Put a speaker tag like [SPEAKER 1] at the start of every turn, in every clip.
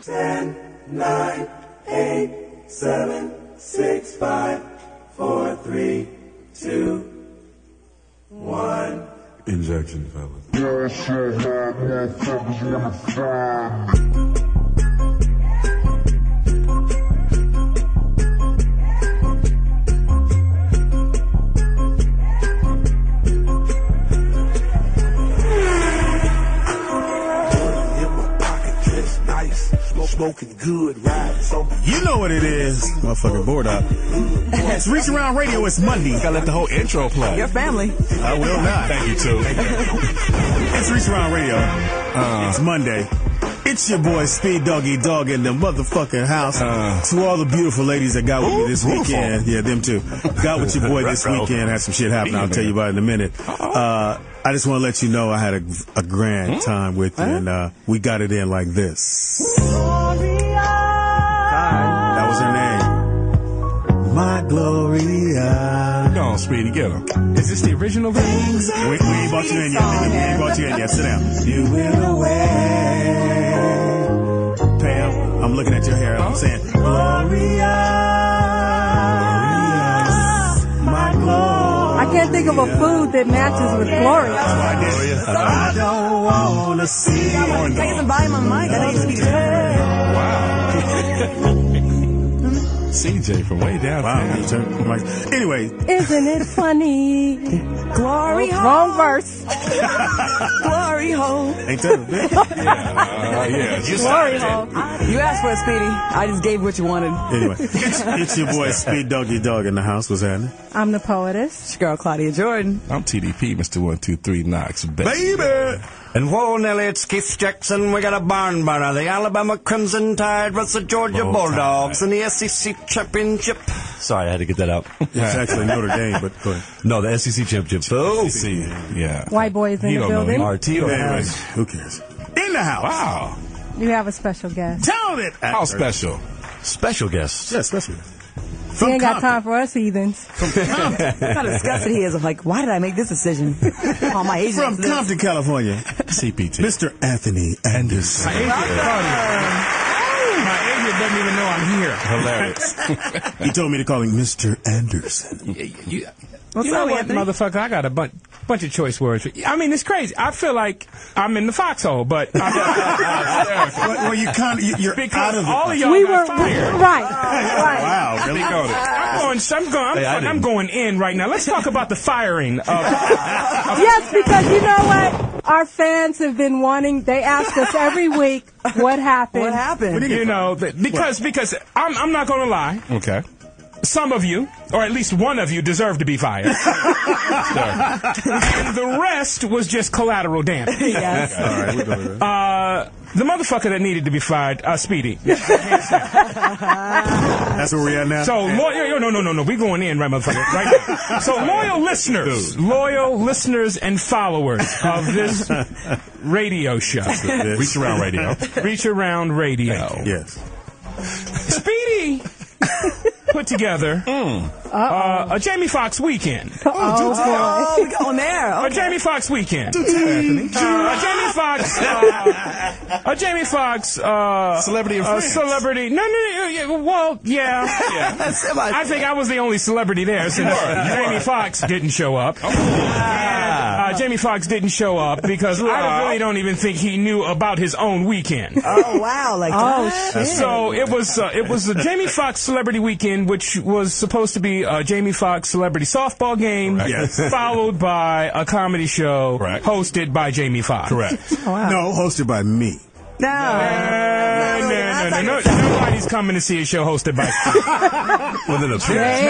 [SPEAKER 1] 10, 9, 8, 7, 6, 5, 4, 3, 2, 1.
[SPEAKER 2] Injection, fellas.
[SPEAKER 1] Smoking good, right? So
[SPEAKER 3] you know what it is. Motherfucking bored up. It's Reach Around Radio. It's Monday.
[SPEAKER 4] Gotta let the whole intro play.
[SPEAKER 5] Your family.
[SPEAKER 3] I will not.
[SPEAKER 4] Thank you, too.
[SPEAKER 3] It's Reach Around Radio. It's Monday. It's your boy Speed Doggy Dog in the motherfucking house. To all the beautiful ladies that got with me this weekend. Yeah, them too. Got with your boy this weekend. Had some shit happen. I'll tell you about it in a minute. I just want to let you know I had a grand time with you, and we got it in like this. That was her name. My Gloria.
[SPEAKER 4] Go on, Speedy, get him. Is this the original version?
[SPEAKER 3] We ain't brought you in yet, nigga. We ain't brought you in yet. Sit down. You went away. Pam, I'm looking at your hair. I'm saying, Gloria. My Gloria.
[SPEAKER 6] I can't think of a food that matches with Gloria.
[SPEAKER 3] I don't want to see.
[SPEAKER 5] I'm taking some volume on the mic. I know you speak.
[SPEAKER 4] Wow. CJ from way down.
[SPEAKER 3] Wow. Anyway.
[SPEAKER 6] Isn't it funny?
[SPEAKER 5] Glory hole.
[SPEAKER 6] Wrong verse.
[SPEAKER 5] Glory hole.
[SPEAKER 3] Ain't that a bit?
[SPEAKER 4] Yeah.
[SPEAKER 6] Glory hole.
[SPEAKER 5] You asked for it, Speedy. I just gave what you wanted.
[SPEAKER 3] Anyway, it's your boy Speed Doggy Dog in the house. What's happening?
[SPEAKER 6] I'm the poetess.
[SPEAKER 5] It's your girl, Claudia Jordan.
[SPEAKER 4] I'm TDP, Mr. 123 Knox.
[SPEAKER 3] Baby!
[SPEAKER 7] And whoa, Nelly, it's Keith Jackson. We got a barn burner. The Alabama Crimson Tide versus the Georgia Bulldogs in the SEC Championship. Sorry, I had to get that out.
[SPEAKER 3] It's actually Notre Dame, but go ahead.
[SPEAKER 7] No, the SEC Championship. Oh,
[SPEAKER 4] yeah.
[SPEAKER 6] White boys in the building.
[SPEAKER 7] RT or
[SPEAKER 3] Anyways, who cares? In the house.
[SPEAKER 4] Wow.
[SPEAKER 6] You have a special guest.
[SPEAKER 3] Talented actor.
[SPEAKER 4] How special?
[SPEAKER 7] Special guest.
[SPEAKER 3] Yeah, special guest.
[SPEAKER 6] He ain't got time for us heathens.
[SPEAKER 5] How disgusted he is. I'm like, why did I make this decision? Oh, my agent.
[SPEAKER 3] From Compton, California.
[SPEAKER 4] CPT.
[SPEAKER 3] Mr. Anthony Anderson.
[SPEAKER 8] My agent doesn't even know I'm here.
[SPEAKER 4] Hilarious.
[SPEAKER 8] He
[SPEAKER 3] told me to call him Mr. Anderson.
[SPEAKER 8] You know what, motherfucker? I got a bunch of choice words. I mean, it's crazy. I feel like I'm in the Foxxhole, but
[SPEAKER 3] well, you're out of it.
[SPEAKER 8] All of y'all got fired.
[SPEAKER 6] Right.
[SPEAKER 3] Wow, really?
[SPEAKER 8] I'm going in right now. Let's talk about the firing.
[SPEAKER 6] Yes, because you know what? Our fans have been wanting. They ask us every week, what happened?
[SPEAKER 5] What happened?
[SPEAKER 8] You know, because I'm not going to lie.
[SPEAKER 4] Okay.
[SPEAKER 8] Some of you, or at least one of you, deserve to be fired. And the rest was just collateral damage.
[SPEAKER 5] Yes.
[SPEAKER 3] All right, we're doing it.
[SPEAKER 8] The motherfucker that needed to be fired, Speedy.
[SPEAKER 3] That's where we at now?
[SPEAKER 8] So, no. We going in, right, motherfucker? Right now. So, loyal listeners and followers of this radio show.
[SPEAKER 4] Reach Around Radio.
[SPEAKER 8] Reach Around Radio.
[SPEAKER 3] Yes.
[SPEAKER 8] Speedy put together a Jamie Foxx weekend.
[SPEAKER 5] Oh, we going there. Okay.
[SPEAKER 8] A Jamie Foxx weekend. A Jamie Foxx
[SPEAKER 4] Celebrity and Friends.
[SPEAKER 8] Celebrity. No. Well, yeah. I think I was the only celebrity there since Jamie Foxx didn't show up. Jamie Foxx didn't show up because I really don't even think he knew about his own weekend.
[SPEAKER 5] Oh, wow. Shit.
[SPEAKER 8] So it was the Jamie Foxx Celebrity Weekend, which was supposed to be a Jamie Foxx Celebrity Softball game, followed by a comedy show hosted by Jamie Foxx.
[SPEAKER 4] Correct.
[SPEAKER 6] Oh, wow.
[SPEAKER 3] No, hosted by me.
[SPEAKER 5] No.
[SPEAKER 8] Nobody's coming to see a show hosted by
[SPEAKER 4] With an appearance.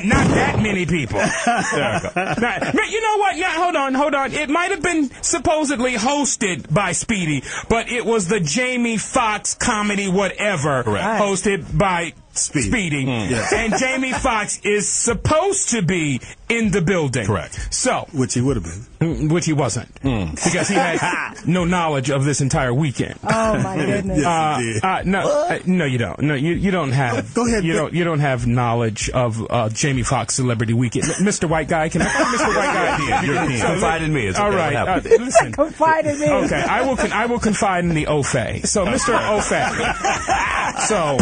[SPEAKER 8] not that many people. You know what? Yeah, hold on. It might have been supposedly hosted by Speedy, but it was the Jamie Foxx comedy whatever hosted by
[SPEAKER 3] Speedy.
[SPEAKER 8] Yes. And Jamie Foxx is supposed to be in the building.
[SPEAKER 4] Correct.
[SPEAKER 8] So,
[SPEAKER 3] which he would have been.
[SPEAKER 8] Which he wasn't. Because he had no knowledge of this entire weekend.
[SPEAKER 6] Oh my goodness.
[SPEAKER 8] No, you don't. No, you don't have.
[SPEAKER 3] Go ahead.
[SPEAKER 8] You don't have knowledge of Jamie Foxx Celebrity Weekend. Mr. White Guy, can I call Mr. White Guy?
[SPEAKER 7] Confide in me. It's
[SPEAKER 8] all
[SPEAKER 7] okay.
[SPEAKER 8] right. Listen.
[SPEAKER 6] Confide in me.
[SPEAKER 8] Okay, I will confide in the Ofe. So, Mr. Ofe. So.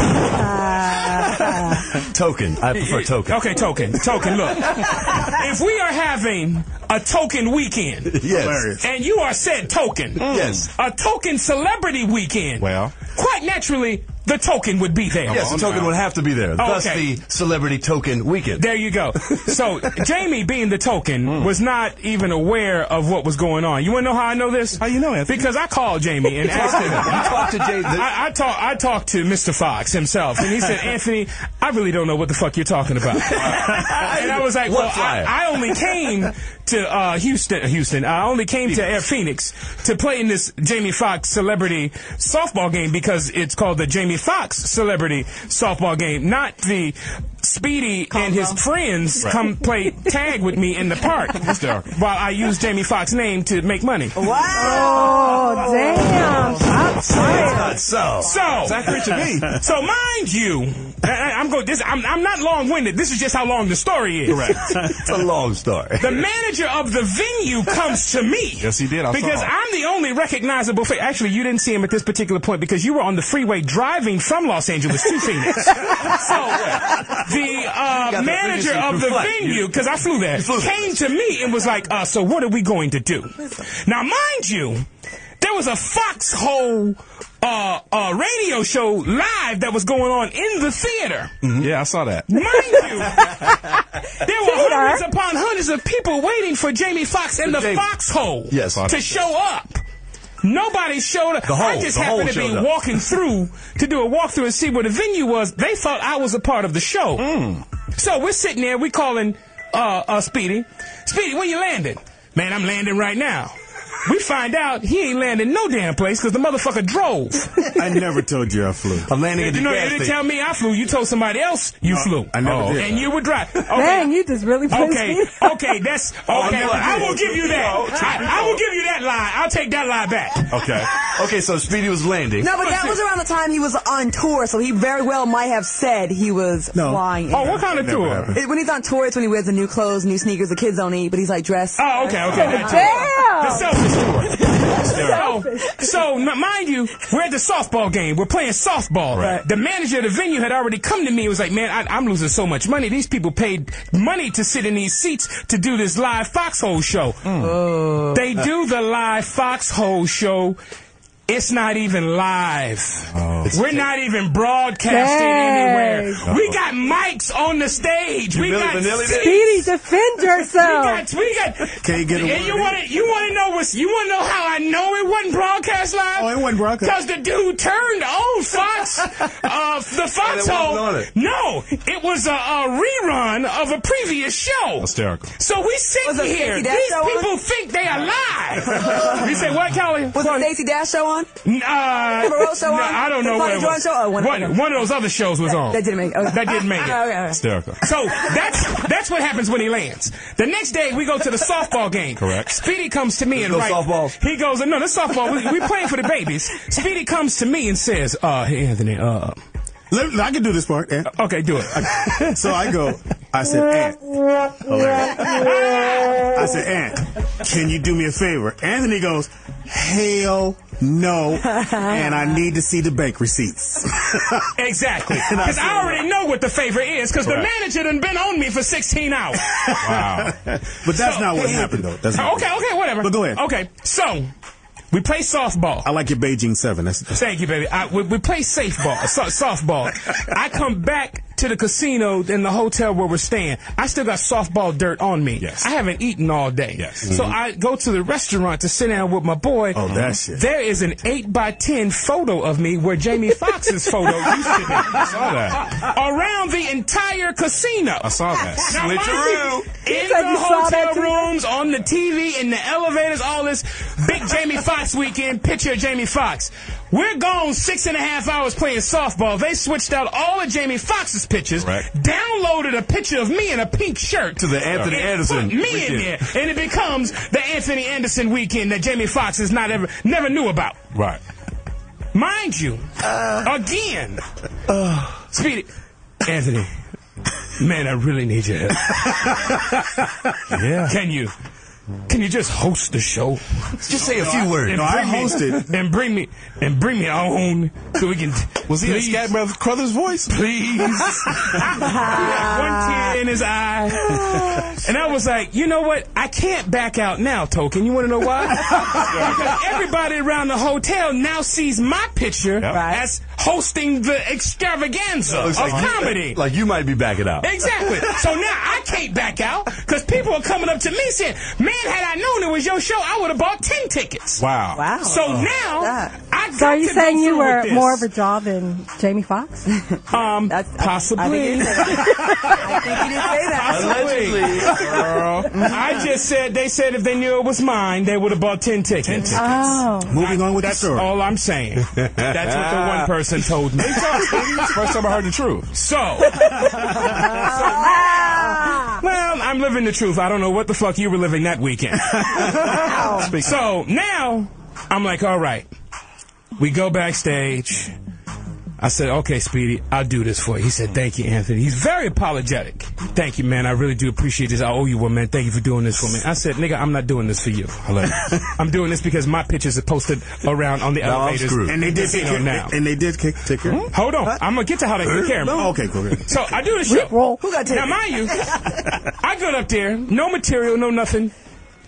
[SPEAKER 7] Token. I prefer Token.
[SPEAKER 8] Okay, Token. Look, if we are having a Token weekend,
[SPEAKER 7] Yes.
[SPEAKER 8] and you are said Token,
[SPEAKER 7] Yes.
[SPEAKER 8] a Token Celebrity Weekend,
[SPEAKER 4] Well,
[SPEAKER 8] quite naturally, the Token would be there.
[SPEAKER 7] Yes, the Token would have to be there. Thus
[SPEAKER 8] Okay.
[SPEAKER 7] the Celebrity Token Weekend.
[SPEAKER 8] There you go. So, Jamie, being the Token, was not even aware of what was going on. You want to know how I know this?
[SPEAKER 4] How you know, Anthony?
[SPEAKER 8] Because I called Jamie and asked him.
[SPEAKER 7] You talked to Jay.
[SPEAKER 8] I talked to Mr. Fox himself, and he said, Anthony, I really don't know what the fuck you're talking about. And I was like, well, I only came to Houston. I only came to Air Phoenix to play in this Jamie Foxx Celebrity softball game because it's called the Jamie Foxx Celebrity softball game, not the Speedy and his friends come play tag with me in the park while I use Jamie Foxx's name to make money.
[SPEAKER 6] Wow. Oh, damn.
[SPEAKER 7] So.
[SPEAKER 8] It's accurate to me. So mind you, I'm not long-winded. This is just how long the story is.
[SPEAKER 7] Correct. It's a long story.
[SPEAKER 8] The manager of the venue comes to me.
[SPEAKER 4] Yes, he did.
[SPEAKER 8] Because I'm the only recognizable face. Actually, you didn't see him at this particular point because you were on the freeway driving from Los Angeles to Phoenix. So the manager of the venue, because I flew there, came to me and was like, so what are we going to do? Now, mind you, there was a Foxxhole radio show live that was going on in the theater.
[SPEAKER 4] Yeah, I saw that.
[SPEAKER 8] Mind you, there were hundreds upon hundreds of people waiting for Jamie Foxx and the Foxxhole to show up. Nobody showed up. I just happened to be walking through to do a walkthrough and see where the venue was. They thought I was a part of the show. So we're sitting there, we calling Speedy. Speedy, when you landing? Man, I'm landing right now. We find out he ain't landing no damn place because the motherfucker drove.
[SPEAKER 3] I never told you I flew.
[SPEAKER 7] I'm landing at the gas
[SPEAKER 8] You didn't tell me I flew. You told somebody else you flew.
[SPEAKER 3] I never did.
[SPEAKER 8] And you were driving. Okay.
[SPEAKER 6] Dang, you just really pissed me.
[SPEAKER 8] Okay, that's okay. I will give you that. I will give you that lie. I'll take that lie back.
[SPEAKER 7] Okay, so Speedy was landing.
[SPEAKER 5] No, but that was around the time he was on tour, so he very well might have said he was flying.
[SPEAKER 8] Oh, what kind of tour?
[SPEAKER 5] When he's on tour, it's when he wears the new clothes, new sneakers the kids don't eat, but he's like dressed.
[SPEAKER 8] Oh, okay.
[SPEAKER 6] Damn!
[SPEAKER 8] The selfish tour. So, mind you, we're at the softball game. We're playing softball.
[SPEAKER 5] Right.
[SPEAKER 8] The manager of the venue had already come to me and was like, man, I'm losing so much money. These people paid money to sit in these seats to do this live Foxxhole show. They do the live Foxxhole show. It's not even live. We're not even broadcasting anywhere. We got mics on the stage. We got
[SPEAKER 6] Speedy, defend yourself.
[SPEAKER 8] We got.
[SPEAKER 3] Can you get
[SPEAKER 8] And you want to know how I know it wasn't broadcast live?
[SPEAKER 3] Oh, it wasn't broadcast.
[SPEAKER 8] Because the dude turned on Fox, the Foxxhole. No, it was a rerun of a previous show.
[SPEAKER 4] Hysterical.
[SPEAKER 8] So we sit here. These people think they are live. You say what, Kelly?
[SPEAKER 5] Was the Stacey Dash show on?
[SPEAKER 8] I don't know what it was. One of those other shows was on.
[SPEAKER 5] That didn't make it.
[SPEAKER 8] That didn't make it.
[SPEAKER 5] Okay.
[SPEAKER 4] Hysterical.
[SPEAKER 8] So that's what happens when he lands. The next day we go to the softball game.
[SPEAKER 4] Correct.
[SPEAKER 8] Speedy comes to me and
[SPEAKER 7] softballs.
[SPEAKER 8] He goes, no, this softball. We playing for the babies. Speedy comes to me and says, hey Anthony,
[SPEAKER 3] I can do this part. Ant.
[SPEAKER 8] Okay, do it.
[SPEAKER 3] So I said, Ant. Hilarious. I said, Ant, can you do me a favor? Anthony goes, hell no, and I need to see the bank receipts.
[SPEAKER 8] Exactly. Because I already know what the favor is, because the manager done been on me for 16 hours.
[SPEAKER 4] Wow.
[SPEAKER 3] But that's not what happened, though. That's not
[SPEAKER 8] okay, whatever.
[SPEAKER 3] But go ahead.
[SPEAKER 8] Okay, so we play softball.
[SPEAKER 3] I like your Beijing 7.
[SPEAKER 8] Thank you, baby. We play softball. I come back to the casino in the hotel where we're staying. I still got softball dirt on me.
[SPEAKER 4] Yes.
[SPEAKER 8] I haven't eaten all day.
[SPEAKER 4] Yes.
[SPEAKER 8] So I go to the restaurant to sit down with my boy.
[SPEAKER 3] Oh, that shit.
[SPEAKER 8] There is an 8x10 photo of me where Jamie Foxx's photo used to be.
[SPEAKER 4] I saw that.
[SPEAKER 8] Around the entire casino.
[SPEAKER 4] I saw that.
[SPEAKER 8] Now, in the hotel rooms, on the TV, in the elevators, all this big Jamie Foxx weekend, picture of Jamie Foxx. We're gone 6.5 hours playing softball. They switched out all of Jamie Foxx's pictures, downloaded a picture of me in a pink shirt
[SPEAKER 7] to the Anthony Anderson
[SPEAKER 8] put me
[SPEAKER 7] weekend.
[SPEAKER 8] in there, and it becomes the Anthony Anderson weekend that Jamie Foxx has never knew about.
[SPEAKER 4] Right.
[SPEAKER 8] Mind you, again, Speedy, Anthony, man, I really need your help.
[SPEAKER 4] Yeah.
[SPEAKER 8] Can you just host the show?
[SPEAKER 7] Just say a few words.
[SPEAKER 3] No, I hosted.
[SPEAKER 8] And bring me on so we can.
[SPEAKER 4] Was he in Scat Brothers' voice?
[SPEAKER 8] Please. One tear in his eye. And I was like, you know what? I can't back out now, Token. You want to know why? Because everybody around the hotel now sees my picture as hosting the extravaganza of comedy.
[SPEAKER 7] Like you might be backing out.
[SPEAKER 8] Exactly. So now I can't back out because people are coming up to me saying, man, had I known it was your show, I would have bought 10 tickets.
[SPEAKER 4] Wow.
[SPEAKER 5] Wow.
[SPEAKER 8] So now, I
[SPEAKER 6] So are you
[SPEAKER 8] got to
[SPEAKER 6] saying
[SPEAKER 8] go
[SPEAKER 6] you
[SPEAKER 8] through
[SPEAKER 6] were
[SPEAKER 8] with this.
[SPEAKER 6] more of a draw than Jamie Foxx?
[SPEAKER 8] Possibly.
[SPEAKER 5] I think he didn't say that.
[SPEAKER 8] Allegedly. Girl. I just said, they said if they knew it was mine, they would have bought 10 tickets.
[SPEAKER 6] Oh.
[SPEAKER 3] Moving on with that
[SPEAKER 8] That's
[SPEAKER 3] story.
[SPEAKER 8] all I'm saying. That's what the one person told me.
[SPEAKER 4] First time I heard the truth.
[SPEAKER 8] Well, I'm living the truth. I don't know what the fuck you were living that weekend. So now, I'm like, all right. We go backstage. I said, okay, Speedy, I'll do this for you. He said, thank you, Anthony. He's very apologetic. Thank you, man. I really do appreciate this. I owe you one, man. Thank you for doing this for me. I said, nigga, I'm not doing this for you. I'm doing this because my pictures are posted around on the elevators.
[SPEAKER 3] And they did take care
[SPEAKER 8] now.
[SPEAKER 3] And they did take care.
[SPEAKER 8] Hold on. I'm going to get to how they take care of me.
[SPEAKER 3] Okay, go ahead.
[SPEAKER 8] So I do the show.
[SPEAKER 5] Who got taken?
[SPEAKER 8] Now, mind you, I got up there, no material, no nothing.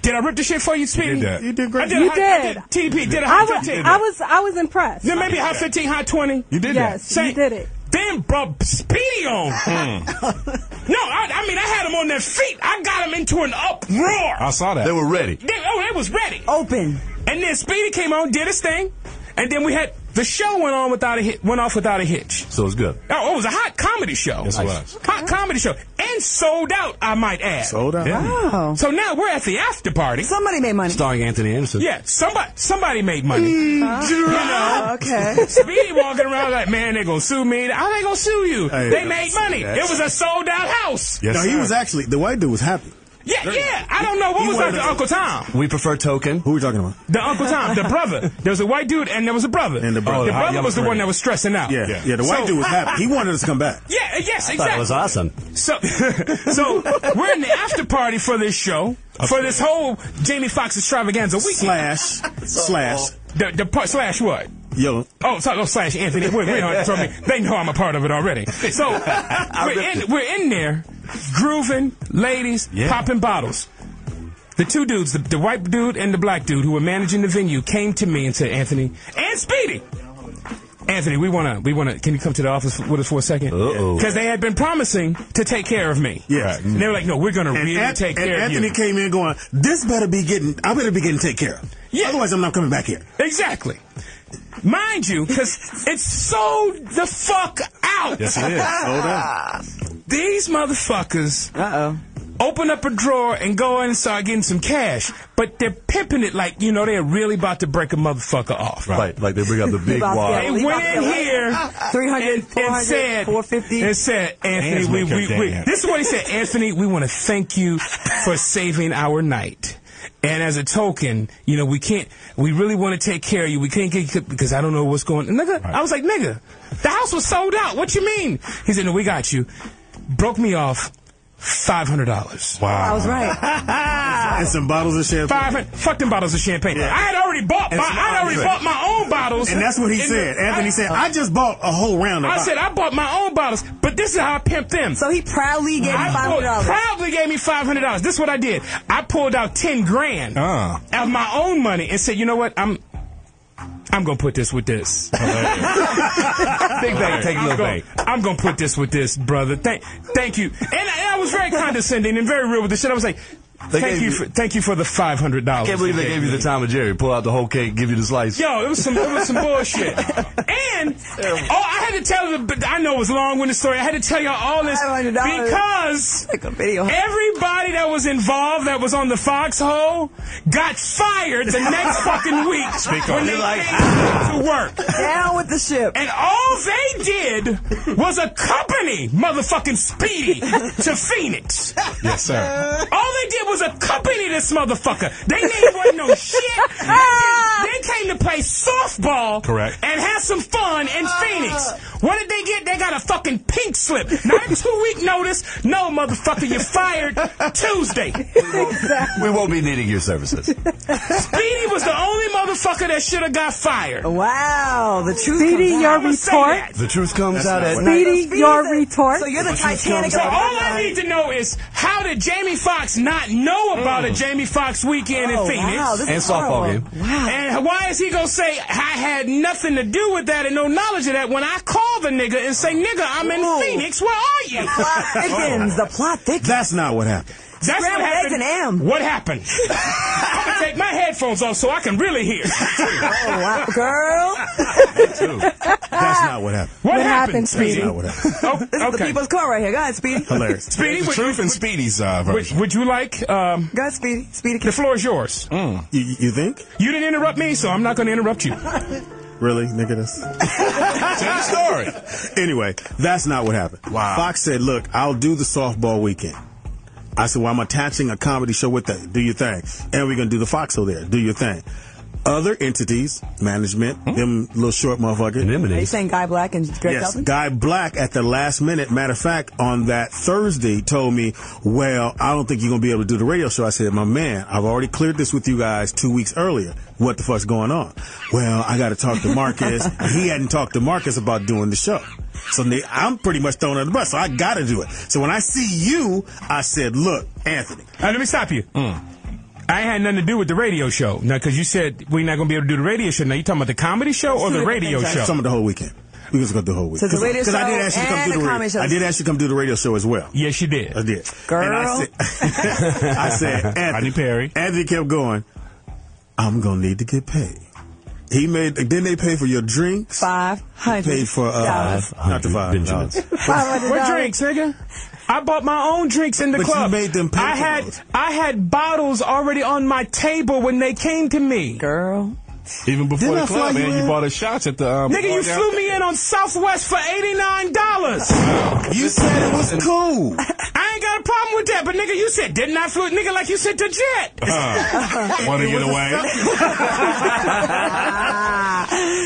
[SPEAKER 8] Did I rip the shit for you, Speedy?
[SPEAKER 4] You did that.
[SPEAKER 3] You did great.
[SPEAKER 6] You did.
[SPEAKER 8] TDP, did a high 15.
[SPEAKER 6] I was impressed.
[SPEAKER 8] Then maybe a high 15, high 20.
[SPEAKER 4] You did
[SPEAKER 6] Yes,
[SPEAKER 4] that.
[SPEAKER 6] you did it.
[SPEAKER 8] Then brought Speedy on. No, I mean, I had him on their feet. I got him into an uproar.
[SPEAKER 4] I saw that.
[SPEAKER 7] They were ready.
[SPEAKER 8] They was ready.
[SPEAKER 5] Open.
[SPEAKER 8] And then Speedy came on, did his thing, and then we had the show went off without a hitch.
[SPEAKER 7] So it's good.
[SPEAKER 8] Oh, it was a hot comedy show.
[SPEAKER 4] Yes, it was.
[SPEAKER 8] Hot comedy show. And sold out, I might add.
[SPEAKER 3] Sold out.
[SPEAKER 5] Oh.
[SPEAKER 8] So now we're at the after party.
[SPEAKER 5] Somebody made money.
[SPEAKER 7] Starring Anthony Anderson.
[SPEAKER 8] Yeah, somebody made money. You know?
[SPEAKER 5] Okay.
[SPEAKER 8] Speedy walking around like, man, they gonna sue me. How they gonna sue you?
[SPEAKER 3] Hey,
[SPEAKER 8] they made money. It was a sold out house.
[SPEAKER 4] Yes,
[SPEAKER 3] No, he
[SPEAKER 4] sir.
[SPEAKER 3] was actually, the white dude was happy.
[SPEAKER 8] Yeah. I don't know. What was that to Uncle Tom?
[SPEAKER 7] We prefer Token.
[SPEAKER 3] Who are we talking about?
[SPEAKER 8] The Uncle Tom, the brother. There was a white dude and there was a brother.
[SPEAKER 3] And the brother.
[SPEAKER 8] The brother
[SPEAKER 7] yellow
[SPEAKER 8] was the one
[SPEAKER 7] friend.
[SPEAKER 8] that was stressing out.
[SPEAKER 3] Yeah, the white dude was happy. He wanted us to come back.
[SPEAKER 8] Yeah, yes,
[SPEAKER 7] I thought it was
[SPEAKER 8] exactly.
[SPEAKER 7] awesome.
[SPEAKER 8] So we're in the after party for this show, for this whole Jamie Foxx extravaganza weekend.
[SPEAKER 3] Slash.
[SPEAKER 8] The part slash what?
[SPEAKER 3] Yellow.
[SPEAKER 8] Oh, slash Anthony. Wait, don't throw me. They know I'm a part of it already. So we're in there, grooving, ladies, popping bottles. The two dudes, the white dude and the black dude who were managing the venue, came to me and said, Anthony and Speedy, Anthony, we wanna. Can you come to the office with us for a second? Because they had been promising to take care of me.
[SPEAKER 3] Yeah.
[SPEAKER 8] And they were like, no, we're gonna really take care of you.
[SPEAKER 3] And Anthony came in going, I better be getting taken care of.
[SPEAKER 8] Yeah.
[SPEAKER 3] Otherwise, I'm not coming back here.
[SPEAKER 8] Exactly. Mind you, because it's sold the fuck out.
[SPEAKER 4] Yes, it is.
[SPEAKER 3] Hold on.
[SPEAKER 8] These motherfuckers open up a drawer and go in and start getting some cash. But they're pimping it like, they're really about to break a motherfucker off.
[SPEAKER 7] Right. Like they bring out the big wad.
[SPEAKER 8] They went in here
[SPEAKER 5] 300, 400, 450.
[SPEAKER 8] And said, Anthony, this is what he said, Anthony, we want to thank you for saving our night. And as a token, we really want to take care of you. We can't get, because I don't know what's going on. Nigga, I was like, nigga, the house was sold out. What you mean? He said, no, we got you. Broke me off $500.
[SPEAKER 4] Wow.
[SPEAKER 5] I was right.
[SPEAKER 3] And some bottles of champagne.
[SPEAKER 8] Fuck them bottles of champagne. I had already bought my own bottles.
[SPEAKER 3] And that's what he said. Anthony said, I just bought a whole round of bottles.
[SPEAKER 8] I said, I bought my own bottles, but this is how I pimped them.
[SPEAKER 5] So he proudly gave me $500.
[SPEAKER 8] Proudly gave me $500. This is what I did. I pulled out 10 grand of my own money and said, you know what? I'm gonna put this with this.
[SPEAKER 7] Big bang, take a little bang.
[SPEAKER 8] I'm gonna put this with this, brother. Thank you. And I was very condescending and very real with this shit. I was like, thank you for the $500.
[SPEAKER 7] I can't believe they gave you the Tom and Jerry. Pull out the whole cake, give you the slice.
[SPEAKER 8] Yo, it was some bullshit. And I had to tell I know it was a long-winded story. I had to tell y'all all this because everybody that was involved that was on the Foxxhole got fired the next fucking week when they came to work.
[SPEAKER 5] Down with the ship.
[SPEAKER 8] And all they did was accompany motherfucking Speedy to Phoenix.
[SPEAKER 4] Yes, sir.
[SPEAKER 8] All they did was accompany this motherfucker. They name wasn't no shit. They came to play softball.
[SPEAKER 4] Correct.
[SPEAKER 8] And have some fun in Phoenix. What did they get? They got a fucking pink slip. Not a 2-week notice. No, motherfucker, you're fired Tuesday.
[SPEAKER 7] We won't be needing your services.
[SPEAKER 8] Speedy was the only motherfucker that should have got fired.
[SPEAKER 5] Wow, the truth
[SPEAKER 6] Speedy,
[SPEAKER 5] comes
[SPEAKER 6] your
[SPEAKER 5] out.
[SPEAKER 6] retort.
[SPEAKER 7] The truth comes out at
[SPEAKER 6] Speedy, your retort.
[SPEAKER 5] So you're the Titanic.
[SPEAKER 8] So all I need to know is how did Jamie Foxx not know about a Jamie Foxx weekend in Phoenix?
[SPEAKER 5] Wow, this
[SPEAKER 7] and
[SPEAKER 5] is
[SPEAKER 7] softball
[SPEAKER 5] horrible.
[SPEAKER 7] game.
[SPEAKER 5] Wow.
[SPEAKER 8] And why is he gonna say I had nothing to do with that and no knowledge of that when I call the nigga and say, nigga, I'm in Phoenix, where are you?
[SPEAKER 5] Plot thickens. The plot thickens.
[SPEAKER 3] That's not what happened.
[SPEAKER 8] That's what
[SPEAKER 5] Scrambled eggs
[SPEAKER 8] happened.
[SPEAKER 5] and ham.
[SPEAKER 8] What happened? I'm gonna take my headphones off so I can really hear.
[SPEAKER 5] Oh, wow, girl.
[SPEAKER 3] That's not what happened.
[SPEAKER 8] What
[SPEAKER 6] happened,
[SPEAKER 3] That's
[SPEAKER 6] Speedy?
[SPEAKER 3] not what happened.
[SPEAKER 8] Oh,
[SPEAKER 5] This is the
[SPEAKER 8] okay.
[SPEAKER 5] people's court right here. Go ahead, Speedy.
[SPEAKER 3] Hilarious.
[SPEAKER 8] Speedy,
[SPEAKER 4] The truth and Speedy's version.
[SPEAKER 8] would you like,
[SPEAKER 5] Go ahead, Speedy. Speedy.
[SPEAKER 8] the floor is yours.
[SPEAKER 3] You think?
[SPEAKER 8] You didn't interrupt me, so I'm not gonna interrupt you.
[SPEAKER 3] Really, nigga? That's...
[SPEAKER 4] Tell the story.
[SPEAKER 3] Anyway, that's not what happened.
[SPEAKER 4] Wow.
[SPEAKER 3] Fox said, look, I'll do the softball weekend. I said, well, I'm attaching a comedy show with that. Do your thing. And we're going to do the Foxxhole there. Do your thing. Other entities, management, them little short motherfuckers.
[SPEAKER 5] Are you saying Guy Black and Greg
[SPEAKER 3] Yes,
[SPEAKER 5] Delpin?
[SPEAKER 3] Guy Black at the last minute, matter of fact, on that Thursday told me, well, I don't think you're going to be able to do the radio show. I said, my man, I've already cleared this with you guys 2 weeks earlier. What the fuck's going on? Well, I got to talk to Marcus. He hadn't talked to Marcus about doing the show. So I'm pretty much thrown under the bus, so I got to do it. So when I see you, I said, look, Anthony.
[SPEAKER 8] Let me stop you. I had nothing to do with the radio show. Now, because you said we're not going to be able to do the radio show. Now, you talking about the comedy show or the radio show?
[SPEAKER 3] Some of the whole weekend. We was going to do the whole week.
[SPEAKER 5] So the radio show
[SPEAKER 3] I did ask you to come
[SPEAKER 5] and
[SPEAKER 3] do
[SPEAKER 5] the
[SPEAKER 3] the
[SPEAKER 5] comedy show.
[SPEAKER 3] I did ask you to come do the radio show as well.
[SPEAKER 8] Yes, you did.
[SPEAKER 3] I did.
[SPEAKER 5] Girl.
[SPEAKER 3] And I said, Anthony.
[SPEAKER 4] Rodney Perry.
[SPEAKER 3] Anthony kept going, I'm going to need to get paid. Didn't they pay for your drinks?
[SPEAKER 5] $500.
[SPEAKER 3] Paid for, not the $5.
[SPEAKER 6] $500.
[SPEAKER 8] What drinks, nigga? I bought my own drinks in the
[SPEAKER 3] But
[SPEAKER 8] club.
[SPEAKER 3] you made them pay for those.
[SPEAKER 8] I had bottles already on my table when they came to me.
[SPEAKER 5] Girl.
[SPEAKER 4] Even before
[SPEAKER 3] Didn't I
[SPEAKER 4] the club,
[SPEAKER 3] fly you
[SPEAKER 4] man, you
[SPEAKER 3] in?
[SPEAKER 4] bought us shots at the...
[SPEAKER 8] Nigga, you flew me in on Southwest for $89.
[SPEAKER 3] You said it was cool.
[SPEAKER 8] I ain't got a problem with that, but nigga, you said, didn't I flew? Nigga, like you said to Jet.
[SPEAKER 4] Want to get away?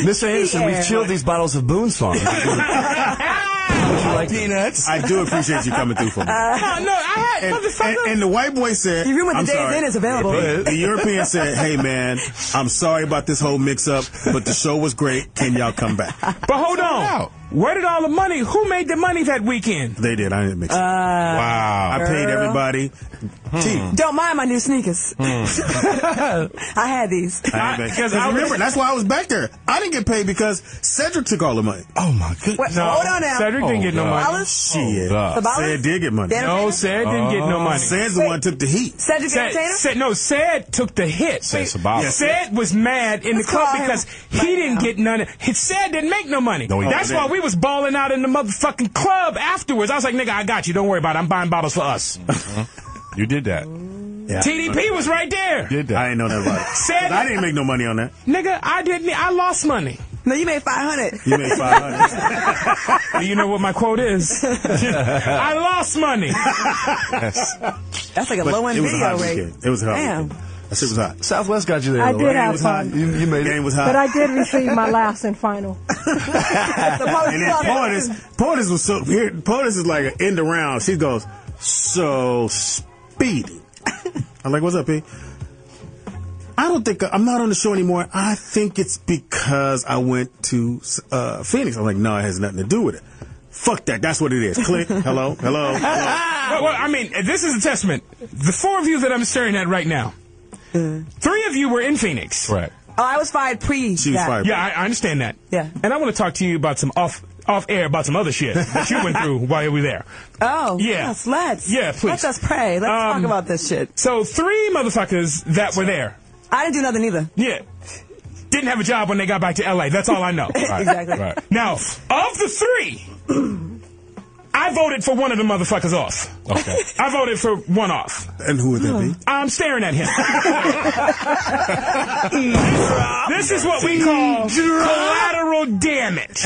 [SPEAKER 7] Mr. Anderson, we've chilled these bottles of Boone's Farm. Would you like peanuts?
[SPEAKER 3] I do appreciate you coming through for me.
[SPEAKER 8] No, I had, motherfucker.
[SPEAKER 3] And the white boy said,
[SPEAKER 5] You remember
[SPEAKER 3] I'm
[SPEAKER 5] the day
[SPEAKER 3] sorry.
[SPEAKER 5] then is available.
[SPEAKER 3] The European said, hey, man, I'm sorry about this whole mix-up, but the show was great. Can y'all come back?
[SPEAKER 8] But hold on. Where did all the money? Who made the money that weekend?
[SPEAKER 3] They did. I didn't mix it.
[SPEAKER 4] Wow.
[SPEAKER 3] I paid everybody.
[SPEAKER 5] Don't mind my new sneakers. I had these.
[SPEAKER 3] Because I remember, that's why I was back there. I didn't get paid because Cedric took all the money.
[SPEAKER 4] Oh, my goodness.
[SPEAKER 5] Wait, hold on now.
[SPEAKER 8] Cedric didn't get no money.
[SPEAKER 3] Shit.
[SPEAKER 5] The Ballers?
[SPEAKER 3] Ced did get money.
[SPEAKER 8] No, Ced didn't get no money.
[SPEAKER 3] Ced's the one who took the heat.
[SPEAKER 5] Cedric The Entertainer?
[SPEAKER 8] Ced took the hit.
[SPEAKER 4] Ced's a baller.
[SPEAKER 8] Ced was mad in the
[SPEAKER 5] Let's
[SPEAKER 8] club
[SPEAKER 5] call him
[SPEAKER 8] because he
[SPEAKER 5] right
[SPEAKER 8] didn't
[SPEAKER 5] now.
[SPEAKER 8] get none. Ced didn't make no money.
[SPEAKER 3] No, he
[SPEAKER 8] That's
[SPEAKER 3] didn't.
[SPEAKER 8] why we was balling out in the motherfucking club afterwards. I was like, nigga, I got you. Don't worry about it. I'm buying bottles for us.
[SPEAKER 4] You did that.
[SPEAKER 3] Yeah.
[SPEAKER 8] TDP was right there.
[SPEAKER 4] Did that.
[SPEAKER 3] I didn't know that about it. 'Cause
[SPEAKER 8] Ced,
[SPEAKER 3] I didn't make no money on that.
[SPEAKER 8] nigga, I didn't. I lost money.
[SPEAKER 5] No, you made $500.
[SPEAKER 3] You made $500.
[SPEAKER 8] You know what my quote is? I lost money.
[SPEAKER 5] That's like a
[SPEAKER 3] But
[SPEAKER 5] low-end
[SPEAKER 3] it was a
[SPEAKER 5] video
[SPEAKER 3] hot
[SPEAKER 5] rate.
[SPEAKER 3] weekend. It was a hot
[SPEAKER 5] Damn.
[SPEAKER 3] weekend. That shit was hot.
[SPEAKER 7] Southwest got you there.
[SPEAKER 6] I
[SPEAKER 7] though,
[SPEAKER 6] did
[SPEAKER 7] right?
[SPEAKER 6] have
[SPEAKER 3] It was hot.
[SPEAKER 6] fun.
[SPEAKER 7] You made
[SPEAKER 3] The game
[SPEAKER 7] it.
[SPEAKER 3] was hot.
[SPEAKER 6] But I did receive my last and final.
[SPEAKER 5] The most
[SPEAKER 3] And then Portis was so weird. Portis is like an end around. She goes, so Speedy. I'm like, what's up, P? I don't think I'm not on the show anymore. I think it's because I went to Phoenix. I'm like, no, it has nothing to do with it. Fuck that. That's what it is. Click. Hello.
[SPEAKER 8] Well, I mean, this is a testament. The four of you that I'm staring at right now, three of you were in Phoenix.
[SPEAKER 4] Right.
[SPEAKER 5] Oh, I was fired pre.
[SPEAKER 3] She was
[SPEAKER 5] that.
[SPEAKER 3] fired.
[SPEAKER 8] Yeah, I understand that.
[SPEAKER 5] Yeah.
[SPEAKER 8] And I want to talk to you about some off air about some other shit that you went through while you were there.
[SPEAKER 5] Oh,
[SPEAKER 8] Yeah.
[SPEAKER 5] yes, let's.
[SPEAKER 8] Yeah, please.
[SPEAKER 5] Let us pray. Let's talk about this shit.
[SPEAKER 8] So 3 motherfuckers that were there.
[SPEAKER 5] I didn't do nothing either.
[SPEAKER 8] Yeah. didn't have a job when they got back to L.A. That's all I know.
[SPEAKER 5] Exactly.
[SPEAKER 4] Right.
[SPEAKER 8] Now, of the three, I voted for one of the motherfuckers off.
[SPEAKER 4] Okay.
[SPEAKER 8] I voted for one off.
[SPEAKER 3] And who would that be?
[SPEAKER 8] I'm staring at him. This is what we call collateral damage.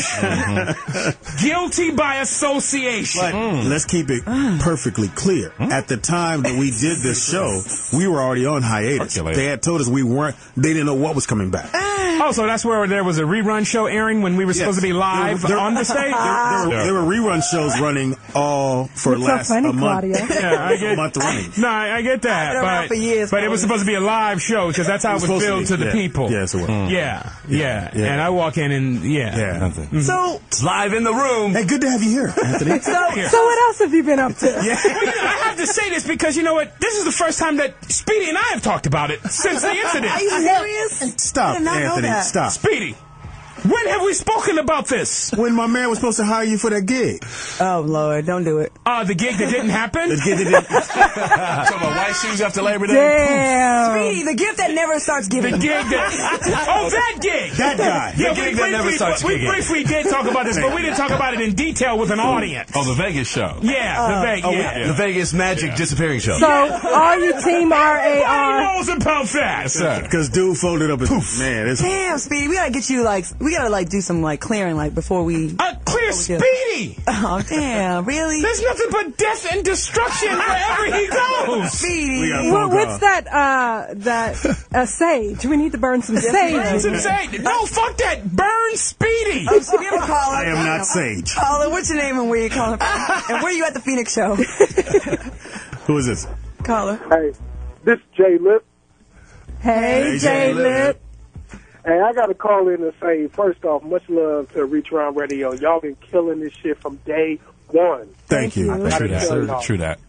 [SPEAKER 8] Guilty by association.
[SPEAKER 3] But let's keep it perfectly clear. At the time that we did this show, we were already on hiatus. They had told us they didn't know what was coming back.
[SPEAKER 8] Oh, so that's where there was a rerun show airing when we were supposed to be live on the stage?
[SPEAKER 3] There were rerun shows running all for last a month.
[SPEAKER 6] Claudia.
[SPEAKER 8] Yeah, I get,
[SPEAKER 3] a month running.
[SPEAKER 8] No, I get that.
[SPEAKER 5] Been around for years,
[SPEAKER 8] but it was supposed to be a live show because that's how it was billed to the people.
[SPEAKER 3] Yes, it was.
[SPEAKER 8] Yeah. And I walk in and,
[SPEAKER 5] So,
[SPEAKER 7] It's live in the room.
[SPEAKER 3] Hey, good to have you here, Anthony.
[SPEAKER 6] So what else have you been up to?
[SPEAKER 8] Well, I have to say this because you know what? This is the first time that Speedy and I have talked about it since the incident.
[SPEAKER 5] are you serious?
[SPEAKER 3] Stop,
[SPEAKER 5] I did not know
[SPEAKER 3] Anthony.
[SPEAKER 5] that.
[SPEAKER 3] Stop.
[SPEAKER 8] Speedy, when have we spoken about this?
[SPEAKER 3] When my man was supposed to hire you for that gig.
[SPEAKER 5] Oh, Lord, don't do it.
[SPEAKER 8] The gig that didn't happen?
[SPEAKER 3] The gig that didn't.
[SPEAKER 4] Talking about white shoes after Labor Day?
[SPEAKER 6] Damn.
[SPEAKER 5] Speedy, the gift that never starts
[SPEAKER 8] The
[SPEAKER 5] giving.
[SPEAKER 8] gig that... Oh, that gig!
[SPEAKER 3] That guy.
[SPEAKER 8] Yeah,
[SPEAKER 7] gig that never starts
[SPEAKER 8] we
[SPEAKER 7] gigging.
[SPEAKER 8] briefly did talk about this, but we didn't talk about it in detail with an audience.
[SPEAKER 4] Oh, the Vegas show.
[SPEAKER 7] The Vegas Magic Disappearing Show.
[SPEAKER 6] So, are you team
[SPEAKER 8] Everybody
[SPEAKER 6] RAR?
[SPEAKER 8] knows about that.
[SPEAKER 3] Because dude folded up his man. It's
[SPEAKER 5] Damn, Speedy, we gotta get you, we gotta, do some, clearing, before we...
[SPEAKER 8] Clear Speedy!
[SPEAKER 5] Oh, damn, really?
[SPEAKER 8] There's nothing but death and destruction wherever he goes.
[SPEAKER 5] Speedy.
[SPEAKER 3] We got a phone
[SPEAKER 6] What's that, sage? We need to burn some sage.
[SPEAKER 8] Some sage. No, fuck that. Burn Speedy.
[SPEAKER 5] Oh, so give a caller.
[SPEAKER 3] I am not Sage.
[SPEAKER 5] Caller, what's your name and where you calling from? And where you at the Phoenix show?
[SPEAKER 3] Who is this?
[SPEAKER 5] Caller.
[SPEAKER 2] Hey, this is Jay Lip.
[SPEAKER 6] Hey, Jay Lip.
[SPEAKER 2] Hey, I got to call in and say, first off, much love to Reach Around Radio. Y'all been killing this shit from day one.
[SPEAKER 3] Thank you.
[SPEAKER 4] True that. True that.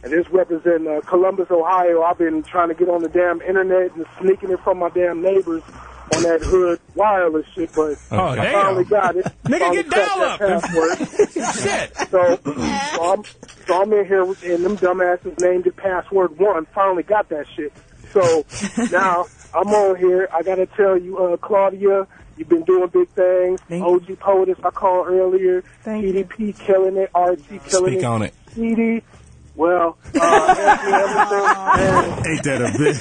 [SPEAKER 2] This represents Columbus, Ohio. I've been trying to get on the damn internet and sneaking it from my damn neighbors on that hood wireless shit, but I finally got it.
[SPEAKER 8] Nigga, get dial up.
[SPEAKER 2] Shit. So I'm in here and them dumbasses named it Password 1. Finally got that shit. So now I'm on here. I got to tell you, Claudia, you've been doing big things. OG POTUS, I called earlier. TDP killing it. RT killing it.
[SPEAKER 4] Speak on it.
[SPEAKER 2] CD. Well, Anthony Anderson,
[SPEAKER 3] Ain't that a bitch?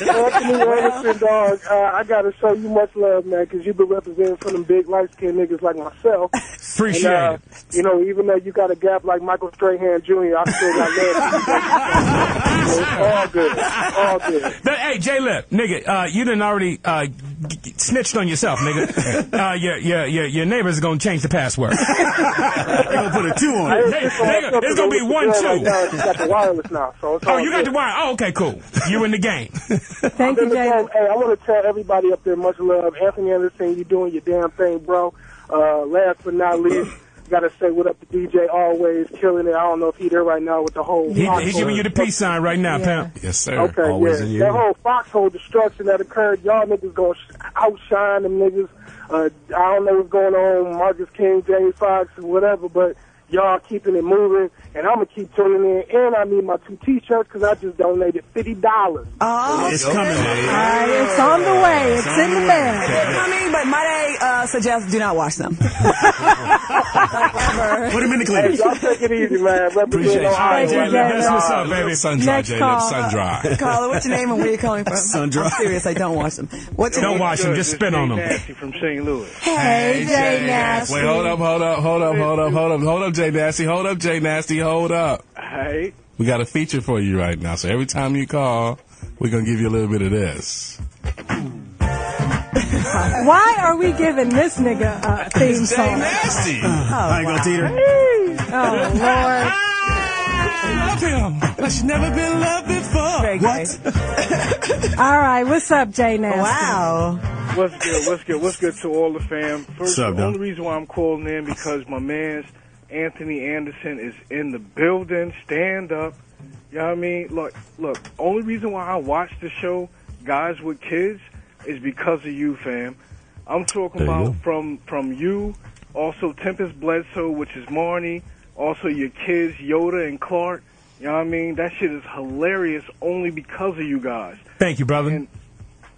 [SPEAKER 2] Anthony Anderson, dog, I got to show you much love, man, because you've been representing for them big light-skinned niggas like myself.
[SPEAKER 8] Appreciate it.
[SPEAKER 2] You know, even though you got a gap like Michael Strahan Jr., I still got love for you. It's all good.
[SPEAKER 8] Hey, Jay Lip, nigga, you done already snitched on yourself, nigga. Your neighbors are gonna change the password.
[SPEAKER 3] They're gonna put a 2 on it.
[SPEAKER 8] Nigga, it's gonna be 1 2.
[SPEAKER 2] You got the wireless now, so it's all
[SPEAKER 8] You got
[SPEAKER 2] good.
[SPEAKER 8] the wire. Oh, okay, cool. You in the game.
[SPEAKER 6] Thank you, Jay.
[SPEAKER 2] Hey, I want to tell everybody up there much love. Anthony Anderson, you doing your damn thing, bro. Last but not least, got to say what up to DJ Always, killing it. I don't know if he's there right now with the whole...
[SPEAKER 8] He's giving you the peace sign right now, pal.
[SPEAKER 4] Yes, sir.
[SPEAKER 2] Okay,
[SPEAKER 7] Always in you.
[SPEAKER 2] That whole Foxxhole destruction that occurred, y'all niggas gonna outshine them niggas. I don't know what's going on, Marcus King, Jamie Foxx, whatever, but y'all keeping it moving, and I'm gonna keep tuning in. And I need my 2 T-shirts because I just donated $50.
[SPEAKER 5] Oh,
[SPEAKER 3] It's coming.
[SPEAKER 6] It's on the way. It's in the bag.
[SPEAKER 5] it's coming, but might I suggest do not wash them.
[SPEAKER 3] Put him in the
[SPEAKER 2] Hey,
[SPEAKER 3] cleaners.
[SPEAKER 2] y'all take it easy, man.
[SPEAKER 4] Appreciate
[SPEAKER 2] Represent
[SPEAKER 4] it.
[SPEAKER 8] All right,
[SPEAKER 2] Ohio.
[SPEAKER 8] Jay Lip, that's what's up, baby.
[SPEAKER 4] Sun dry,
[SPEAKER 6] Next
[SPEAKER 4] Jay.
[SPEAKER 6] call.
[SPEAKER 4] Sun dry.
[SPEAKER 5] Caller, what's your name and where you calling from?
[SPEAKER 3] Sun-dry.
[SPEAKER 5] I'm serious, I don't wash them. What's your
[SPEAKER 8] Don't
[SPEAKER 5] name?
[SPEAKER 8] wash them, just spit on them.
[SPEAKER 2] Nasty from St. Louis.
[SPEAKER 6] Hey, Jay Nasty.
[SPEAKER 4] Wait, hold up, Jay Nasty. Hold up, Jay Nasty. Hold up.
[SPEAKER 2] Hey.
[SPEAKER 4] We got a feature for you right now. So every time you call, we're going to give you a little bit of this.
[SPEAKER 6] Why are we giving this nigga a theme
[SPEAKER 4] Jay
[SPEAKER 6] song?
[SPEAKER 4] Nasty.
[SPEAKER 3] I ain't gonna teeter.
[SPEAKER 6] Oh, Lord.
[SPEAKER 4] Love him. But she never been loved before.
[SPEAKER 5] Very
[SPEAKER 3] What?
[SPEAKER 5] great.
[SPEAKER 6] All right, what's up, Jay Nasty?
[SPEAKER 5] Wow.
[SPEAKER 2] What's good to all the fam? First,
[SPEAKER 3] up,
[SPEAKER 2] the
[SPEAKER 3] dog?
[SPEAKER 2] only reason why I'm calling in because my man's Anthony Anderson is in the building. Stand up. You know what I mean? Look, only reason why I watch the show, Guys with Kids, is because of you, fam. I'm talking about from you, also Tempest Bledsoe, which is Marnie, also your kids, Yoda and Clark. You know what I mean? That shit is hilarious only because of you guys.
[SPEAKER 8] Thank you, brother.
[SPEAKER 2] And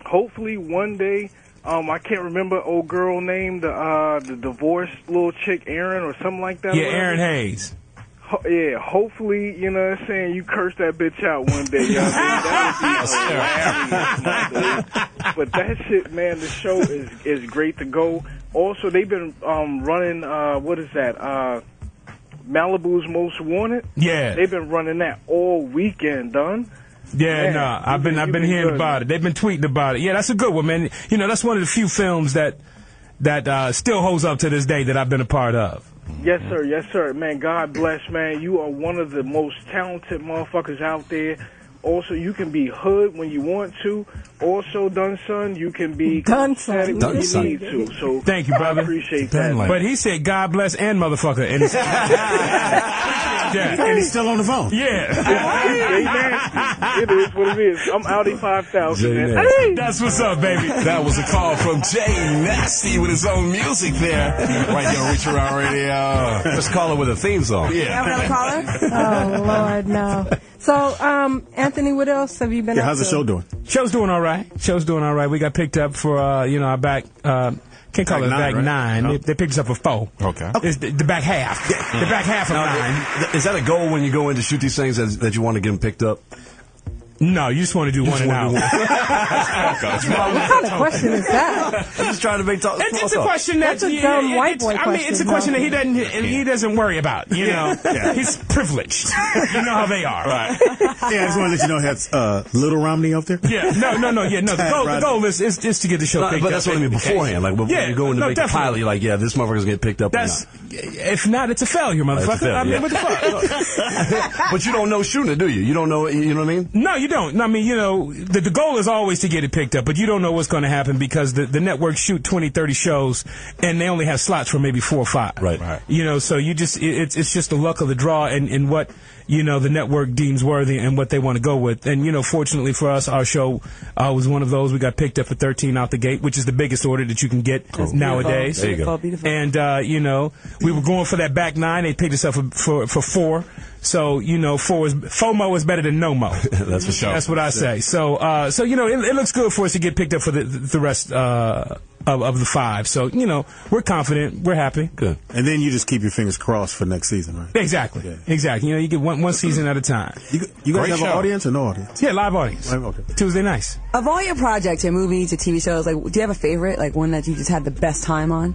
[SPEAKER 2] hopefully one day I can't remember old girl name, the divorced little chick, Erin or something like that.
[SPEAKER 8] Yeah, Erin Hayes.
[SPEAKER 2] Yeah, hopefully, you know what I'm saying, you curse that bitch out one day, you know what I mean? That would be hilarious, but that shit, man, the show is great to go. Also, they've been running, what is that, Malibu's Most Wanted?
[SPEAKER 8] Yeah.
[SPEAKER 2] They've been running that all weekend, done.
[SPEAKER 8] Yeah,
[SPEAKER 2] Man,
[SPEAKER 8] no, I've been hearing
[SPEAKER 2] good,
[SPEAKER 8] about
[SPEAKER 2] man.
[SPEAKER 8] it. They've been tweeting about it. Yeah, that's a good one, man. You know, that's one of the few films that still holds up to this day that I've been a part of.
[SPEAKER 2] Yes, sir. Yes, sir. Man, God bless, man. You are one of the most talented motherfuckers out there. Also, you can be hood when you want to. Also, Dunson, you can be
[SPEAKER 6] Dunson
[SPEAKER 2] when you need to. So
[SPEAKER 8] Thank you, brother.
[SPEAKER 2] I appreciate that.
[SPEAKER 8] But he said, God bless and motherfucker. And
[SPEAKER 3] And he's still on the phone.
[SPEAKER 8] Yeah.
[SPEAKER 2] It is what it is. I'm Audi 5000, man. Hey!
[SPEAKER 8] That's what's up, baby.
[SPEAKER 4] That was a call from Jay Nasty with his own music there. Right here on Reach Around Radio.
[SPEAKER 7] Let's call it with a theme song.
[SPEAKER 5] You have another caller?
[SPEAKER 6] Oh, Lord, no. So, Anthony, what else have you been up
[SPEAKER 3] How's the
[SPEAKER 6] to?
[SPEAKER 3] show doing?
[SPEAKER 8] Show's doing all right. We got picked up for, our back, can't call it back nine.
[SPEAKER 3] No.
[SPEAKER 8] They picked us up for 4.
[SPEAKER 4] Okay.
[SPEAKER 8] It's the back half. The back half of 9.
[SPEAKER 7] Is that a goal when you go in to shoot these things that you want to get them picked up?
[SPEAKER 8] No, you just want to do one and out.
[SPEAKER 6] What kind of question is that?
[SPEAKER 7] I'm just trying to make talk.
[SPEAKER 8] It's a question that
[SPEAKER 6] That's a dumb white boy
[SPEAKER 8] I mean, it's a question that he doesn't worry about. You know, he's privileged. You know how they are, right?
[SPEAKER 3] Yeah, I just want to let you know it has Little Romney up there.
[SPEAKER 8] Yeah, no. The goal is to get the show picked up.
[SPEAKER 7] But that's what I mean beforehand. Like when you go in to make a pilot, you're like, yeah, this motherfucker's getting picked up.
[SPEAKER 8] That's if not, it's a failure, motherfucker. I mean, what the fuck?
[SPEAKER 7] But you don't know shooting it, do you? You don't know. You know what I mean?
[SPEAKER 8] No, you don't. I mean, you know, the goal is always to get it picked up, but you don't know what's going to happen because the networks shoot 20, 30 shows, and they only have slots for maybe 4 or 5.
[SPEAKER 7] Right.
[SPEAKER 8] You know, so you just it's just the luck of the draw and what, you know, the network deems worthy and what they want to go with. And, you know, fortunately for us, our show was one of those. We got picked up for 13 out the gate, which is the biggest order that you can get nowadays.
[SPEAKER 5] There you go. Beautiful.
[SPEAKER 8] And, you know, we were going for that back 9. They picked us up for 4. So, you know, FOMO is better than no mo.
[SPEAKER 7] That's for sure.
[SPEAKER 8] That's what I say. So you know, it looks good for us to get picked up for the rest of the 5. So, you know, we're confident. We're happy.
[SPEAKER 7] Good.
[SPEAKER 3] And then you just keep your fingers crossed for next season, right?
[SPEAKER 8] Exactly.
[SPEAKER 3] Yeah.
[SPEAKER 8] Exactly. You know, you get one season at a time.
[SPEAKER 3] You guys
[SPEAKER 4] Great
[SPEAKER 3] have
[SPEAKER 4] show.
[SPEAKER 3] an audience or no audience?
[SPEAKER 8] Yeah, live audience.
[SPEAKER 3] Okay.
[SPEAKER 8] Tuesday nights.
[SPEAKER 5] Of all your projects, your movies, your TV shows, like, do you have a favorite? Like one that you just had the best time on?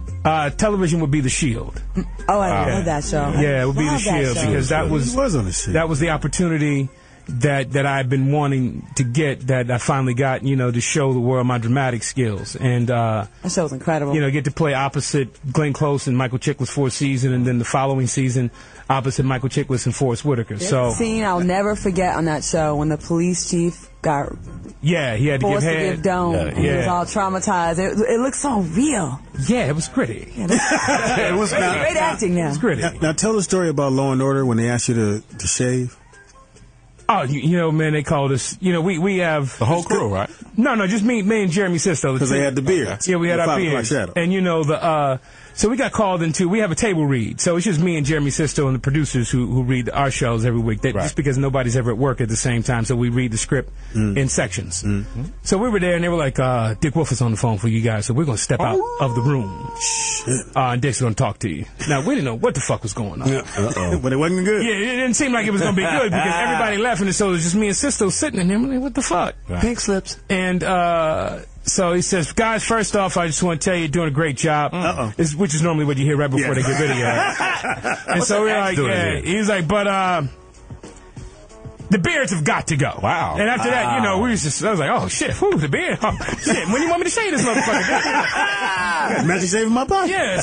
[SPEAKER 8] Television would be The Shield.
[SPEAKER 5] Oh, I love that show.
[SPEAKER 8] Yeah, it would be The
[SPEAKER 5] Love that
[SPEAKER 8] Shield
[SPEAKER 5] show.
[SPEAKER 8] because that was
[SPEAKER 3] on the shit.
[SPEAKER 8] that was the opportunity that I've been wanting to get, that I finally got, you know, to show the world my dramatic skills. And,
[SPEAKER 5] That show's incredible.
[SPEAKER 8] you know, get to play opposite Glenn Close and Michael Chiklis for a season, and then the following season opposite Michael Chiklis and Forrest Whitaker. So,
[SPEAKER 5] scene I'll never forget on that show when the police chief got
[SPEAKER 8] yeah, he had to give
[SPEAKER 5] forced to
[SPEAKER 8] head.
[SPEAKER 5] give dome.
[SPEAKER 8] Yeah.
[SPEAKER 5] He was all traumatized. It looked so real.
[SPEAKER 8] Yeah, it was gritty.
[SPEAKER 3] It was
[SPEAKER 5] Great acting now.
[SPEAKER 8] It was gritty.
[SPEAKER 3] Now tell the story about Law and Order when they asked you to shave.
[SPEAKER 8] Oh, you know, man, they called us. You know, we have
[SPEAKER 4] The whole crew, right?
[SPEAKER 8] No, just me and Jeremy Sisto.
[SPEAKER 3] Because they had the beards.
[SPEAKER 8] Yeah, we had
[SPEAKER 3] The
[SPEAKER 8] our
[SPEAKER 3] 5 o'clock
[SPEAKER 8] beards.
[SPEAKER 3] shadow.
[SPEAKER 8] And you know, so we got called into, we have a table read. So it's just me and Jeremy Sisto and the producers who read our shows every week. Just because nobody's ever at work at the same time, so we read the script in sections. Mm-hmm. So we were there and they were like, Dick Wolf is on the phone for you guys, so we're going to step out of the room. And Dick's going to talk to you. Now, we didn't know what the fuck was going on.
[SPEAKER 3] But it wasn't good.
[SPEAKER 8] Yeah, it didn't seem like it was going to be good because everybody left and so it was just me and Sisto sitting in there. I'm like, what the fuck?
[SPEAKER 7] Pink slips.
[SPEAKER 8] And so he says, guys, first off, I just want to tell you you're doing a great job. Which is normally what you hear right before they get rid of you. And so we're like, yeah. He was like, but the beards have got to go.
[SPEAKER 4] Wow.
[SPEAKER 8] And after that, you know, I was like, oh, shit, whew, the beard. Oh, shit, when do you want me to shave this motherfucker?
[SPEAKER 3] Magic shaving my body.
[SPEAKER 8] Yeah,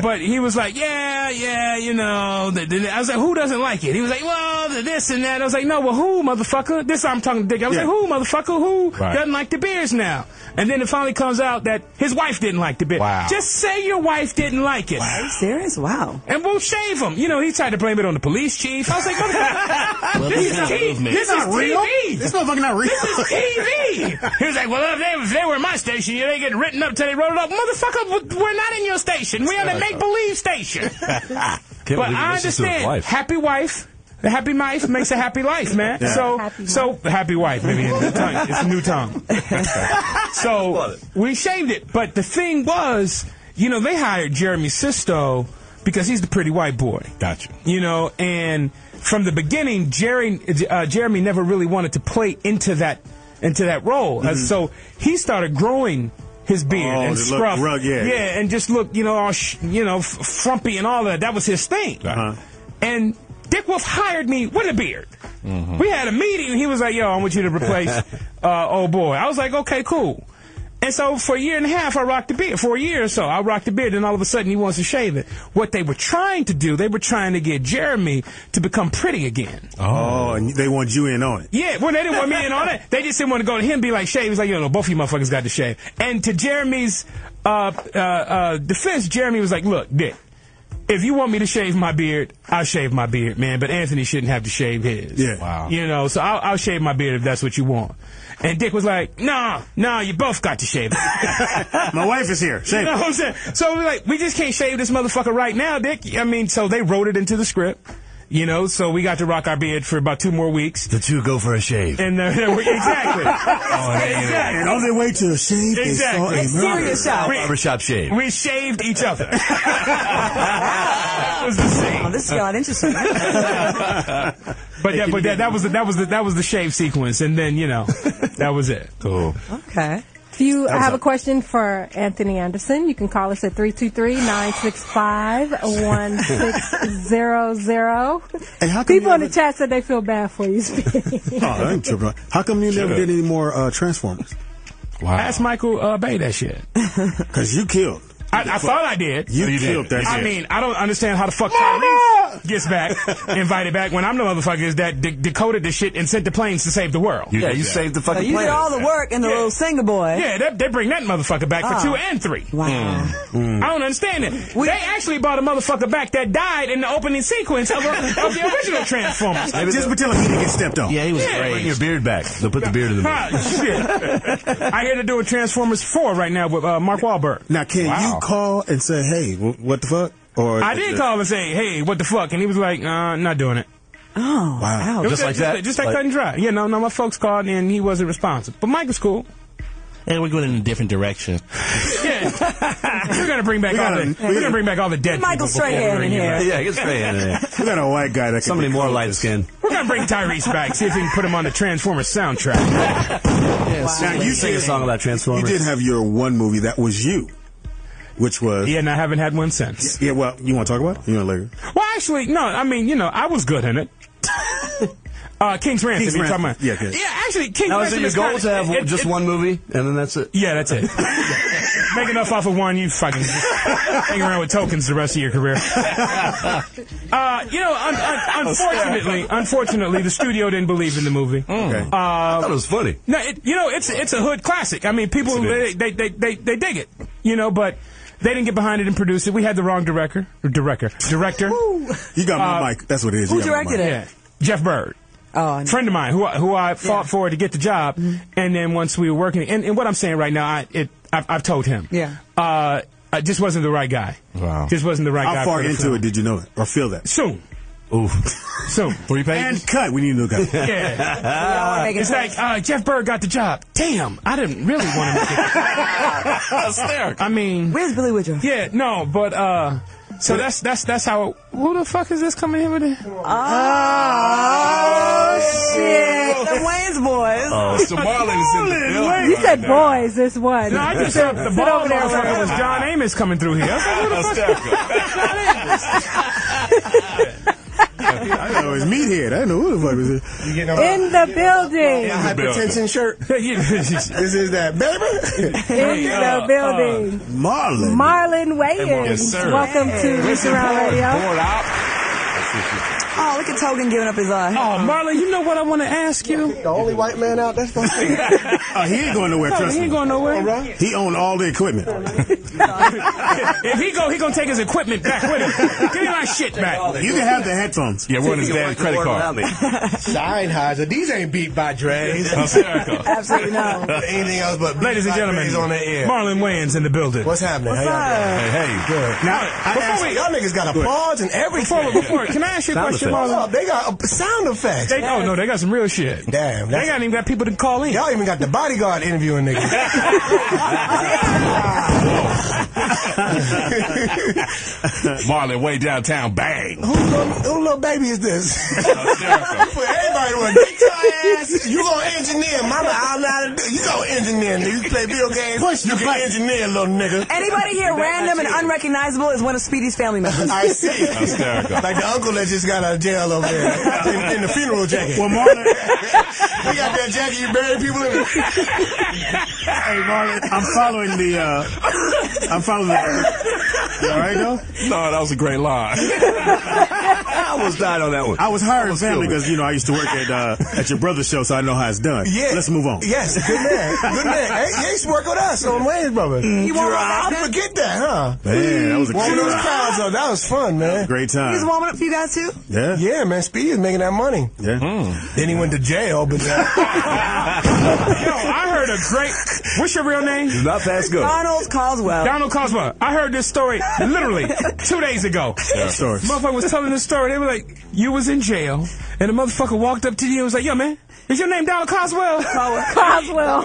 [SPEAKER 8] but he was like, yeah, you know. I was like, who doesn't like it? He was like, well, this and that. I was like, no, well, who, motherfucker? This I'm talking to Dick. I was like, who, motherfucker? Who doesn't like the beards now? And then it finally comes out that his wife didn't like the beard.
[SPEAKER 4] Wow.
[SPEAKER 8] Just say your wife didn't like it.
[SPEAKER 5] Are you serious? Wow.
[SPEAKER 8] And we'll shave him. You know, he tried to blame it on the police chief. I was like, motherfucker, this is
[SPEAKER 3] real.
[SPEAKER 8] TV.
[SPEAKER 3] This motherfucker not real.
[SPEAKER 8] This is TV. He was like, well, if they were in my station, they get written up till they wrote it up. Motherfucker, we're not in your station. We're in a make-believe station. But I understand. Happy wife. The happy wife makes a happy life, man.
[SPEAKER 3] Yeah.
[SPEAKER 8] So happy wife, maybe it's a new tongue. So we shaved it, but the thing was, you know, they hired Jeremy Sisto because he's the pretty white boy.
[SPEAKER 4] Gotcha.
[SPEAKER 8] You know, and from the beginning, Jeremy never really wanted to play into that role. So he started growing his beard and scruff, and just look, you know, all frumpy and all that. That was his thing. And Dick Wolf hired me with a beard. We had a meeting, and he was like, "Yo, I want you to replace old boy." I was like, "Okay, cool." And so for a year and a half, I rocked the beard. For a year or so, I rocked the beard, and all of a sudden, he wants to shave it. What they were trying to do, they were trying to get Jeremy to become pretty again.
[SPEAKER 3] Oh, and they want you in on it.
[SPEAKER 8] Yeah, well, they didn't want me in on it. They just didn't want to go to him and be like, shave. He's like, yo, no, both of you motherfuckers got to shave. And to Jeremy's defense, Jeremy was like, look, Dick, if you want me to shave my beard, I'll shave my beard, man. But Anthony shouldn't have to shave his.
[SPEAKER 3] Yeah. Wow.
[SPEAKER 8] You know, so I'll shave my beard if that's what you want. And Dick was like, nah, you both got to shave it.
[SPEAKER 3] My wife is here. Shave it.
[SPEAKER 8] You know what I'm saying? So we're like, we just can't shave this motherfucker right now, Dick. I mean, so they wrote it into the script. You know, so we got to rock our beard for about 2 more weeks.
[SPEAKER 4] The two go for a shave.
[SPEAKER 8] And exactly.
[SPEAKER 3] Exactly. And on their way to a shave,
[SPEAKER 8] exactly.
[SPEAKER 4] Barbershop shave.
[SPEAKER 8] We shaved each other. That was the scene.
[SPEAKER 5] Oh, this got interesting.
[SPEAKER 8] But that was the shave sequence, and then you know, that was it.
[SPEAKER 4] Cool.
[SPEAKER 5] Okay.
[SPEAKER 6] If you have a question for Anthony Anderson, you can call us at 323-965-1600. People in the chat said they feel bad for you, Speedy.
[SPEAKER 3] I ain't tripping. How come you never did any more Transformers?
[SPEAKER 8] Wow. Ask Michael Bay that shit.
[SPEAKER 3] Because you killed.
[SPEAKER 8] I thought I did.
[SPEAKER 3] You killed that shit.
[SPEAKER 8] I mean, I don't understand how the fuck Tyrese gets back, invited back, when I'm the motherfuckers that decoded the shit and sent the planes to save the world.
[SPEAKER 7] You saved the fucking
[SPEAKER 5] You
[SPEAKER 7] planes.
[SPEAKER 5] did all the work in the little singer boy.
[SPEAKER 8] Yeah, they bring that motherfucker back for 2 and 3.
[SPEAKER 5] Wow.
[SPEAKER 8] I don't understand it. They actually brought a motherfucker back that died in the opening sequence of the original Transformers.
[SPEAKER 3] Just pretend like he didn't get stepped on.
[SPEAKER 4] Yeah, he was great. Bring your beard back. They'll put the beard in the movie.
[SPEAKER 8] Shit. I hear they're doing Transformers 4 right now with Mark Wahlberg.
[SPEAKER 3] Now, can you call and say, hey, what the fuck? Or
[SPEAKER 8] I did call and say, hey, what the fuck? And he was like, not doing it.
[SPEAKER 5] Oh,
[SPEAKER 3] wow.
[SPEAKER 8] Just like that? Just like cut and dry. Yeah, no, my folks called and he wasn't responsive. But Mike was cool.
[SPEAKER 4] And we're going in a different direction.
[SPEAKER 8] Yeah. We're going to bring back all the dead
[SPEAKER 5] Michael Strahan in here.
[SPEAKER 7] Yeah, get Strahan in there.
[SPEAKER 3] We got a white guy that can
[SPEAKER 7] Somebody more light-skinned.
[SPEAKER 8] We're going to bring Tyrese back, see if we can put him on the Transformers soundtrack.
[SPEAKER 7] Yes.
[SPEAKER 3] Now, you
[SPEAKER 7] sing a song about Transformers.
[SPEAKER 3] You did have your one movie that was you. Which was...
[SPEAKER 8] Yeah, and I haven't had one since.
[SPEAKER 3] Yeah, well, you want to talk about it? You want to later?
[SPEAKER 8] Well, actually, no. I mean, you know, I was good in it. King's Ransom. You're talking about?
[SPEAKER 3] Yeah, okay.
[SPEAKER 8] Yeah, actually, King's
[SPEAKER 7] now,
[SPEAKER 8] Ransom
[SPEAKER 7] is it your goal to have just one movie, and then that's it?
[SPEAKER 8] Yeah, that's it. Make enough off of one, you fucking hang around with tokens the rest of your career. You know, unfortunately, the studio didn't believe in the movie.
[SPEAKER 3] Okay.
[SPEAKER 7] I thought it was funny.
[SPEAKER 8] No, it's a hood classic. I mean, people they dig it. You know, but they didn't get behind it and produce it. We had the wrong director.
[SPEAKER 3] You got my mic. That's what it is.
[SPEAKER 5] Who directed it?
[SPEAKER 8] Yeah, Jeff Bird.
[SPEAKER 5] Oh,
[SPEAKER 8] friend of mine who I fought for to get the job, and then once we were working, and what I'm saying right now, I've told him, I just wasn't the right guy.
[SPEAKER 4] Wow,
[SPEAKER 8] just wasn't the right guy.
[SPEAKER 3] How far into it did you know it or feel that?
[SPEAKER 8] Soon.
[SPEAKER 3] Ooh.
[SPEAKER 8] Soon.
[SPEAKER 4] 3 pages?
[SPEAKER 3] And cut. We need a new guy.
[SPEAKER 8] Yeah. It's like, Jeff Bird got the job. Damn, I didn't really want to make it. I mean...
[SPEAKER 5] Where's Billy Woodruff?
[SPEAKER 8] Yeah, no, but, so that's how... Who the fuck is this coming in with it?
[SPEAKER 5] Oh, shit. The Wayans boys.
[SPEAKER 4] Oh, so Marlon is in the building.
[SPEAKER 6] You said boys, this one.
[SPEAKER 8] No, I just said the ball motherfucker was John Amos coming through here. I was like, who the fuck?
[SPEAKER 3] I know it was Meathead. I didn't know who the fuck was it.
[SPEAKER 6] In the building.
[SPEAKER 3] Hypertension shirt. This is that baby.
[SPEAKER 6] In the building. Marlon Wayans.
[SPEAKER 4] Yes, sir.
[SPEAKER 6] Welcome to Reach Around Radio.
[SPEAKER 5] Oh, look at Togan giving up his eye.
[SPEAKER 8] Oh, Marlon, you know what I want to ask you?
[SPEAKER 9] The only white man out there.
[SPEAKER 3] He ain't going nowhere, trust me.
[SPEAKER 8] He ain't going nowhere.
[SPEAKER 9] Right.
[SPEAKER 3] He owned all the equipment.
[SPEAKER 8] If he gonna take his equipment back with him. Give me my shit back.
[SPEAKER 3] You can have the headphones.
[SPEAKER 4] Yeah, we're on his dad's credit card.
[SPEAKER 9] Sennheiser. These ain't beat by Dre's.
[SPEAKER 5] Absolutely not.
[SPEAKER 9] Anything else but
[SPEAKER 8] Ladies and gentlemen,
[SPEAKER 9] on the air.
[SPEAKER 8] Marlon Wayans in the building.
[SPEAKER 9] What's happening?
[SPEAKER 5] What's up?
[SPEAKER 9] Hey, good.
[SPEAKER 3] Now,
[SPEAKER 9] Y'all niggas got applause and everything.
[SPEAKER 8] Before, can I ask you a question? shit, Marlon?
[SPEAKER 9] They got sound effects.
[SPEAKER 8] Oh, no, they got some real shit.
[SPEAKER 9] Damn.
[SPEAKER 8] They ain't even got people to call in.
[SPEAKER 9] Y'all even got the bodyguard interviewing niggas.
[SPEAKER 4] Marlon way downtown, bang.
[SPEAKER 9] Who little baby is this? For everybody to get your ass. You gonna engineer, mama. I'll let it do. You gonna engineer, nigga. You play video games. You can engineer, little nigga.
[SPEAKER 5] Anybody here random and unrecognizable is one of Speedy's family members.
[SPEAKER 9] I see.
[SPEAKER 4] Hysterical.
[SPEAKER 9] Like the uncle that just got out of jail over there in the funeral jacket.
[SPEAKER 3] Well, Marlon,
[SPEAKER 9] We got that jacket you bury people in it.
[SPEAKER 3] hey, Marlon, I'm following the. You all right, though?
[SPEAKER 4] No, that was a great line.
[SPEAKER 7] I almost died on that one.
[SPEAKER 3] I was hiring family because, I used to work at your brother's show, so I know how it's done.
[SPEAKER 9] Yeah.
[SPEAKER 3] Let's move on.
[SPEAKER 9] Yes, good man. Good man. Hey, he used to work with us on Wayans Brothers. I forget that, huh?
[SPEAKER 3] Man, that was a
[SPEAKER 9] Warming
[SPEAKER 3] great
[SPEAKER 9] those crowds up. That was fun, man.
[SPEAKER 3] Great time.
[SPEAKER 5] He's warming up for you guys too?
[SPEAKER 3] Yeah.
[SPEAKER 9] Yeah, man. Speedy is making that money.
[SPEAKER 3] Yeah.
[SPEAKER 9] Then he went to jail, but
[SPEAKER 8] Yo, I heard a great. What's your real name?
[SPEAKER 7] Not fast go.
[SPEAKER 5] Donald Caldwell.
[SPEAKER 8] Donald Cosmo. I heard this story literally 2 days ago.
[SPEAKER 3] Yeah. Sorry.
[SPEAKER 8] Motherfucker was telling this story. They were like, you was in jail, and the motherfucker walked up to you and was like, yo, man, is your name Donald Coswell?
[SPEAKER 6] Coswell.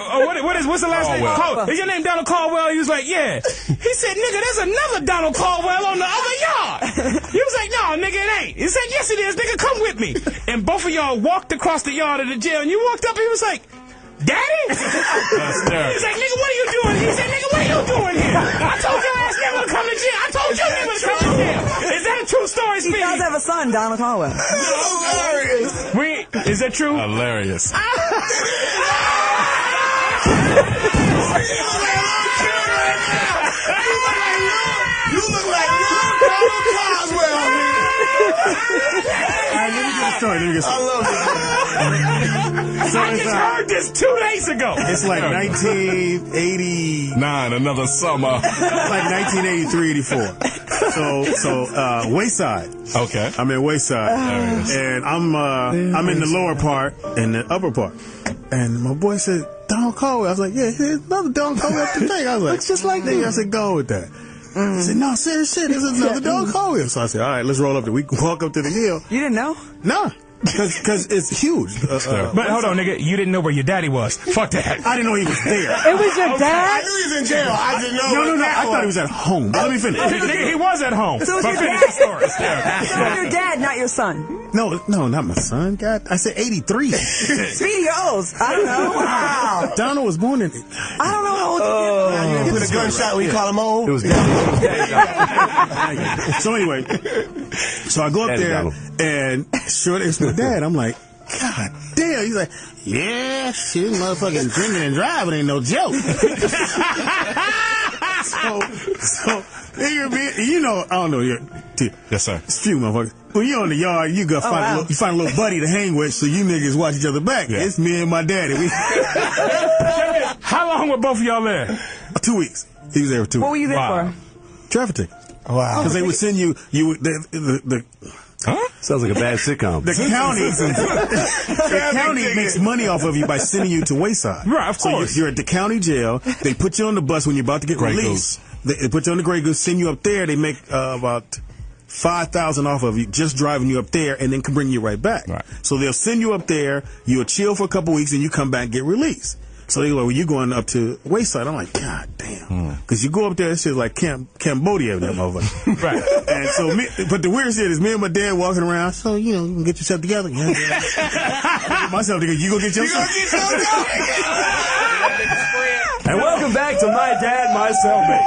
[SPEAKER 8] What's the last name? Is your name Donald Caldwell? He was like, yeah. He said, nigga, there's another Donald Caldwell on the other yard. He was like, no, nigga, it ain't. He said, yes, it is. Nigga, come with me. And both of y'all walked across the yard of the jail, and you walked up, and he was like, Daddy? He's like, nigga, what are you doing? He said, nigga, what are you doing here? I told your ass never to come to jail. I told you never to come to jail. Is that a true story, Speedy?
[SPEAKER 5] He does have a son, Donald Caldwell.
[SPEAKER 8] Is that true?
[SPEAKER 4] Hilarious.
[SPEAKER 9] you look like Donald Coswell.
[SPEAKER 3] All right, let me get a story.
[SPEAKER 9] I love this.
[SPEAKER 3] So
[SPEAKER 8] I just heard this 2 days ago.
[SPEAKER 3] it's like 1989,
[SPEAKER 4] another summer.
[SPEAKER 3] like 1983, 84. So Wayside.
[SPEAKER 4] Okay.
[SPEAKER 3] I'm in Wayside, and I'm in the lower part and the upper part. And my boy said, Donald Caldwell. I was like, yeah, here's another Donald Caldwell up the thing. I was like, it's just like that. I said, go with that. He said, no, serious shit. This is another Donald Caldwell. So I said, all right, let's roll up there. We can walk up to the hill.
[SPEAKER 5] You didn't know?
[SPEAKER 3] No. Because it's huge.
[SPEAKER 8] But hold on, nigga. You didn't know where your daddy was. Fuck that.
[SPEAKER 3] I didn't know he was there.
[SPEAKER 6] It was your
[SPEAKER 9] I
[SPEAKER 6] dad?
[SPEAKER 9] knew he was in jail. I didn't know.
[SPEAKER 3] No. I thought he was at home. Let me finish.
[SPEAKER 8] Nigga, he was at home.
[SPEAKER 5] So it was
[SPEAKER 8] But
[SPEAKER 5] your
[SPEAKER 8] finish
[SPEAKER 5] dad.
[SPEAKER 8] the story.
[SPEAKER 5] So it was your dad, not your son.
[SPEAKER 3] No, not my son. God, I said 83.
[SPEAKER 5] Speedy, you're old. I don't know. Wow.
[SPEAKER 3] Donald was born in.
[SPEAKER 5] I don't know how old you
[SPEAKER 9] You put a gunshot when you call him old.
[SPEAKER 7] It was
[SPEAKER 3] So anyway, so I go up there and sure it's my dad. I'm like, God damn. He's like, yeah, shit, motherfucking drinking and driving ain't no joke. so I don't know.
[SPEAKER 4] Yes, sir.
[SPEAKER 3] It's few motherfuckers. When you're on the yard, you go find you find a little buddy to hang with, so you niggas watch each other back. Yeah. It's me and my daddy.
[SPEAKER 8] How long were both of y'all there?
[SPEAKER 3] 2 weeks. He was there for 2 weeks.
[SPEAKER 5] What were you there for?
[SPEAKER 3] Traffic ticket.
[SPEAKER 9] Wow.
[SPEAKER 3] Because they would send you the
[SPEAKER 7] Sounds like a bad sitcom.
[SPEAKER 3] The county makes money off of you by sending you to Wayside.
[SPEAKER 8] Right, of course.
[SPEAKER 3] So you're at the county jail. They put you on the bus when you're about to get released. They put you on the Grey Goose, send you up there. They make about $5,000 off of you just driving you up there, and then can bring you right back.
[SPEAKER 4] Right.
[SPEAKER 3] So they'll send you up there. You'll chill for a couple weeks, and you come back and get released. So they go, well, you're going up to Wayside. I'm like, God damn. Because you go up there, it's just like Cambodia, that motherfucker.
[SPEAKER 8] Right.
[SPEAKER 3] And so, but the weird shit is me and my dad walking around. So, you can get yourself together. Yeah. Get myself together. You go get yourself together.
[SPEAKER 7] And welcome back to My Dad, My Cellmate.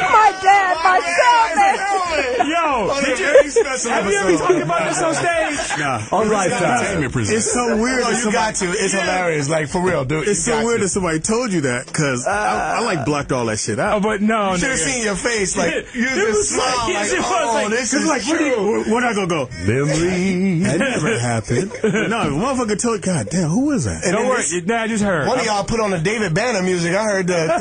[SPEAKER 6] My dad, my cellmate.
[SPEAKER 8] Yo, have you ever talked about this on stage?
[SPEAKER 3] Nah.
[SPEAKER 7] On Lifetime.
[SPEAKER 3] It's so weird.
[SPEAKER 9] Oh, you got to. It's hilarious. Like, for real, dude.
[SPEAKER 3] It's so weird that somebody told you that, because I like blocked all that shit out.
[SPEAKER 8] Oh, but no,
[SPEAKER 9] You should have seen your face. Like, you
[SPEAKER 8] It
[SPEAKER 9] just
[SPEAKER 8] was
[SPEAKER 9] smile.
[SPEAKER 8] yes,
[SPEAKER 9] Like,
[SPEAKER 8] it was like,
[SPEAKER 9] this is
[SPEAKER 3] Like,
[SPEAKER 9] true.
[SPEAKER 3] where I gonna go?
[SPEAKER 7] Memory.
[SPEAKER 3] That never happened. No, the motherfucker told, God damn, who is that?
[SPEAKER 8] Don't worry. I just heard.
[SPEAKER 9] One of y'all put on the David Banner music. I heard that.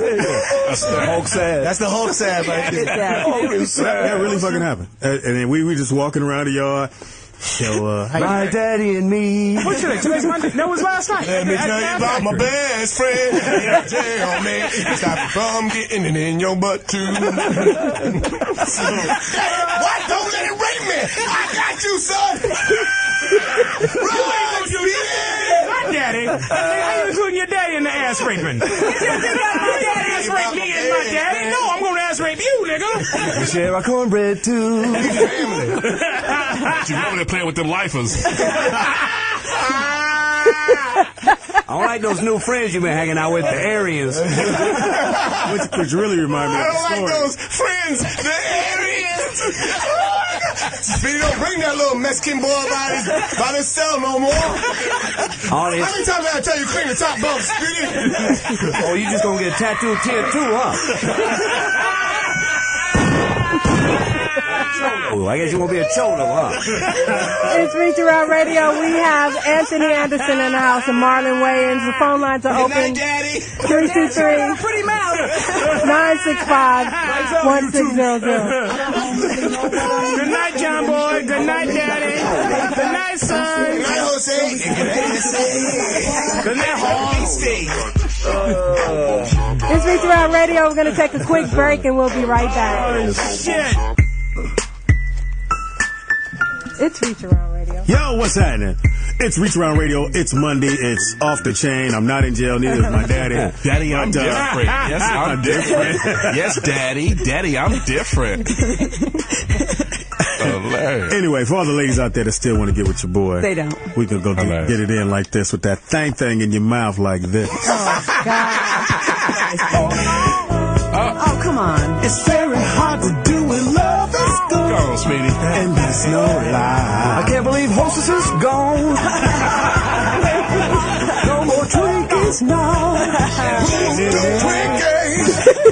[SPEAKER 7] That's the Hulk sad.
[SPEAKER 9] That's the Hulk sad right there.
[SPEAKER 3] That really fucking happened. And then we were just walking around the yard. So,
[SPEAKER 7] My daddy and me.
[SPEAKER 8] What's today? Today's Monday. That was last night.
[SPEAKER 9] Let me tell you about my best friend. Jail, man. Stop you from getting it in your butt, too. What? Don't let it rain, man. I got you, son. Run, Speedy.
[SPEAKER 8] My daddy? How you including your daddy in the ass raping? You ass rape me and my daddy? No, I'm gonna ass rape you, nigga.
[SPEAKER 7] We share our cornbread too.
[SPEAKER 4] You know they're playing with them lifers.
[SPEAKER 7] I don't like those new friends you've been hanging out with, the Aryans.
[SPEAKER 3] Which really remind me of
[SPEAKER 9] I
[SPEAKER 3] the
[SPEAKER 9] don't
[SPEAKER 3] story.
[SPEAKER 9] like those friends, the Aryans. Speedy, don't bring that little Mexican boy by this cell no more. How many times did I tell you clean the top bunk, Speedy?
[SPEAKER 7] Oh, you just gonna get a tattoo tier 2, huh? Oh, I guess you won't be a cholo, huh?
[SPEAKER 6] It's Reach Around Radio. We have Anthony Anderson in the house and Marlon Wayans. The phone lines are open. 323
[SPEAKER 5] Pretty mouth.
[SPEAKER 6] 965-1600.
[SPEAKER 8] Good night, John Boy. Good night, Daddy. Good night, son.
[SPEAKER 9] Good night, Jose.
[SPEAKER 8] Good night, Hans.
[SPEAKER 6] It's Reach Around Radio. We're going to take a quick break and we'll be right back.
[SPEAKER 8] Shit.
[SPEAKER 6] It's Reach Around Radio.
[SPEAKER 3] Yo, what's happening? It's Reach Around Radio. It's Monday. It's off the chain. I'm not in jail. Neither is my daddy.
[SPEAKER 4] Daddy, I'm different. Yes, I'm different. Yes, Daddy. Daddy, I'm different.
[SPEAKER 3] Anyway, for all the ladies out there that still want to get with your boy,
[SPEAKER 5] They don't.
[SPEAKER 3] we can go get it in like this with that thing in your mouth like this.
[SPEAKER 5] Oh, come on.
[SPEAKER 3] It's very hard to do when love is gone.
[SPEAKER 4] Go on, Speedy.
[SPEAKER 3] And there's no lie.
[SPEAKER 7] I can't believe Hostess is gone. No more Twinkies now.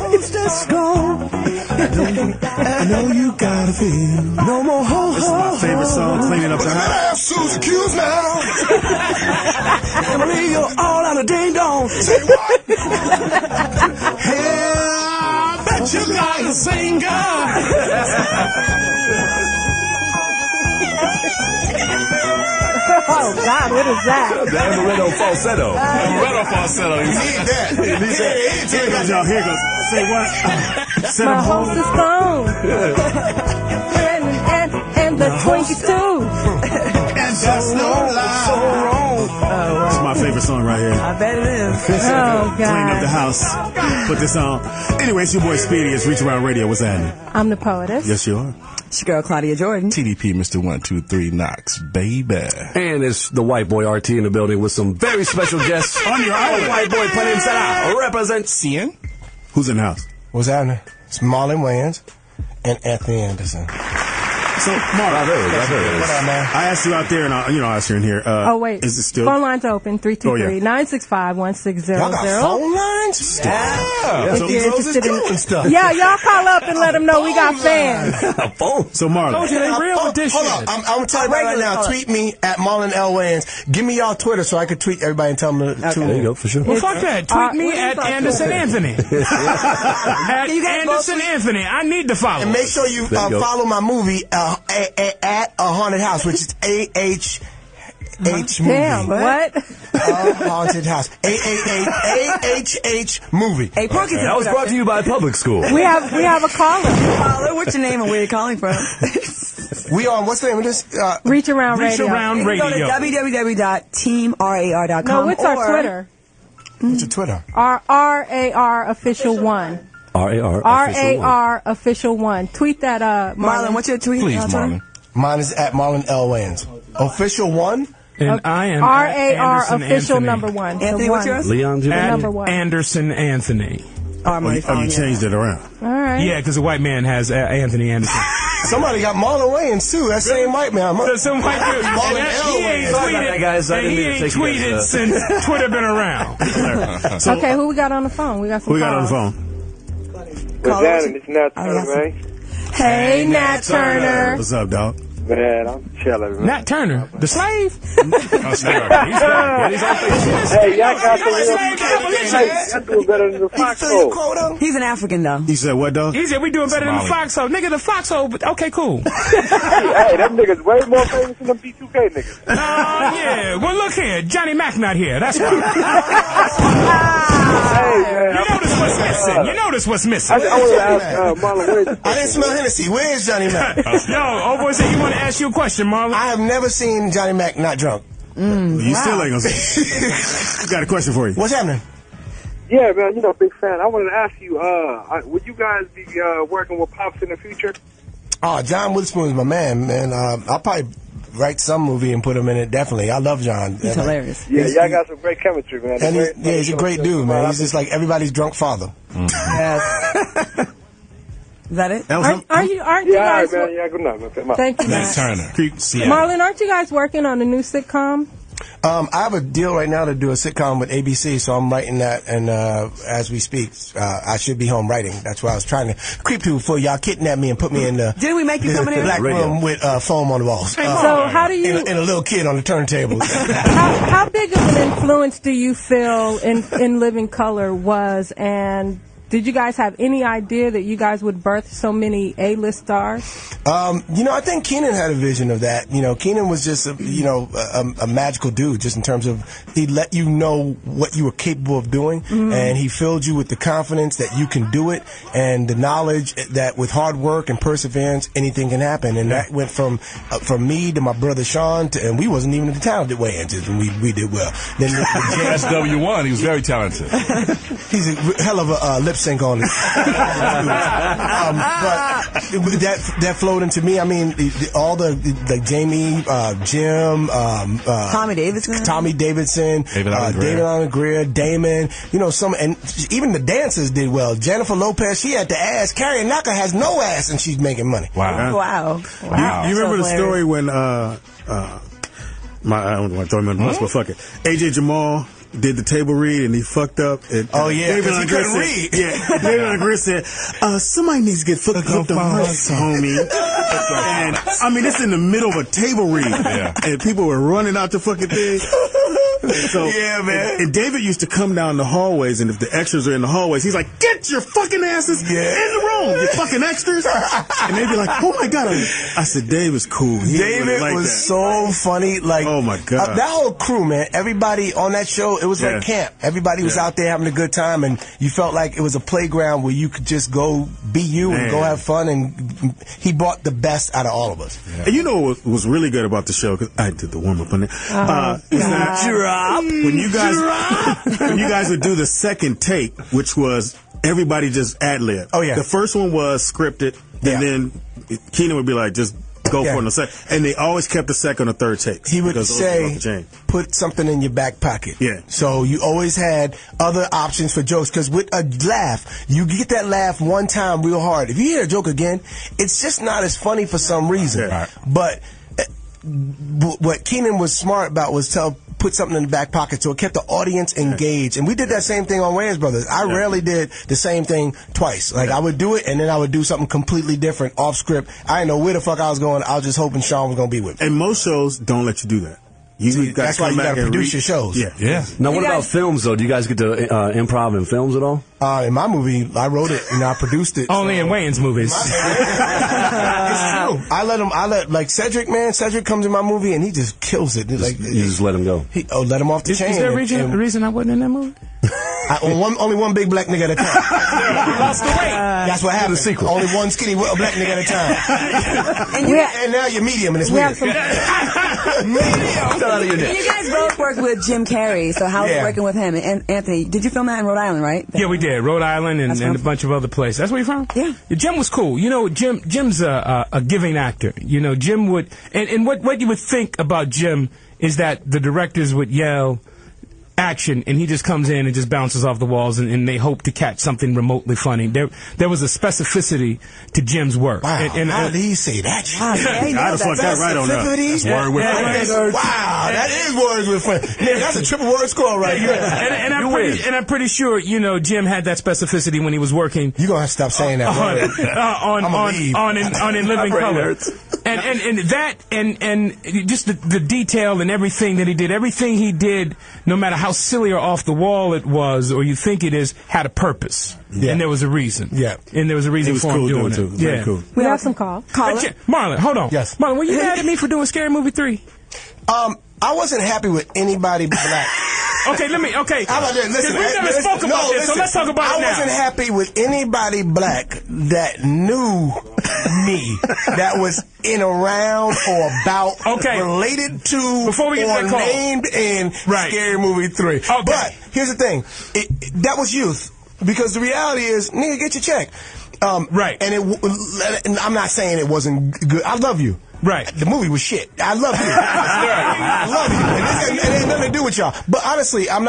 [SPEAKER 7] Hostess gone.
[SPEAKER 3] I know you gotta feel.
[SPEAKER 7] No more ho-ho.
[SPEAKER 3] This is my favorite song, cleaning up the house.
[SPEAKER 9] have Susie Q's now.
[SPEAKER 7] I can't believe you're all out of ding-dong.
[SPEAKER 9] Say what?
[SPEAKER 3] Hell, bet you got a singer.
[SPEAKER 6] Oh, God, what is that?
[SPEAKER 7] The amaretto falsetto.
[SPEAKER 4] Amaretto falsetto.
[SPEAKER 9] You need that.
[SPEAKER 3] Here it goes, y'all. Here it goes. Say what? Set
[SPEAKER 6] My
[SPEAKER 3] up
[SPEAKER 6] host is gone. and the Twinkie, too.
[SPEAKER 3] and that's no lie.
[SPEAKER 7] So wrong.
[SPEAKER 3] It's my favorite song right here.
[SPEAKER 5] I bet it is.
[SPEAKER 6] Oh,
[SPEAKER 3] Clean up the
[SPEAKER 6] God.
[SPEAKER 3] house. Put this on. Anyway, it's your boy Speedy. It's Reach Around Radio. What's happening?
[SPEAKER 6] I'm the poetess.
[SPEAKER 3] Yes, you are.
[SPEAKER 5] It's your girl, Claudia Jordan.
[SPEAKER 4] TDP, Mr. 123 Knox, baby.
[SPEAKER 7] And it's the white boy RT in the building with some very special guests.
[SPEAKER 3] On your island.
[SPEAKER 7] White boy Peninsula represents
[SPEAKER 4] Cien?
[SPEAKER 3] Who's in the house?
[SPEAKER 9] What's happening? It's Marlon Wayans and Anthony Anderson.
[SPEAKER 3] So, Mark,
[SPEAKER 9] What up, man?
[SPEAKER 3] I asked you out there, and I asked you in here.
[SPEAKER 6] Oh, wait.
[SPEAKER 3] Is it still?
[SPEAKER 6] Phone lines open, 323-965-1600.
[SPEAKER 9] Y'all got phone lines?
[SPEAKER 7] Yeah.
[SPEAKER 6] If
[SPEAKER 9] So
[SPEAKER 6] you're
[SPEAKER 9] Rose is
[SPEAKER 6] interested
[SPEAKER 9] doing
[SPEAKER 6] in
[SPEAKER 9] stuff.
[SPEAKER 6] Yeah, y'all call up and let them know we got fans.
[SPEAKER 3] So, Marlon.
[SPEAKER 8] They real with this
[SPEAKER 9] Hold
[SPEAKER 8] shit.
[SPEAKER 9] on. I'm going to tell you right now. Tweet me at Marlon L. Wayans. Give me y'all Twitter so I can tweet everybody and tell them to tune
[SPEAKER 7] There you
[SPEAKER 9] in.
[SPEAKER 7] go, for sure.
[SPEAKER 8] Well, fuck that. Tweet me
[SPEAKER 5] what
[SPEAKER 8] at
[SPEAKER 5] is our
[SPEAKER 8] Anderson
[SPEAKER 5] Twitter?
[SPEAKER 8] Anthony. At
[SPEAKER 5] You guys both
[SPEAKER 8] Anderson Anthony. I need to follow.
[SPEAKER 9] And make sure you
[SPEAKER 7] There you go.
[SPEAKER 9] follow my movie at A Haunted House, which is AHH movie.
[SPEAKER 6] Damn, what?
[SPEAKER 9] Haunted House. AHH movie.
[SPEAKER 5] Hey, Porky,
[SPEAKER 7] That was brought to you by public school.
[SPEAKER 6] We have a caller.
[SPEAKER 5] Caller, what's your name and where you calling from?
[SPEAKER 9] We on, what's the name of this?
[SPEAKER 6] Reach Around
[SPEAKER 8] Reach
[SPEAKER 6] Radio.
[SPEAKER 8] Around
[SPEAKER 5] You can go to
[SPEAKER 8] Radio.
[SPEAKER 5] www.teamrar.com.
[SPEAKER 6] No, what's our
[SPEAKER 5] or
[SPEAKER 6] Twitter?
[SPEAKER 9] What's your Twitter?
[SPEAKER 6] RAR Official 1.
[SPEAKER 7] RAR.
[SPEAKER 6] RAR Official 1. Tweet that,
[SPEAKER 5] Marlon, what's your tweet?
[SPEAKER 4] Please,
[SPEAKER 5] Twitter?
[SPEAKER 4] Marlon.
[SPEAKER 9] Mine is at Marlon L. Wayans. Official 1?
[SPEAKER 8] And I am
[SPEAKER 6] RAR
[SPEAKER 8] Anderson
[SPEAKER 6] Official
[SPEAKER 8] Anthony.
[SPEAKER 6] number 1.
[SPEAKER 5] Anthony,
[SPEAKER 6] The
[SPEAKER 5] what's
[SPEAKER 6] one.
[SPEAKER 5] yours?
[SPEAKER 7] Leon Jr.
[SPEAKER 8] At
[SPEAKER 6] Number one.
[SPEAKER 8] Anderson Anthony.
[SPEAKER 5] Oh, I'm already
[SPEAKER 3] You
[SPEAKER 5] following you.
[SPEAKER 3] changed it around.
[SPEAKER 6] All right.
[SPEAKER 8] Yeah, because the white man has Anthony Anderson.
[SPEAKER 9] Somebody got Marlon Wayans, too. That same white man.
[SPEAKER 8] So some white dude.
[SPEAKER 9] Marlon
[SPEAKER 8] And
[SPEAKER 9] L.
[SPEAKER 8] he ain't
[SPEAKER 9] Wayans.
[SPEAKER 7] Sorry about that, guys. I
[SPEAKER 8] tweeted, and
[SPEAKER 7] didn't
[SPEAKER 8] he
[SPEAKER 7] mean to
[SPEAKER 8] ain't
[SPEAKER 7] take you guys,
[SPEAKER 8] tweeted since Twitter been around.
[SPEAKER 6] Okay, who we got on the phone? We got some
[SPEAKER 3] Who we got on the
[SPEAKER 6] calls.
[SPEAKER 3] phone?
[SPEAKER 6] Caller, what's
[SPEAKER 2] It's Nat Turner, man.
[SPEAKER 6] Hey, Nat Turner.
[SPEAKER 3] What's up, dog?
[SPEAKER 2] Man, I'm chilling, man.
[SPEAKER 8] Nat Turner, the slave.
[SPEAKER 4] He's back.
[SPEAKER 2] Hey, y'all got the real Hey, y'all doing better than the Foxxhole.
[SPEAKER 5] He's an African, though.
[SPEAKER 3] You said what, dog?
[SPEAKER 8] He said we doing better than the
[SPEAKER 4] Somali.
[SPEAKER 8] Foxxhole. Nigga, the Foxxhole, but okay, cool.
[SPEAKER 2] Hey, them niggas way more famous than them B2K niggas.
[SPEAKER 8] Oh, yeah. Well, look here. Johnny Mac not here. That's why.
[SPEAKER 2] Hey, man.
[SPEAKER 8] You notice what's missing. You notice what's
[SPEAKER 2] I
[SPEAKER 8] missing.
[SPEAKER 2] want to ask Marlon Wayans.
[SPEAKER 9] I didn't smell Hennessy. Where's Johnny Mac?
[SPEAKER 8] Yo, old boy said you want want to ask you a question, Marlon.
[SPEAKER 9] I have never seen Johnny Mac not drunk.
[SPEAKER 3] You still ain't gonna say. Got a question for you.
[SPEAKER 9] What's happening?
[SPEAKER 2] Yeah, man, big fan. I wanted to ask you, would you guys be working with Pops in the future?
[SPEAKER 9] Oh, John Witherspoon is my man. I'll probably write some movie and put him in it, definitely. I love John.
[SPEAKER 5] He's hilarious.
[SPEAKER 2] Yeah, y'all got some great chemistry, man.
[SPEAKER 9] And he's a great dude, man. He's just like everybody's drunk father.
[SPEAKER 5] Yes. Is that it?
[SPEAKER 6] Aren't you guys?
[SPEAKER 2] All right, man. Yeah, good night, man.
[SPEAKER 6] Thank you, man. Marlon, aren't you guys working on a new sitcom?
[SPEAKER 9] I have a deal right now to do a sitcom with ABC, so I'm writing that, and as we speak, I should be home writing. That's why I was trying to creep to before y'all kidnapped me and put me in the
[SPEAKER 5] Didn't we make you come in
[SPEAKER 9] black room with foam on the walls.
[SPEAKER 6] So how do you...
[SPEAKER 9] And a little kid on the turntable.
[SPEAKER 6] how big of an influence do you feel in Living Color was, and... Did you guys have any idea that you guys would birth so many A-list stars?
[SPEAKER 9] I think Kenan had a vision of that. Kenan was just, a magical dude, just in terms of he let you know what you were capable of doing, and he filled you with the confidence that you can do it, and the knowledge that with hard work and perseverance, anything can happen. And that went from me to my brother Sean, and we wasn't even the talented Wayans, and we did well. Then
[SPEAKER 4] SW1, he was very talented.
[SPEAKER 9] He's a hell of a lip sync on it. But that flowed into me. I mean, all the Jamie, Jim, Tommy Davidson, David Allen Greer, Damon. And even the dancers did well. Jennifer Lopez, she had the ass. Carrie Naka has no ass, and she's making money.
[SPEAKER 5] Wow.
[SPEAKER 3] You remember the story when I don't want to throw him under the bus, but fuck it. AJ Jamal did the table read and he fucked up. And,
[SPEAKER 9] David couldn't read.
[SPEAKER 3] Yeah, David Allen said, somebody needs to get hooked up to us, homie. And I mean, it's in the middle of a table read, and people were running out the fucking thing. So,
[SPEAKER 9] yeah, man.
[SPEAKER 3] And David used to come down the hallways, and if the extras are in the hallways, he's like, "Get your fucking asses in the room, you fucking extras!" And they'd be like, "Oh my god!" I said, "David's cool."
[SPEAKER 9] David was so funny. Like,
[SPEAKER 3] oh my god,
[SPEAKER 9] that whole crew, man. Everybody on that show, it was like camp. Everybody was out there having a good time, and you felt like it was a playground where you could just go be you and go have fun. And he brought the best out of all of us.
[SPEAKER 3] And you know what was really good about the show? Because I did the warm up on it. When you guys would do the second take, which was everybody just ad-lib.
[SPEAKER 9] Oh yeah.
[SPEAKER 3] The first one was scripted, and then Kenan would be like, just go for it in a second. And they always kept the second or third takes.
[SPEAKER 9] He would say, put something in your back pocket. Yeah. So you always had other options for jokes, because with a laugh, you get that laugh one time real hard. If you hear a joke again, it's just not as funny for some reason. Yeah. But what Kenan was smart about was put something in the back pocket, so it kept the audience engaged. And we did that same thing on Wayans Brothers. I rarely did the same thing twice. Like, I would do it, and then I would do something completely different, off script. I didn't know where the fuck I was going. I was just hoping Sean was going to be with me.
[SPEAKER 3] And most shows don't let you do that.
[SPEAKER 9] That's why you got to produce your shows.
[SPEAKER 3] Yeah.
[SPEAKER 10] Now, what about films, though? Do you guys get to improv in films at all?
[SPEAKER 9] In my movie, I wrote it and I produced it.
[SPEAKER 8] Only in Wayans movies.
[SPEAKER 9] It's true. I let like Cedric, man. Cedric comes in my movie and he just kills it.
[SPEAKER 10] You just let him go.
[SPEAKER 9] Let him off the chain.
[SPEAKER 8] Is there a reason I wasn't in that movie?
[SPEAKER 9] Only one big black nigga at a time.
[SPEAKER 8] Lost the weight.
[SPEAKER 9] That's what happened. Only one skinny black nigga at a time. And now you're medium, and it's weird.
[SPEAKER 5] You guys both worked with Jim Carrey, so how was it working with him? And Anthony, did you film that in Rhode Island, right?
[SPEAKER 8] Yeah, we did. Rhode Island and a bunch of other places. That's where you from?
[SPEAKER 5] Yeah.
[SPEAKER 8] Jim was cool. Jim's a giving actor. Jim would, and what you would think about Jim is that the directors would yell action, and he just comes in and just bounces off the walls, and they hope to catch something remotely funny. There was a specificity to Jim's work.
[SPEAKER 9] Wow, how did he say that?
[SPEAKER 3] Wow, I just fucked that right on up.
[SPEAKER 4] That's word with friends.
[SPEAKER 9] Wow, that is words with friends. Yeah, that's a triple word score right here.
[SPEAKER 8] And I'm pretty sure, Jim had that specificity when he was working.
[SPEAKER 9] You're going to have to stop saying that
[SPEAKER 8] on In Living Color. And that, and just the detail and everything that he did, no matter how silly or off the wall it was, or you think it is, had a purpose. Yeah. And there was a reason.
[SPEAKER 9] Yeah.
[SPEAKER 8] And there was a reason for him doing it.
[SPEAKER 3] Too. Very cool.
[SPEAKER 6] We have some calls.
[SPEAKER 8] Marlon, hold on.
[SPEAKER 9] Yes.
[SPEAKER 8] Marlon, were you mad at me for doing Scary Movie 3?
[SPEAKER 9] I wasn't happy with anybody black
[SPEAKER 8] Okay, let me. Okay,
[SPEAKER 9] how about this? Listen,
[SPEAKER 8] we never spoke about this, so let's talk about it now.
[SPEAKER 9] I wasn't happy with anybody black that knew me that was in, around, or about, related to,
[SPEAKER 8] before we get
[SPEAKER 9] or
[SPEAKER 8] that call,
[SPEAKER 9] named in Scary Movie 3.
[SPEAKER 8] Okay.
[SPEAKER 9] But here's the thing, that was youth, because the reality is, nigga, get your check.
[SPEAKER 8] Right.
[SPEAKER 9] And I'm not saying it wasn't good. I love you.
[SPEAKER 8] Right.
[SPEAKER 9] The movie was shit. I love you. I love you. And it ain't nothing to do with y'all. But honestly, I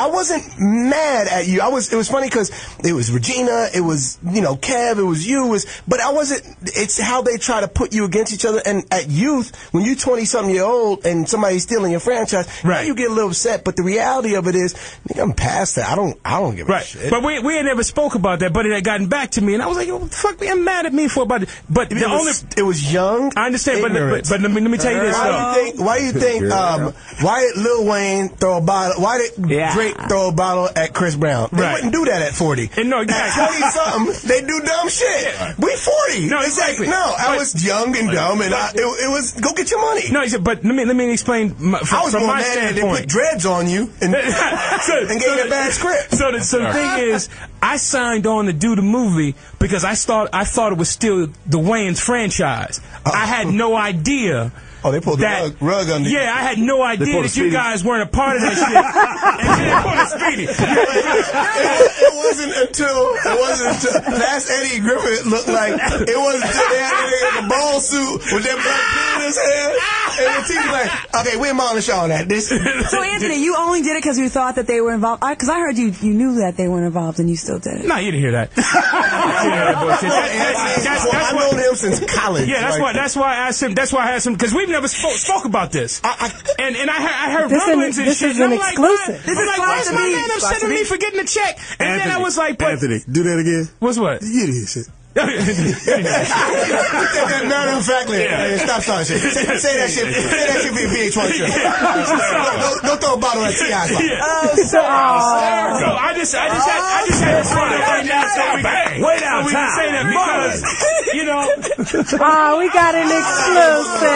[SPEAKER 9] wasn't mad at you. It was funny because it was Regina, it was, Kev, it was you, but I wasn't, it's how they try to put you against each other. And at youth, when you're 20-something year old and somebody's stealing your franchise, you get a little upset. But the reality of it is, nigga, I'm past that. I don't give a shit.
[SPEAKER 8] But we had never spoke about that, but it had gotten back to me, and I was like, what the fuck, man, mad at me for about it. But
[SPEAKER 9] it was young.
[SPEAKER 8] I understand. But let me tell you this though.
[SPEAKER 9] Why do you think why did Lil Wayne throw a bottle? Why did Drake throw a bottle at Chris Brown? They wouldn't do that at 40.
[SPEAKER 8] And no, exactly.
[SPEAKER 9] At 20-something, they do dumb shit. We 40.
[SPEAKER 8] No, exactly.
[SPEAKER 9] I was young and dumb, and it was go get your money.
[SPEAKER 8] No, but let me explain.
[SPEAKER 9] I was more mad they put dreads on you and gave you a bad script.
[SPEAKER 8] So the thing is, I signed on to do the movie because I thought it was still the Wayans franchise. I had no idea.
[SPEAKER 9] Oh, they pulled the rug under you.
[SPEAKER 8] Yeah, I had no idea that you guys weren't a part of that shit. And then they pulled a Speedy.
[SPEAKER 9] It wasn't until last Eddie Griffin looked like it wasn't until they had a ball suit with that black pin in his head. And the team was like, okay, we're Marlon Shaw on that.
[SPEAKER 5] So Anthony, you only did it because you thought that they were involved. Because I heard you knew that they weren't involved and you still did it.
[SPEAKER 8] No, you didn't hear that.
[SPEAKER 9] I've known him since college.
[SPEAKER 8] Yeah, that's why I asked him. That's why I asked him, because we've never spoke about this. And I heard rumblings and shit.
[SPEAKER 6] This is an exclusive.
[SPEAKER 8] I'm like, why is my man upset at me for getting a check? And then I was like,
[SPEAKER 3] Anthony, do that again.
[SPEAKER 8] What's what?
[SPEAKER 3] You did shit.
[SPEAKER 9] Matter of factly, stop starting shit. Say that shit for your VH1 show. Don't throw a bottle at T.I.'s life.
[SPEAKER 8] So I just had to say that right now.
[SPEAKER 4] Way down
[SPEAKER 8] we can say that because,
[SPEAKER 6] we got an exclusive.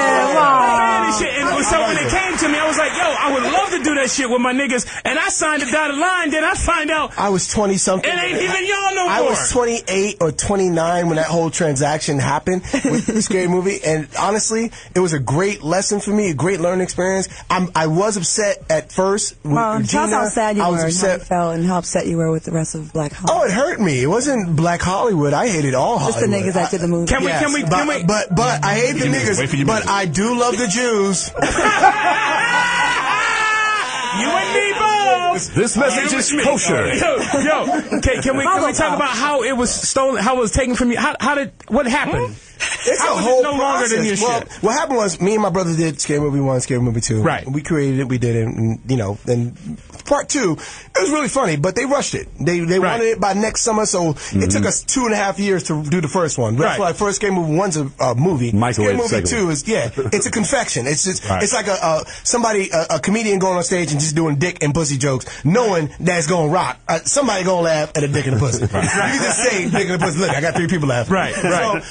[SPEAKER 8] And so when it came to me, I was like, yo, I would love to do that shit with my niggas. And I signed the dotted line, then I find out
[SPEAKER 9] I was 20-something.
[SPEAKER 8] It ain't even y'all no more.
[SPEAKER 9] I was 28 or 29 when that whole transaction happened with the Scary Movie, and honestly, it was a great lesson for me, a great learning experience. I was upset at first with Regina.
[SPEAKER 5] Tell us how sad you were,
[SPEAKER 9] and how
[SPEAKER 5] you felt, and how upset you were with the rest of Black Hollywood.
[SPEAKER 9] Oh, it hurt me. It wasn't Black Hollywood. I hated all Hollywood.
[SPEAKER 5] Just the niggas that did the movie.
[SPEAKER 8] Can we?
[SPEAKER 9] But I hate the niggas. But I do love the Jews.
[SPEAKER 8] You and me both.
[SPEAKER 4] This message is kosher.
[SPEAKER 8] Can we talk about how it was stolen, how it was taken from you? What happened?
[SPEAKER 9] It's a whole no longer than your shit. What happened was, me and my brother did Scary Movie 1, Scary Movie 2.
[SPEAKER 8] Right.
[SPEAKER 9] We created it, we did it, and, then part 2, it was really funny, but they rushed it. They wanted it by next summer, so it took us 2.5 years to do the first one. That's why first Scary Movie 1's a movie. Scary Movie 2 is, it's a confection. It's just, it's like a comedian going on stage and just doing dick and pussy jokes, knowing that it's going to rock. Somebody going to laugh at a dick and a pussy. You can just say dick and a pussy. Look, I got 3 people laughing.
[SPEAKER 8] Right.
[SPEAKER 9] So,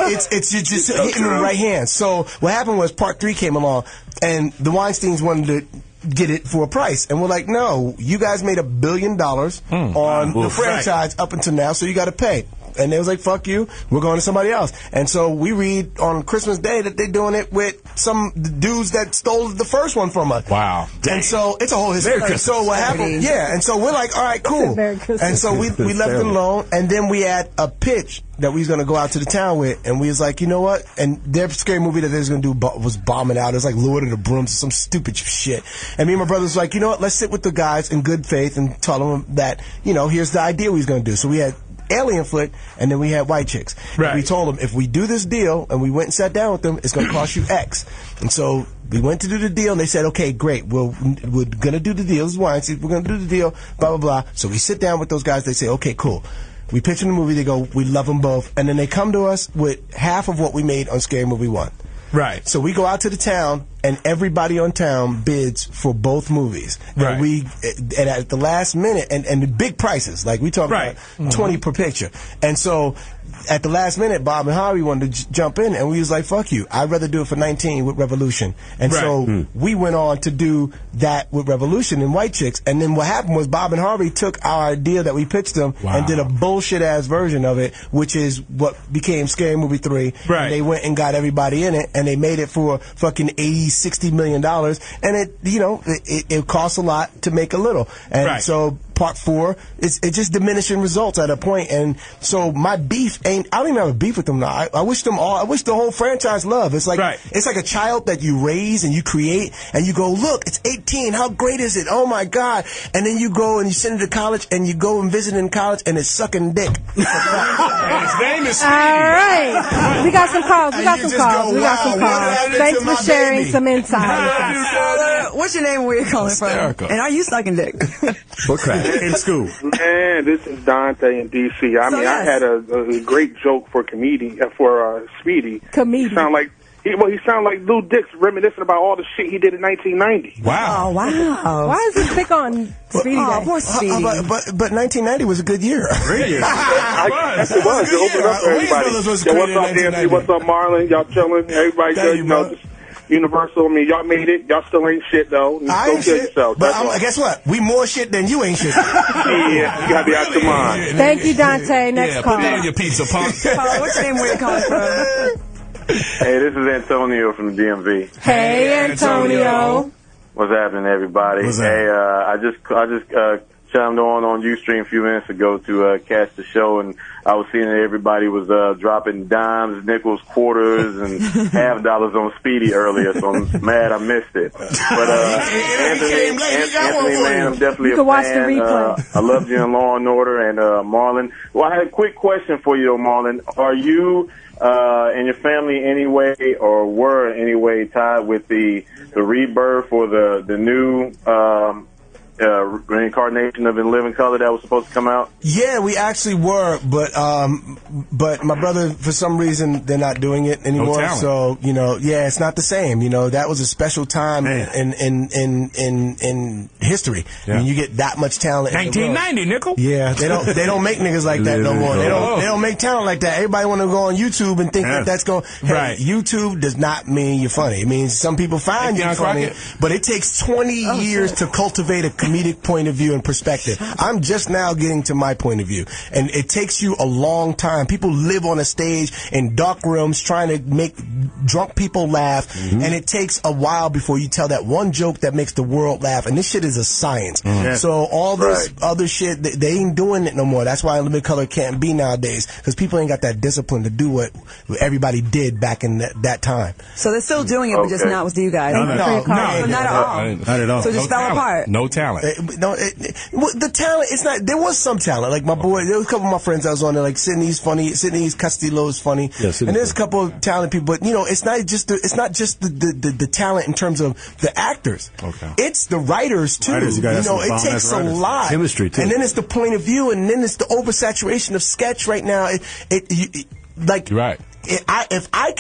[SPEAKER 9] it's just hitting the right hand. So what happened was part 3 came along, and the Weinsteins wanted to get it for a price, and we're like, no, you guys made $1 billion on the franchise up until now, so you got to pay. And they was like, fuck you, we're going to somebody else. And so we read on Christmas Day that they're doing it with some dudes that stole the first one from us.
[SPEAKER 8] Wow.
[SPEAKER 9] And so it's a whole history. So what happened? And so we're like, all right, cool. And so we left it alone, and then we had a pitch that we was going to go out to the town with, and we was like, you know what? And their Scary Movie that they was going to do was bombing out. It was like Lord of the Brooms or some stupid shit. And me and my brother was like, you know what? Let's sit with the guys in good faith and tell them that, here's the idea we was going to do. So we had Alien Flick, and then we had White Chicks.
[SPEAKER 8] Right.
[SPEAKER 9] And we told them, if we do this deal, and we went and sat down with them, it's going to cost you X. And so we went to do the deal, and they said, okay, great, we're going to do the deal. This is Weinstein. We're going to do the deal, blah, blah, blah. So we sit down with those guys. They say, okay, cool. We pitch them the movie. They go, we love them both. And then they come to us with half of what we made on Scary Movie 1.
[SPEAKER 8] Right.
[SPEAKER 9] So we go out to the town, and everybody on town bids for both movies.
[SPEAKER 8] Right.
[SPEAKER 9] And at the last minute, and the big prices, like we talk about 20 per picture. And so at the last minute, Bob and Harvey wanted to jump in, and we was like, fuck you. I'd rather do it for 19 with Revolution. And so we went on to do that with Revolution and White Chicks. And then what happened was Bob and Harvey took our idea that we pitched them and did a bullshit-ass version of it, which is what became Scary Movie 3.
[SPEAKER 8] Right.
[SPEAKER 9] And they went and got everybody in it, and they made it for fucking $80-60 million. And it costs a lot to make a little. And so Part 4, it's just diminishing results at a point. And so my beef I don't even have a beef with them now. I wish them all, I wish the whole franchise love. It's like it's like a child that you raise and you create, and you go, look, it's 18, how great is it? Oh my God. And then you go and you send it to college, and you go and visit in college, and it's sucking dick.
[SPEAKER 8] And his name is Speedy.
[SPEAKER 6] All right. We got some calls. Thanks for sharing some insight.
[SPEAKER 5] What's your name and where you calling from? And are you sucking dick?
[SPEAKER 10] For crack.
[SPEAKER 3] In school.
[SPEAKER 2] Man, this is Dante in D.C. I mean, I had a great joke for Speedy.
[SPEAKER 6] Comedian.
[SPEAKER 2] He sound like Lou Dix reminiscing about all the shit he did in 1990.
[SPEAKER 6] Wow. Oh, wow. Why is he pick on Speedy?
[SPEAKER 5] Poor Speedy.
[SPEAKER 9] But 1990 was a good year.
[SPEAKER 2] Great year. It was. It opened up for everybody. What's up, Anthony? What's up, Marlon? Y'all chilling? Everybody good? Just Universal, I mean, y'all made it. Y'all still ain't shit, though.
[SPEAKER 9] I ain't shit. But guess what? We more shit than you ain't shit.
[SPEAKER 2] Yeah, you gotta be out your mind.
[SPEAKER 6] Thank you, Dante. Next call.
[SPEAKER 4] Put that on your pizza, punk.
[SPEAKER 5] What's your name? Where you calling from?
[SPEAKER 11] Hey, this is Antonio from the DMV.
[SPEAKER 6] Hey, Antonio.
[SPEAKER 11] What's happening, everybody? Hey, I just chimed on Ustream a few minutes ago to catch the show, and I was seeing that everybody was dropping dimes, nickels, quarters, and $half on Speedy earlier, so I'm mad I missed it. But Anthony, man, I'm definitely a fan.
[SPEAKER 6] Watch the replay.
[SPEAKER 11] I loved you in Law and Order, and Marlon. Well, I had a quick question for you, though, Marlon. Are you and your family anyway, or were in any way tied with the rebirth or the new reincarnation of In Living Color that was supposed to come out?
[SPEAKER 9] Yeah, we actually were, but my brother, for some reason, they're not doing it anymore.
[SPEAKER 8] No talent.
[SPEAKER 9] So it's not the same. That was a special time in history.
[SPEAKER 8] Yeah.
[SPEAKER 9] I mean, you get that much talent.
[SPEAKER 8] 1990, nickel.
[SPEAKER 9] Yeah, they don't make niggas like that no more. They don't make talent like that. Everybody want to go on YouTube and think that that's going. Hey, YouTube does not mean you're funny. It means some people find you funny, but it takes 20 years to cultivate a comedic point of view and perspective. I'm just now getting to my point of view, and it takes you a long time. People live on a stage in dark rooms trying to make drunk people laugh, and it takes a while before you tell that one joke that makes the world laugh, and this shit is a science. So all this other shit, they ain't doing it no more. That's why In Living Color can't be nowadays, because people ain't got that discipline to do what everybody did back in that time.
[SPEAKER 5] So they're still doing it, but just not with you guys.
[SPEAKER 9] No,
[SPEAKER 5] not at all.
[SPEAKER 3] Not at all.
[SPEAKER 5] So it just fell apart.
[SPEAKER 8] No talent.
[SPEAKER 9] The talent, it's not. There was some talent. Like my boy, there was a couple of my friends I was on there. Like Sydney's funny. Sydney's Castillo is funny.
[SPEAKER 10] Yeah,
[SPEAKER 9] and there's a couple of talented people. But it's not just the talent in terms of the actors.
[SPEAKER 3] Okay.
[SPEAKER 9] It's the writers too. It takes a lot.
[SPEAKER 10] Chemistry too.
[SPEAKER 9] And then it's the point of view, and then it's the oversaturation of sketch right now.
[SPEAKER 8] You're right.
[SPEAKER 9] If I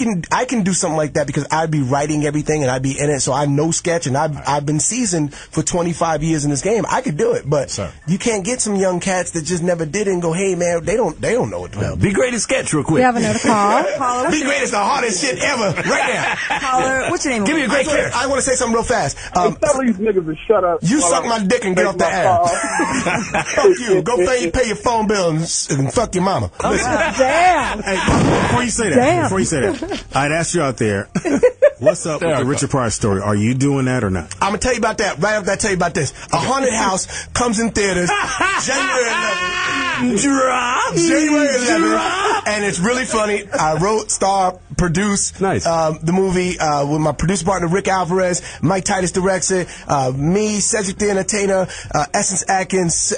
[SPEAKER 9] can do something like that because I'd be writing everything and I'd be in it, so I know sketch and I've been seasoned for 25 years in this game. I could do it, but you can't get some young cats that just never did it and go, hey man, they don't know what to do.
[SPEAKER 10] Be great at sketch real quick.
[SPEAKER 6] We have another call.
[SPEAKER 5] Caller,
[SPEAKER 9] Be great is the hardest shit ever right now.
[SPEAKER 5] Caller, what's your name?
[SPEAKER 9] Give me a great character. I want to say something real fast.
[SPEAKER 2] Tell these niggas to shut up.
[SPEAKER 9] You suck my dick and get off the air. Fuck you. Go pay your phone bill and fuck your mama.
[SPEAKER 6] Damn.
[SPEAKER 3] Hey, before you say that, I'd ask you out there, what's up with the Richard Pryor story? Are you doing that or not?
[SPEAKER 9] I'm going to tell you about that. Right after I tell you about this. A Haunted House comes in theaters January 11th. January 11th. And it's really funny. I wrote, star, produced the movie with my producer partner Rick Alvarez. Mike Titus directs it. Me, Cedric the Entertainer, Essence Atkins,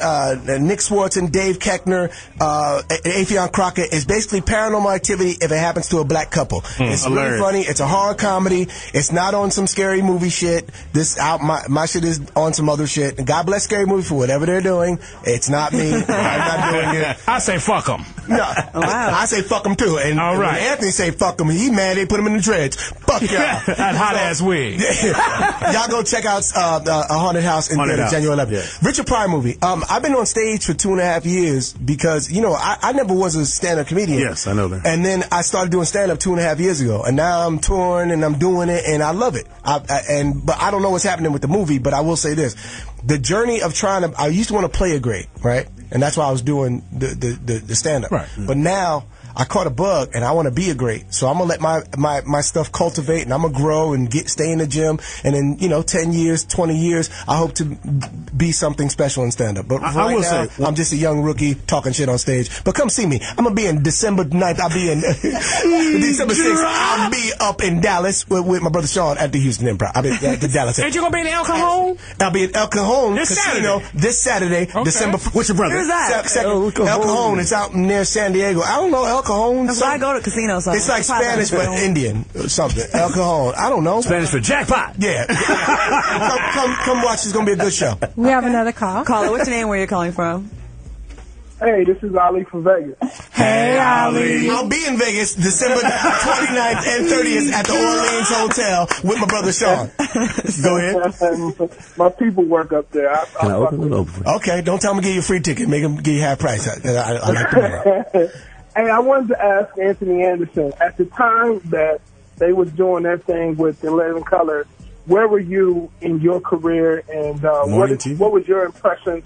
[SPEAKER 9] Nick Swartz, and Dave Keckner, Afion Crockett. It's basically Paranormal Activity if it happens to a black couple. It's really funny. It's a horror comedy. It's not on some scary movie shit. My shit is on some other shit. And God bless Scary Movie for whatever they're doing. It's not me. I'm not doing it.
[SPEAKER 8] I say fuck them.
[SPEAKER 9] No. Wow. I say fuck them too. And when Anthony say fuck them, him. He mad they put him in the dreads. Fuck y'all.
[SPEAKER 8] That hot-ass wig.
[SPEAKER 9] Y'all go check out A Haunted House in January 11th. Yeah. Richard Pryor movie. I've been on stage for 2.5 years because, you know, I never was a stand-up comedian.
[SPEAKER 3] Yes, I know that.
[SPEAKER 9] And then I started doing stand-up 2.5 years ago. And now I'm touring and I'm doing it and I love it. But I don't know what's happening with the movie, but I will say this. The journey of I used to want to play a great, right? And that's why I was doing the stand-up.
[SPEAKER 3] Right.
[SPEAKER 9] But now I caught a bug and I want to be a great. So I'm going to let my stuff cultivate and I'm going to grow and stay in the gym. And in, you know, 10 years, 20 years, I hope to be something special in stand-up. But
[SPEAKER 3] I will say,
[SPEAKER 9] I'm just a young rookie talking shit on stage. But come see me. I'm going to be in December 9th. I'll be in December 6th. I'll be up in Dallas with my brother Sean at the Houston Improv. I'll be at the Dallas.
[SPEAKER 8] And you going to be in El Cajon?
[SPEAKER 9] I'll be in El Cajon
[SPEAKER 8] This
[SPEAKER 9] Casino this Saturday, December 4th. What's your brother?
[SPEAKER 5] Where's that?
[SPEAKER 9] El Cajon. It's out near San Diego. I don't know El Cajon.
[SPEAKER 5] That's why I go to casinos. So
[SPEAKER 9] it's like Spanish for Indian or something. El Cajon. I don't know.
[SPEAKER 10] Spanish for jackpot.
[SPEAKER 9] Yeah. come watch. It's gonna be a good show.
[SPEAKER 6] We have another call.
[SPEAKER 5] Caller, what's your name? Where you're calling from?
[SPEAKER 12] Hey, this is Ali from Vegas.
[SPEAKER 6] Hey, Ali.
[SPEAKER 9] I'll be in Vegas December 29th and 30th at the Orleans Hotel with my brother Sean. Go ahead.
[SPEAKER 12] My people work up there.
[SPEAKER 10] Can I open it open?
[SPEAKER 9] Okay, don't tell them to give you a free ticket. Make them give you half price. I like the man.
[SPEAKER 12] Hey, I wanted to ask Anthony Anderson, at the time that they was doing their thing with In Living Color, where were you in your career, and what was your impressions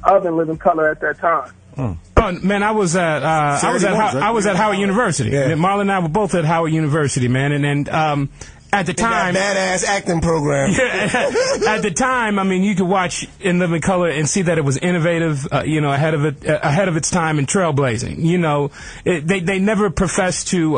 [SPEAKER 12] of In Living Color at that time?
[SPEAKER 8] Oh, man, I was at Howard University.
[SPEAKER 9] Yeah.
[SPEAKER 8] Marlon and I were both at Howard University, man, and at the time,
[SPEAKER 9] badass acting program.
[SPEAKER 8] At the time, I mean, you could watch In Living Color and see that it was innovative, you know, ahead of its time and trailblazing. You know, they never professed to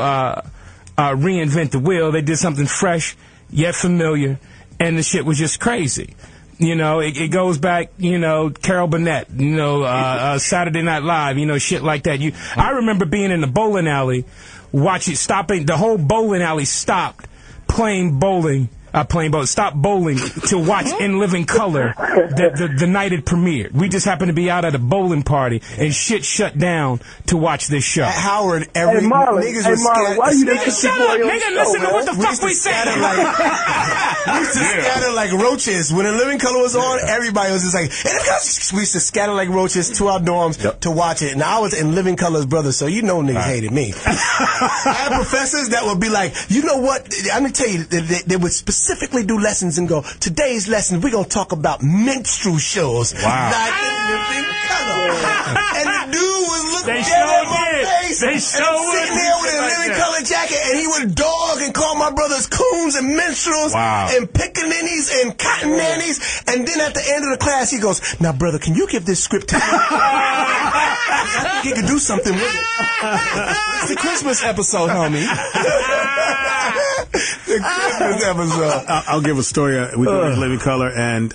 [SPEAKER 8] reinvent the wheel. They did something fresh yet familiar, and the shit was just crazy. You know, it goes back, you know, Carol Burnett, you know, Saturday Night Live, you know, shit like that. I remember being in the bowling alley, the whole bowling alley stopped playing bowling, stopped bowling to watch In Living Color the night it premiered. We just happened to be out at a bowling party and shit shut down to watch this show.
[SPEAKER 9] At Howard,
[SPEAKER 12] niggas was scared. Why you
[SPEAKER 8] nigga, shut up, nigga, listen to what the fuck we said.
[SPEAKER 9] We used to scatter like roaches. When In Living Color was on, everybody was just like, we used to scatter like roaches to our dorms to watch it. And I was In Living Color's brother, so you know niggas hated me. I had professors that would be like, you know what, I'm going to tell you, they would specifically do lessons and go, today's lesson, we're going to talk about minstrel shows.
[SPEAKER 8] Wow.
[SPEAKER 9] Like In Living Color. And the dude was looking
[SPEAKER 8] They
[SPEAKER 9] at my
[SPEAKER 8] sure
[SPEAKER 9] face.
[SPEAKER 8] They sure
[SPEAKER 9] and I'm sitting there with a
[SPEAKER 8] like
[SPEAKER 9] Living
[SPEAKER 8] that.
[SPEAKER 9] Color jacket, and he would dog and call my brothers coons and minstrels and pickaninnies and cotton nannies. And then at the end of the class, he goes, now, brother, can you give this script to me? He could do something with it.
[SPEAKER 4] It's the Christmas episode, homie.
[SPEAKER 9] The Christmas episode.
[SPEAKER 3] I'll give a story. We did In Living Color, and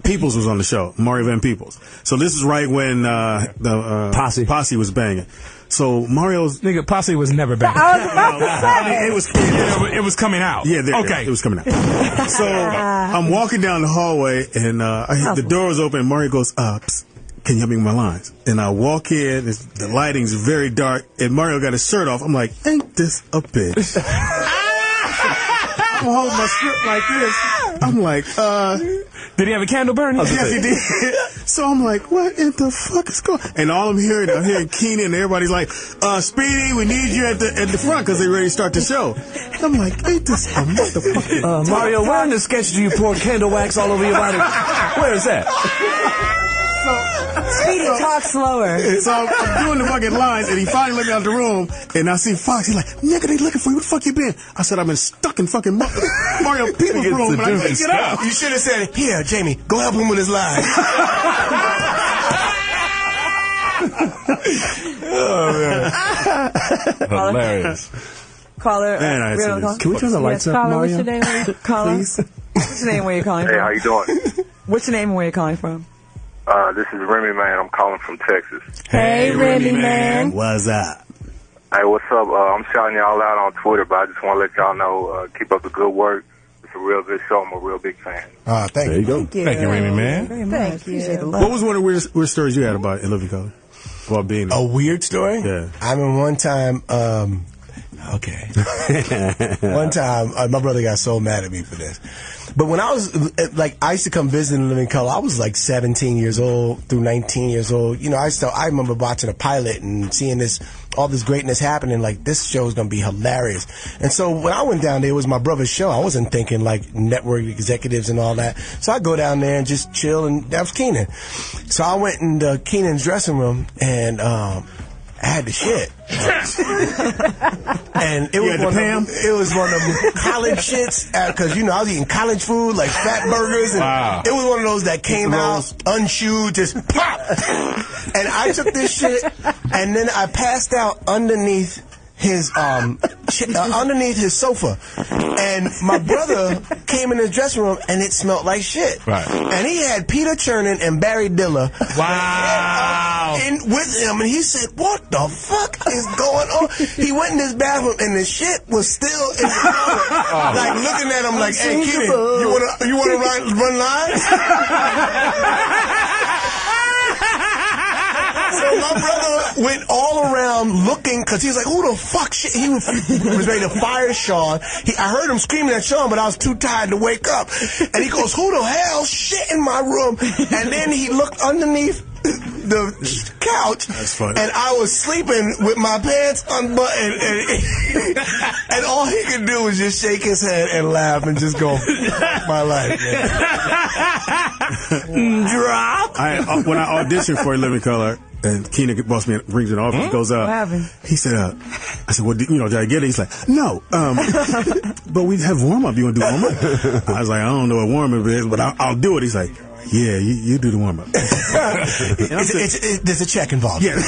[SPEAKER 3] Peoples was on the show, Mario Van Peoples. So this is right when the Posse was banging. So Mario's
[SPEAKER 8] nigga Posse was never banging.
[SPEAKER 6] I was about to say.
[SPEAKER 8] It was coming out.
[SPEAKER 3] Yeah,
[SPEAKER 8] okay.
[SPEAKER 3] It was coming out. So I'm walking down the hallway, and the door was open, and Mario goes, psst, can you help me with my lines? And I walk in, the lighting's very dark, and Mario got his shirt off. I'm like, ain't this a bitch? I'm holding my script like this. I'm like,
[SPEAKER 8] did he have a candle burning?
[SPEAKER 3] Yes, he did. So I'm like, what in the fuck is going on? And all I'm hearing Keenan, and everybody's like, Speedy, we need you at the front because they're ready to start the show. And I'm like, ain't this a motherfucker?
[SPEAKER 10] Mario, where in the sketch do you pour candle wax all over your body? Where is that?
[SPEAKER 5] Speedy, talk slower.
[SPEAKER 3] So I'm doing the fucking lines, and he finally let me out the room, and I see Fox. He's like, nigga, they looking for you. Where the fuck you been? I said, I've been stuck in fucking Mario People's room, and I can't get out.
[SPEAKER 9] You should have said, here, Jamie, go help him with his lines.
[SPEAKER 3] Oh, man.
[SPEAKER 4] Hilarious.
[SPEAKER 5] Caller,
[SPEAKER 10] can we turn the lights up,
[SPEAKER 6] Caller,
[SPEAKER 10] Mario?
[SPEAKER 6] what's your name?
[SPEAKER 5] Caller, what's your name? Where you calling from?
[SPEAKER 11] Hey, how you doing?
[SPEAKER 5] What's your name and where you calling from?
[SPEAKER 11] This is Remy Man. I'm calling from Texas.
[SPEAKER 6] Hey, Remy Man.
[SPEAKER 3] What's up?
[SPEAKER 11] Hey, what's up? I'm shouting y'all out on Twitter, but I just want to let y'all know, keep up the good work. It's a real good show. I'm a real big fan.
[SPEAKER 9] Thank you.
[SPEAKER 10] There you go.
[SPEAKER 8] Thank you, Remy Man.
[SPEAKER 5] Very much.
[SPEAKER 6] Thank you.
[SPEAKER 5] Appreciate the love.
[SPEAKER 3] What was one of the weird stories you had about In Living Color? About being
[SPEAKER 9] A weird story?
[SPEAKER 3] Yeah.
[SPEAKER 9] I mean, one time, Okay. One time, my brother got so mad at me for this. But when I was, I used to come visit in Living Color. I was like 17 years old through 19 years old. You know, I remember watching a pilot and seeing all this greatness happening. Like, this show is going to be hilarious. And so when I went down there, it was my brother's show. I wasn't thinking like network executives and all that. So I go down there and just chill, and that was Keenan. So I went in Keenan's dressing room, and I had the shit. And it was one of them college shits, because I was eating college food like fat burgers, and it was one of those that came out unshoed, just pop. And I took this shit, and then I passed out underneath his sofa, and my brother came in his dressing room, and it smelled like shit. Right. And he had Peter Chernin and Barry Diller.
[SPEAKER 8] Wow.
[SPEAKER 9] With him, and he said, "What the fuck is going on?" He went in his bathroom, and the shit was still in the toilet. Like looking at him, like, "Hey, Keenan, you wanna run lines?" So my brother went all around looking, because he was like, "Who the fuck shit?" He was ready to fire Sean. I heard him screaming at Sean, but I was too tired to wake up. And he goes, "Who the hell shit in my room?" And then he looked underneath the couch. That's funny. And I was sleeping with my pants unbuttoned, and all he could do was just shake his head and laugh and just go, "My life, man."
[SPEAKER 3] Drop. When I auditioned for Living Color, and Keenan boss me brings it off, he goes,
[SPEAKER 5] what happened?
[SPEAKER 3] He said, I said, "Well, did I get it?" He's like, "No, but we have warm up. You want to do warm up?" I was like, "I don't know what warm up is, but I'll do it." He's like, "Yeah, you do the warm up."
[SPEAKER 9] There's a check involved. Yeah.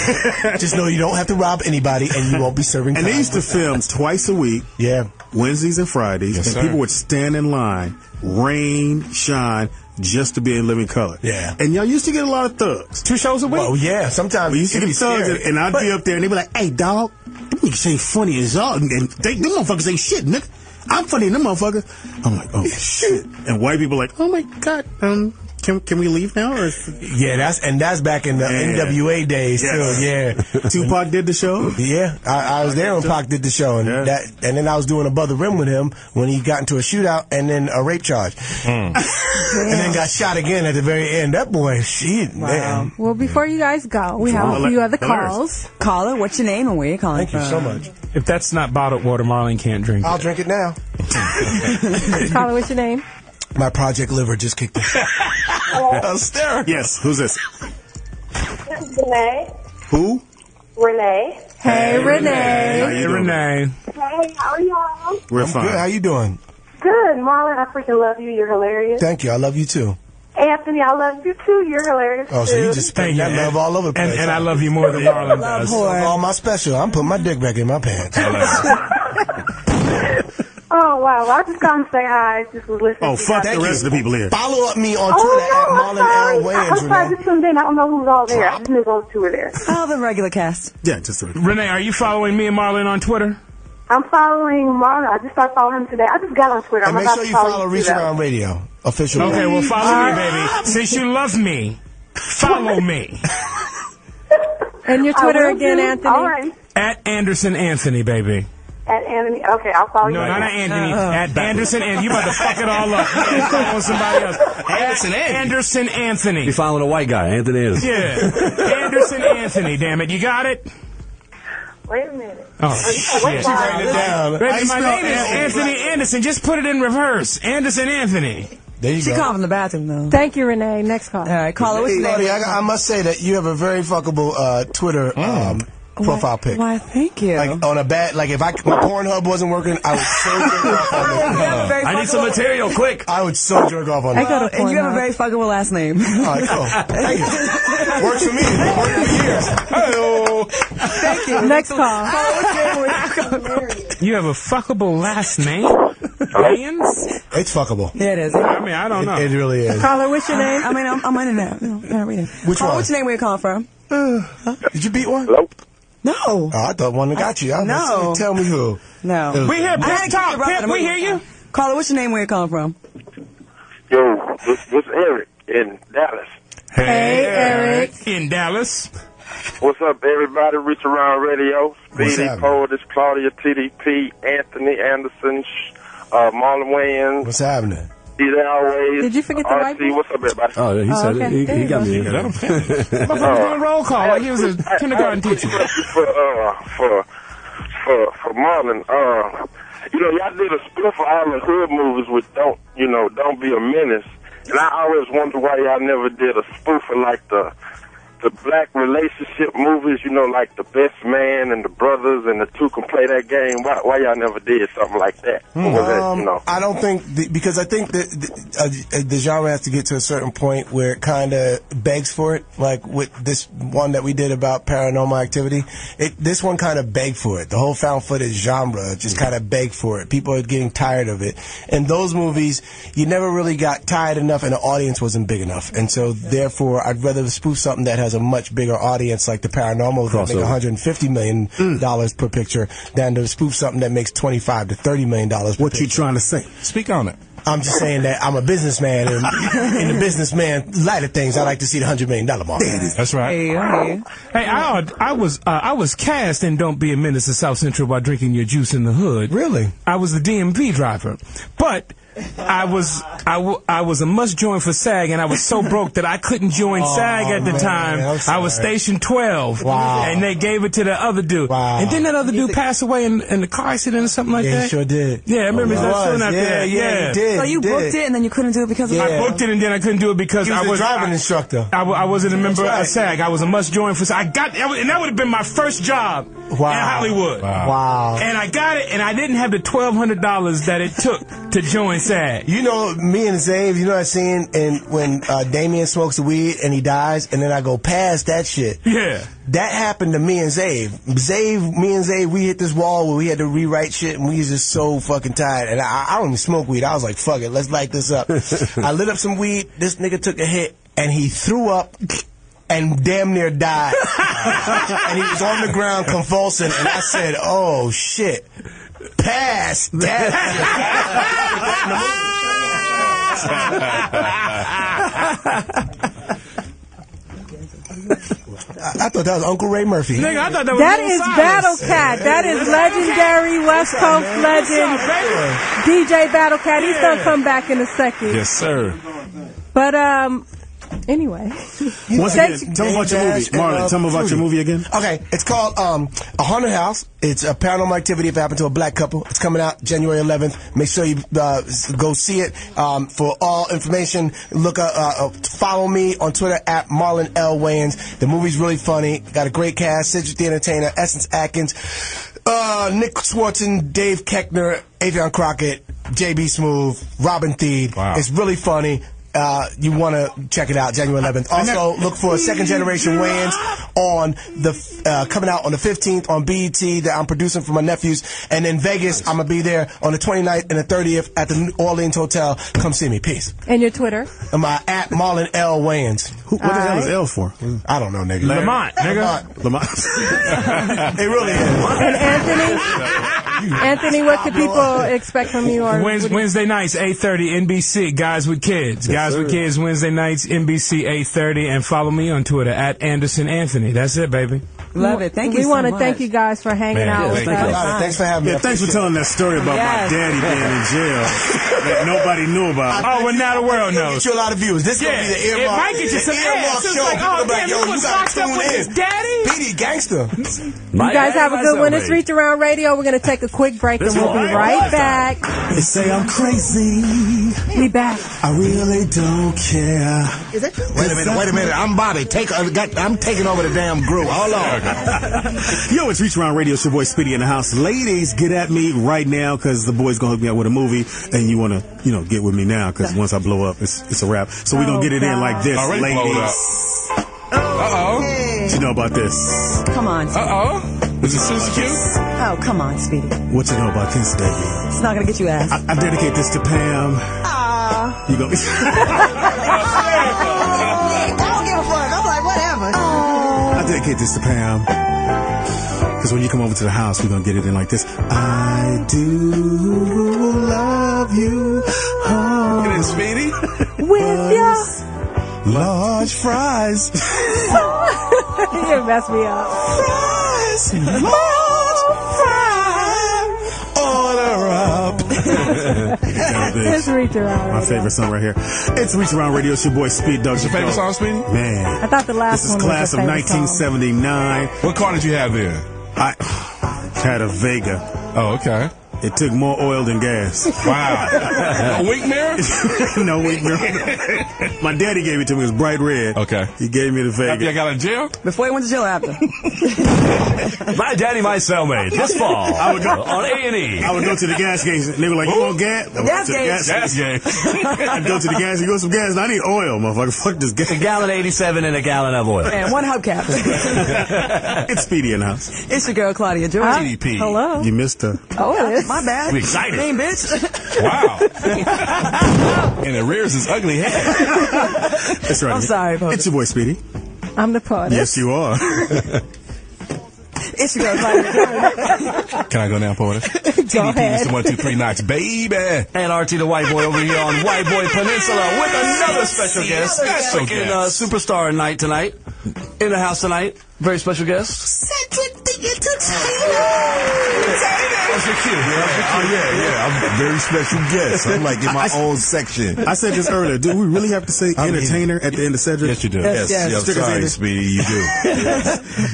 [SPEAKER 9] Just know you don't have to rob anybody, and you won't be serving.
[SPEAKER 3] And they used to film twice a week.
[SPEAKER 9] Yeah,
[SPEAKER 3] Wednesdays and Fridays, and people would stand in line, rain, shine, just to be in Living Color.
[SPEAKER 9] Yeah.
[SPEAKER 3] And y'all used to get a lot of thugs.
[SPEAKER 8] 2 shows a week?
[SPEAKER 9] Oh, yeah. Sometimes
[SPEAKER 3] we used to get thugs, and I'd be up there, and they'd be like, "Hey, dog, them niggas ain't funny as y'all. And them motherfuckers ain't shit, nigga. I'm funny than them motherfuckers." I'm like, "Oh, shit." And white people are like, "Oh, my God, can we leave now?" Or
[SPEAKER 9] yeah, that's back in the NWA days too. Yeah,
[SPEAKER 3] Tupac did the show.
[SPEAKER 9] Yeah, I was there when Pac did the show, and and then I was doing Above the Rim with him when he got into a shootout and then a rape charge, and then got shot again at the very end. That boy, shit, man.
[SPEAKER 6] Well, before you guys go, we have a few other calls.
[SPEAKER 5] Caller, what's your name and where you calling
[SPEAKER 9] from? Thank you so much.
[SPEAKER 8] If that's not bottled water, Marlon can't drink
[SPEAKER 9] I'll drink it now.
[SPEAKER 6] Caller, what's your name?
[SPEAKER 9] My Project Liver just kicked in.
[SPEAKER 3] Yes, who's this?
[SPEAKER 13] Renee.
[SPEAKER 3] Who?
[SPEAKER 13] Renee.
[SPEAKER 6] Hey, Renee.
[SPEAKER 8] Hey, Renee.
[SPEAKER 13] Hey, how are y'all?
[SPEAKER 3] We're fine.
[SPEAKER 9] Good. How you doing?
[SPEAKER 13] Good, Marlon. I freaking love you. You're hilarious.
[SPEAKER 9] Thank you. I love you too.
[SPEAKER 13] Anthony, I love you too. You're hilarious.
[SPEAKER 9] Oh, so you just spread that love all over the place.
[SPEAKER 8] And I love you more than Marlon does.
[SPEAKER 9] All my special. I'm putting my dick back in my pants.
[SPEAKER 13] Oh, wow. Well, I just come to say hi. Just was listening.
[SPEAKER 3] Oh, fuck the rest of the people here.
[SPEAKER 9] Follow up me on Twitter at Marlon Wayans.
[SPEAKER 13] I'm sorry, just tuned in. I don't know who's all there. I just knew those two were there.
[SPEAKER 5] Oh, the regular cast.
[SPEAKER 3] Yeah, just
[SPEAKER 8] Renee, are you following me and Marlon on Twitter?
[SPEAKER 13] I'm following Marlon. I just started following him today. I just got on Twitter.
[SPEAKER 9] And make sure you follow Reach Around Radio. Official.
[SPEAKER 8] Okay, well, follow me, baby. Since you love me, follow me.
[SPEAKER 6] And your Twitter again, Anthony?
[SPEAKER 13] All right.
[SPEAKER 8] At Anderson Anthony, baby.
[SPEAKER 13] At Anthony. Okay, I'll follow you.
[SPEAKER 8] No, not Anthony. At Anderson Anthony. You about to fuck it all up. You're following somebody else. Anderson Anthony.
[SPEAKER 10] You're following a white guy, Anthony Anderson.
[SPEAKER 8] Yeah. Anderson Anthony, damn it. You got it?
[SPEAKER 13] Wait a minute.
[SPEAKER 8] Oh, shit.
[SPEAKER 9] Write it down.
[SPEAKER 8] Baby, my name is Anthony Anderson. Just put it in reverse. Anderson Anthony.
[SPEAKER 9] There you
[SPEAKER 5] go. She called from the bathroom, though.
[SPEAKER 6] Thank you, Renee. Next call.
[SPEAKER 5] All right, caller, what's your name?
[SPEAKER 9] I must say that you have a very fuckable Twitter profile pic.
[SPEAKER 5] Why, thank you.
[SPEAKER 9] Like on a bad, like if my Pornhub wasn't working, I would so jerk off on it.
[SPEAKER 10] I need some material, quick.
[SPEAKER 9] I would so jerk off on it.
[SPEAKER 5] And you have a very fuckable last name.
[SPEAKER 9] All right, cool. Thank you. Works for me. Worked for years. Hello.
[SPEAKER 5] Thank you.
[SPEAKER 6] Next call.
[SPEAKER 8] You have a fuckable last name? Wayans?
[SPEAKER 9] It's fuckable.
[SPEAKER 5] Yeah, it is.
[SPEAKER 8] I mean, I don't know.
[SPEAKER 9] It really is.
[SPEAKER 6] Caller, what's your name?
[SPEAKER 5] I mean, I'm in it now. I'm reading.
[SPEAKER 9] Which one?
[SPEAKER 5] What's your name? Where you calling from?
[SPEAKER 9] Did you beat one?
[SPEAKER 11] Hello?
[SPEAKER 5] No.
[SPEAKER 9] Oh, I thought one that got you.
[SPEAKER 5] No.
[SPEAKER 9] Tell me who.
[SPEAKER 5] No.
[SPEAKER 8] We hear Pimp talk. Pimp, we hear you.
[SPEAKER 5] Caller, what's your name? Where you calling from?
[SPEAKER 11] Yo, this Eric in Dallas.
[SPEAKER 8] Hey, Eric. In Dallas.
[SPEAKER 14] What's up, everybody? Reach Around Radio. Speedy, Poetess, Claudia, TDP, Anthony Anderson, Marlon Wayans.
[SPEAKER 9] What's happening?
[SPEAKER 14] He's always.
[SPEAKER 6] Did you forget the right
[SPEAKER 14] RC, what's up, everybody?
[SPEAKER 10] Oh, he said it. He got me.
[SPEAKER 8] Let him finish. Doing roll call like he was a kindergarten teacher.
[SPEAKER 14] For Marlon, y'all did a spoof for all the hood movies with Don't Be a Menace. And I always wonder why y'all never did a spoof for like the black relationship movies, like The Best Man and The Brothers and The Two Can Play That Game. Why y'all never did something like that?
[SPEAKER 9] I don't think, because I think that the genre has to get to a certain point where it kind of begs for it. Like with this one that we did about paranormal activity, this one kind of begged for it. The whole found footage genre just kind of begged for it. People are getting tired of it. And those movies, you never really got tired enough and the audience wasn't big enough. And so therefore, I'd rather spoof something that has a much bigger audience like the paranormal that make $150 million per picture than to spoof something that makes $25 to $30 million per picture.
[SPEAKER 3] What you trying to say?
[SPEAKER 8] Speak on it.
[SPEAKER 9] I'm just saying that I'm a businessman, and in the businessman light of things, I like to see the $100 million mark.
[SPEAKER 8] That's right. Hey, I was cast in Don't Be a Menace to South Central while drinking your juice in the hood.
[SPEAKER 9] Really?
[SPEAKER 8] I was the DMV driver, but I was a must join for SAG, and I was so broke that I couldn't join SAG at the time. I was station 12, and they gave it to the other dude. And then that other dude passed away in the car accident or something like that.
[SPEAKER 9] Yeah, he sure did.
[SPEAKER 8] Yeah, I remember that soon after that.
[SPEAKER 9] Yeah, he did.
[SPEAKER 5] So you booked it and then you couldn't do it because of
[SPEAKER 8] I booked it and then I couldn't do it because
[SPEAKER 9] I was a driving instructor.
[SPEAKER 8] I wasn't a member of SAG. I was a must join for SAG. And that would have been my first job in Hollywood.
[SPEAKER 9] Wow.
[SPEAKER 8] And I got it, and I didn't have the $1,200 that it took to join SAG.
[SPEAKER 9] You know, me and Zave, you know that scene when Damien smokes the weed and he dies, and then I go past that shit.
[SPEAKER 8] Yeah.
[SPEAKER 9] That happened to me and Zave. Me and Zave, we hit this wall where we had to rewrite shit, and we was just so fucking tired. And I don't even smoke weed. I was like, fuck it, let's light this up. I lit up some weed. This nigga took a hit, and he threw up and damn near died. And he was on the ground convulsing, and I said, oh, shit. Pass that. I thought that was Uncle Ray Murphy.
[SPEAKER 8] Nigga, I thought that was
[SPEAKER 6] That is Battlecat. That is legendary West Coast legend DJ Battlecat. He's gonna come back in a second.
[SPEAKER 8] Yes, sir.
[SPEAKER 6] But anyway.
[SPEAKER 3] Once again, tell me about your movie. Marlon, tell me about your movie again.
[SPEAKER 9] Okay, it's called A Haunted House. It's a paranormal activity if it happened to a black couple. It's coming out January 11th. Make sure you go see it. For all information, follow me on Twitter at Marlon L. Wayans. The movie's really funny. Got a great cast. Cedric The Entertainer, Essence Atkins, Nick Swartzen, Dave Keckner, Avion Crockett, J.B. Smooth, Robin Thede. Wow. It's really funny. You want to check it out, January 11th. Also, look for Second Generation Wayans on coming out on the 15th on BET that I'm producing for my nephews. And in Vegas, I'm going to be there on the 29th and the 30th at the New Orleans Hotel. Come see me. Peace.
[SPEAKER 6] And your Twitter?
[SPEAKER 9] I'm at Marlon L. Wayans.
[SPEAKER 3] What the hell is L for?
[SPEAKER 9] I don't know, nigga.
[SPEAKER 8] Lamont, nigga.
[SPEAKER 3] Lamont.
[SPEAKER 9] It really is.
[SPEAKER 6] And Anthony, what can people expect from you?
[SPEAKER 8] Wednesday nights, 8:30, NBC, Guys with Kids. Guys with Kids, Wednesday nights, NBC, 8:30. And follow me on Twitter, at Anderson Anthony. That's it, baby.
[SPEAKER 5] Love it. Thank you
[SPEAKER 6] so much. We want to thank you guys for hanging out with us.
[SPEAKER 9] Thanks for having me.
[SPEAKER 3] Yeah, thanks for telling that story about my daddy being in jail that nobody knew about.
[SPEAKER 8] Oh, well, now the world knows.
[SPEAKER 9] Get you a lot of views. This is going to be the earmark.
[SPEAKER 8] It might get you some ass. It's like, oh, damn, you was locked up with his daddy?
[SPEAKER 9] Speedy gangster.
[SPEAKER 6] You guys have a good one. It's Reach Around Radio. We're going to take a quick break, and we'll be right back.
[SPEAKER 3] They say I'm crazy.
[SPEAKER 6] We back.
[SPEAKER 3] I really don't care.
[SPEAKER 9] Is that true? Wait a minute. I'm Bobby. I'm taking over the damn group. Hold on.
[SPEAKER 3] Yo, it's Reach Around Radio. It's your boy Speedy in the house. Ladies, get at me right now because the boy's going to hook me up with a movie, and you want to, get with me now because once I blow up, it's a wrap. So we're going to get it in like this, ladies.
[SPEAKER 8] Uh-oh.
[SPEAKER 3] What you know about this?
[SPEAKER 5] Come on.
[SPEAKER 8] Uh-oh. Is it Susie Q?
[SPEAKER 5] Oh, come on, Speedy.
[SPEAKER 3] What you know about this, baby?
[SPEAKER 5] It's not going to get you ass.
[SPEAKER 3] I dedicate this to Pam. You go.
[SPEAKER 5] I don't give a fuck. I'm like, whatever.
[SPEAKER 3] I dedicate this to Pam. Because when you come over to the house, we're going to get it in like this. I do love you. Oh,
[SPEAKER 8] get in, Speedy.
[SPEAKER 6] With ya.
[SPEAKER 3] Large fries.
[SPEAKER 6] You messed me up.
[SPEAKER 3] Fries, large fries, order up.
[SPEAKER 6] It's Reach Around.
[SPEAKER 3] My favorite song right here. It's Reach Around Radio. It's your boy Speed Dog.
[SPEAKER 4] What's your favorite song, Speedy?
[SPEAKER 3] Man.
[SPEAKER 6] I thought the last
[SPEAKER 3] This is
[SPEAKER 6] one
[SPEAKER 3] class
[SPEAKER 6] was
[SPEAKER 3] of
[SPEAKER 6] your favorite
[SPEAKER 3] 1979.
[SPEAKER 4] What car did you have then?
[SPEAKER 3] I had a Vega.
[SPEAKER 4] Oh, okay.
[SPEAKER 3] It took more oil than gas.
[SPEAKER 4] Wow. A wink mirror?
[SPEAKER 3] No wink mirror. My daddy gave it to me. It was bright red.
[SPEAKER 4] Okay.
[SPEAKER 3] He gave me the Vega.
[SPEAKER 4] After you got out of jail?
[SPEAKER 5] Before he went to jail, after.
[SPEAKER 7] My daddy, my cellmate. This fall
[SPEAKER 3] I would go
[SPEAKER 7] on A&E.
[SPEAKER 3] I would go to the gas station. And they were like, "You want gas?"
[SPEAKER 5] Gas gauge.
[SPEAKER 4] Gas game.
[SPEAKER 3] I'd go to the gas. You go some gas. I need oil, motherfucker. Fuck this gas.
[SPEAKER 7] A gallon 87 and a gallon of oil.
[SPEAKER 5] And one hubcap.
[SPEAKER 3] It's Speedy in the house.
[SPEAKER 5] It's your girl, Claudia George.
[SPEAKER 4] TDP.
[SPEAKER 6] Hello.
[SPEAKER 3] You missed her.
[SPEAKER 6] Oh, it is.
[SPEAKER 5] My bad.
[SPEAKER 7] We excited.
[SPEAKER 5] Mean bitch.
[SPEAKER 4] Wow. And it rears his ugly head.
[SPEAKER 3] That's right.
[SPEAKER 5] I'm sorry, Poet.
[SPEAKER 3] It's your boy Speedy.
[SPEAKER 6] I'm the poet.
[SPEAKER 3] Yes, you are.
[SPEAKER 5] It's your girl, Claudia George.
[SPEAKER 4] Can I go now, Porter? TDP,
[SPEAKER 6] ahead.
[SPEAKER 4] Mr. 1, 2, 3 Knocks, baby.
[SPEAKER 7] And RT the White Boy over here on White Boy Peninsula with another special guest.
[SPEAKER 4] Special
[SPEAKER 7] Freaking
[SPEAKER 4] guest.
[SPEAKER 7] superstar night tonight. In the house tonight. Very special guest.
[SPEAKER 1] Cedric the Entertainer.
[SPEAKER 7] That's your cue.
[SPEAKER 15] Oh, yeah. I'm a very special guest. I'm like in my own section.
[SPEAKER 3] I said this earlier. Do we really have to say entertainer at the end of Cedric?
[SPEAKER 4] Yes, you do.
[SPEAKER 15] Yes. I'm sorry, Speedy, you do.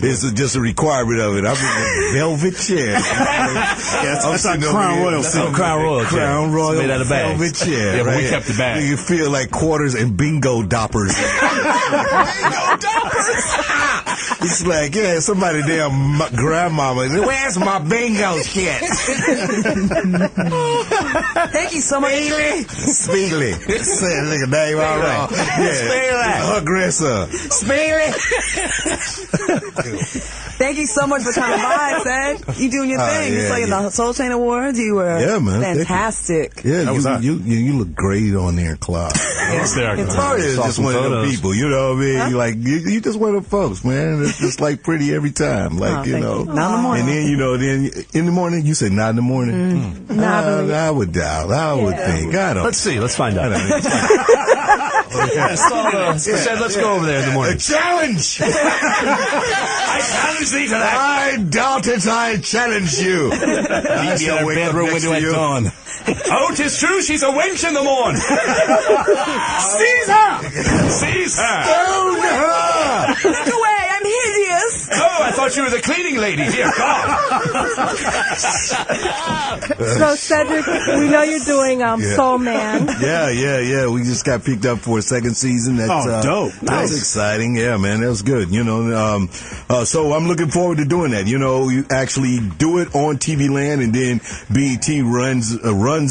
[SPEAKER 15] It's just a requirement of it. I'm in the velvet chair.
[SPEAKER 3] That's our Crown Royal.
[SPEAKER 7] Crown Royal.
[SPEAKER 15] Crown Royal
[SPEAKER 7] Made out of bags.
[SPEAKER 15] velvet chair.
[SPEAKER 4] Yeah, but we
[SPEAKER 15] right
[SPEAKER 4] kept the bag.
[SPEAKER 15] You feel like quarters and bingo doppers. Bingo doppers. It's like, yeah, somebody damn grandmama. Where's my bingo kit?
[SPEAKER 5] Thank you so much.
[SPEAKER 15] Speedily. Say, look at name all wrong. Yeah. Aggressor.
[SPEAKER 5] Thank you so much for coming by, Ced. You doing your thing. You played the Soul Train Awards. You were fantastic.
[SPEAKER 15] Yeah, you look great on there, Claude. Claudia is just one of them people, you know what I mean? Huh? Like, you just one of them folks, man. It's just like pretty every time. Like, you know.
[SPEAKER 5] Not in the morning.
[SPEAKER 15] And then, you know, then in the morning, you said not in the morning? I would doubt. I would think. I don't.
[SPEAKER 7] Let's see. Let's find out. Let's go over there in the morning.
[SPEAKER 15] A challenge!
[SPEAKER 7] I challenge thee to that.
[SPEAKER 15] I doubt it. I challenge you.
[SPEAKER 4] Meet me in our bedroom window at dawn.
[SPEAKER 7] Oh, 'tis true. She's a wench in the morn.
[SPEAKER 15] Seize her!
[SPEAKER 7] Seize her!
[SPEAKER 15] Stone her!
[SPEAKER 5] Look away. I'm hideous.
[SPEAKER 7] Oh, I thought you were the cleaning lady. Here, come.
[SPEAKER 6] So, Cedric, we know you're doing Soul Man.
[SPEAKER 15] Yeah. We just got picked up for a second season. That's,
[SPEAKER 3] dope.
[SPEAKER 15] That's exciting. Yeah, man, that was good. You know, so I'm looking forward to doing that. You know, you actually do it on TV Land, and then BET runs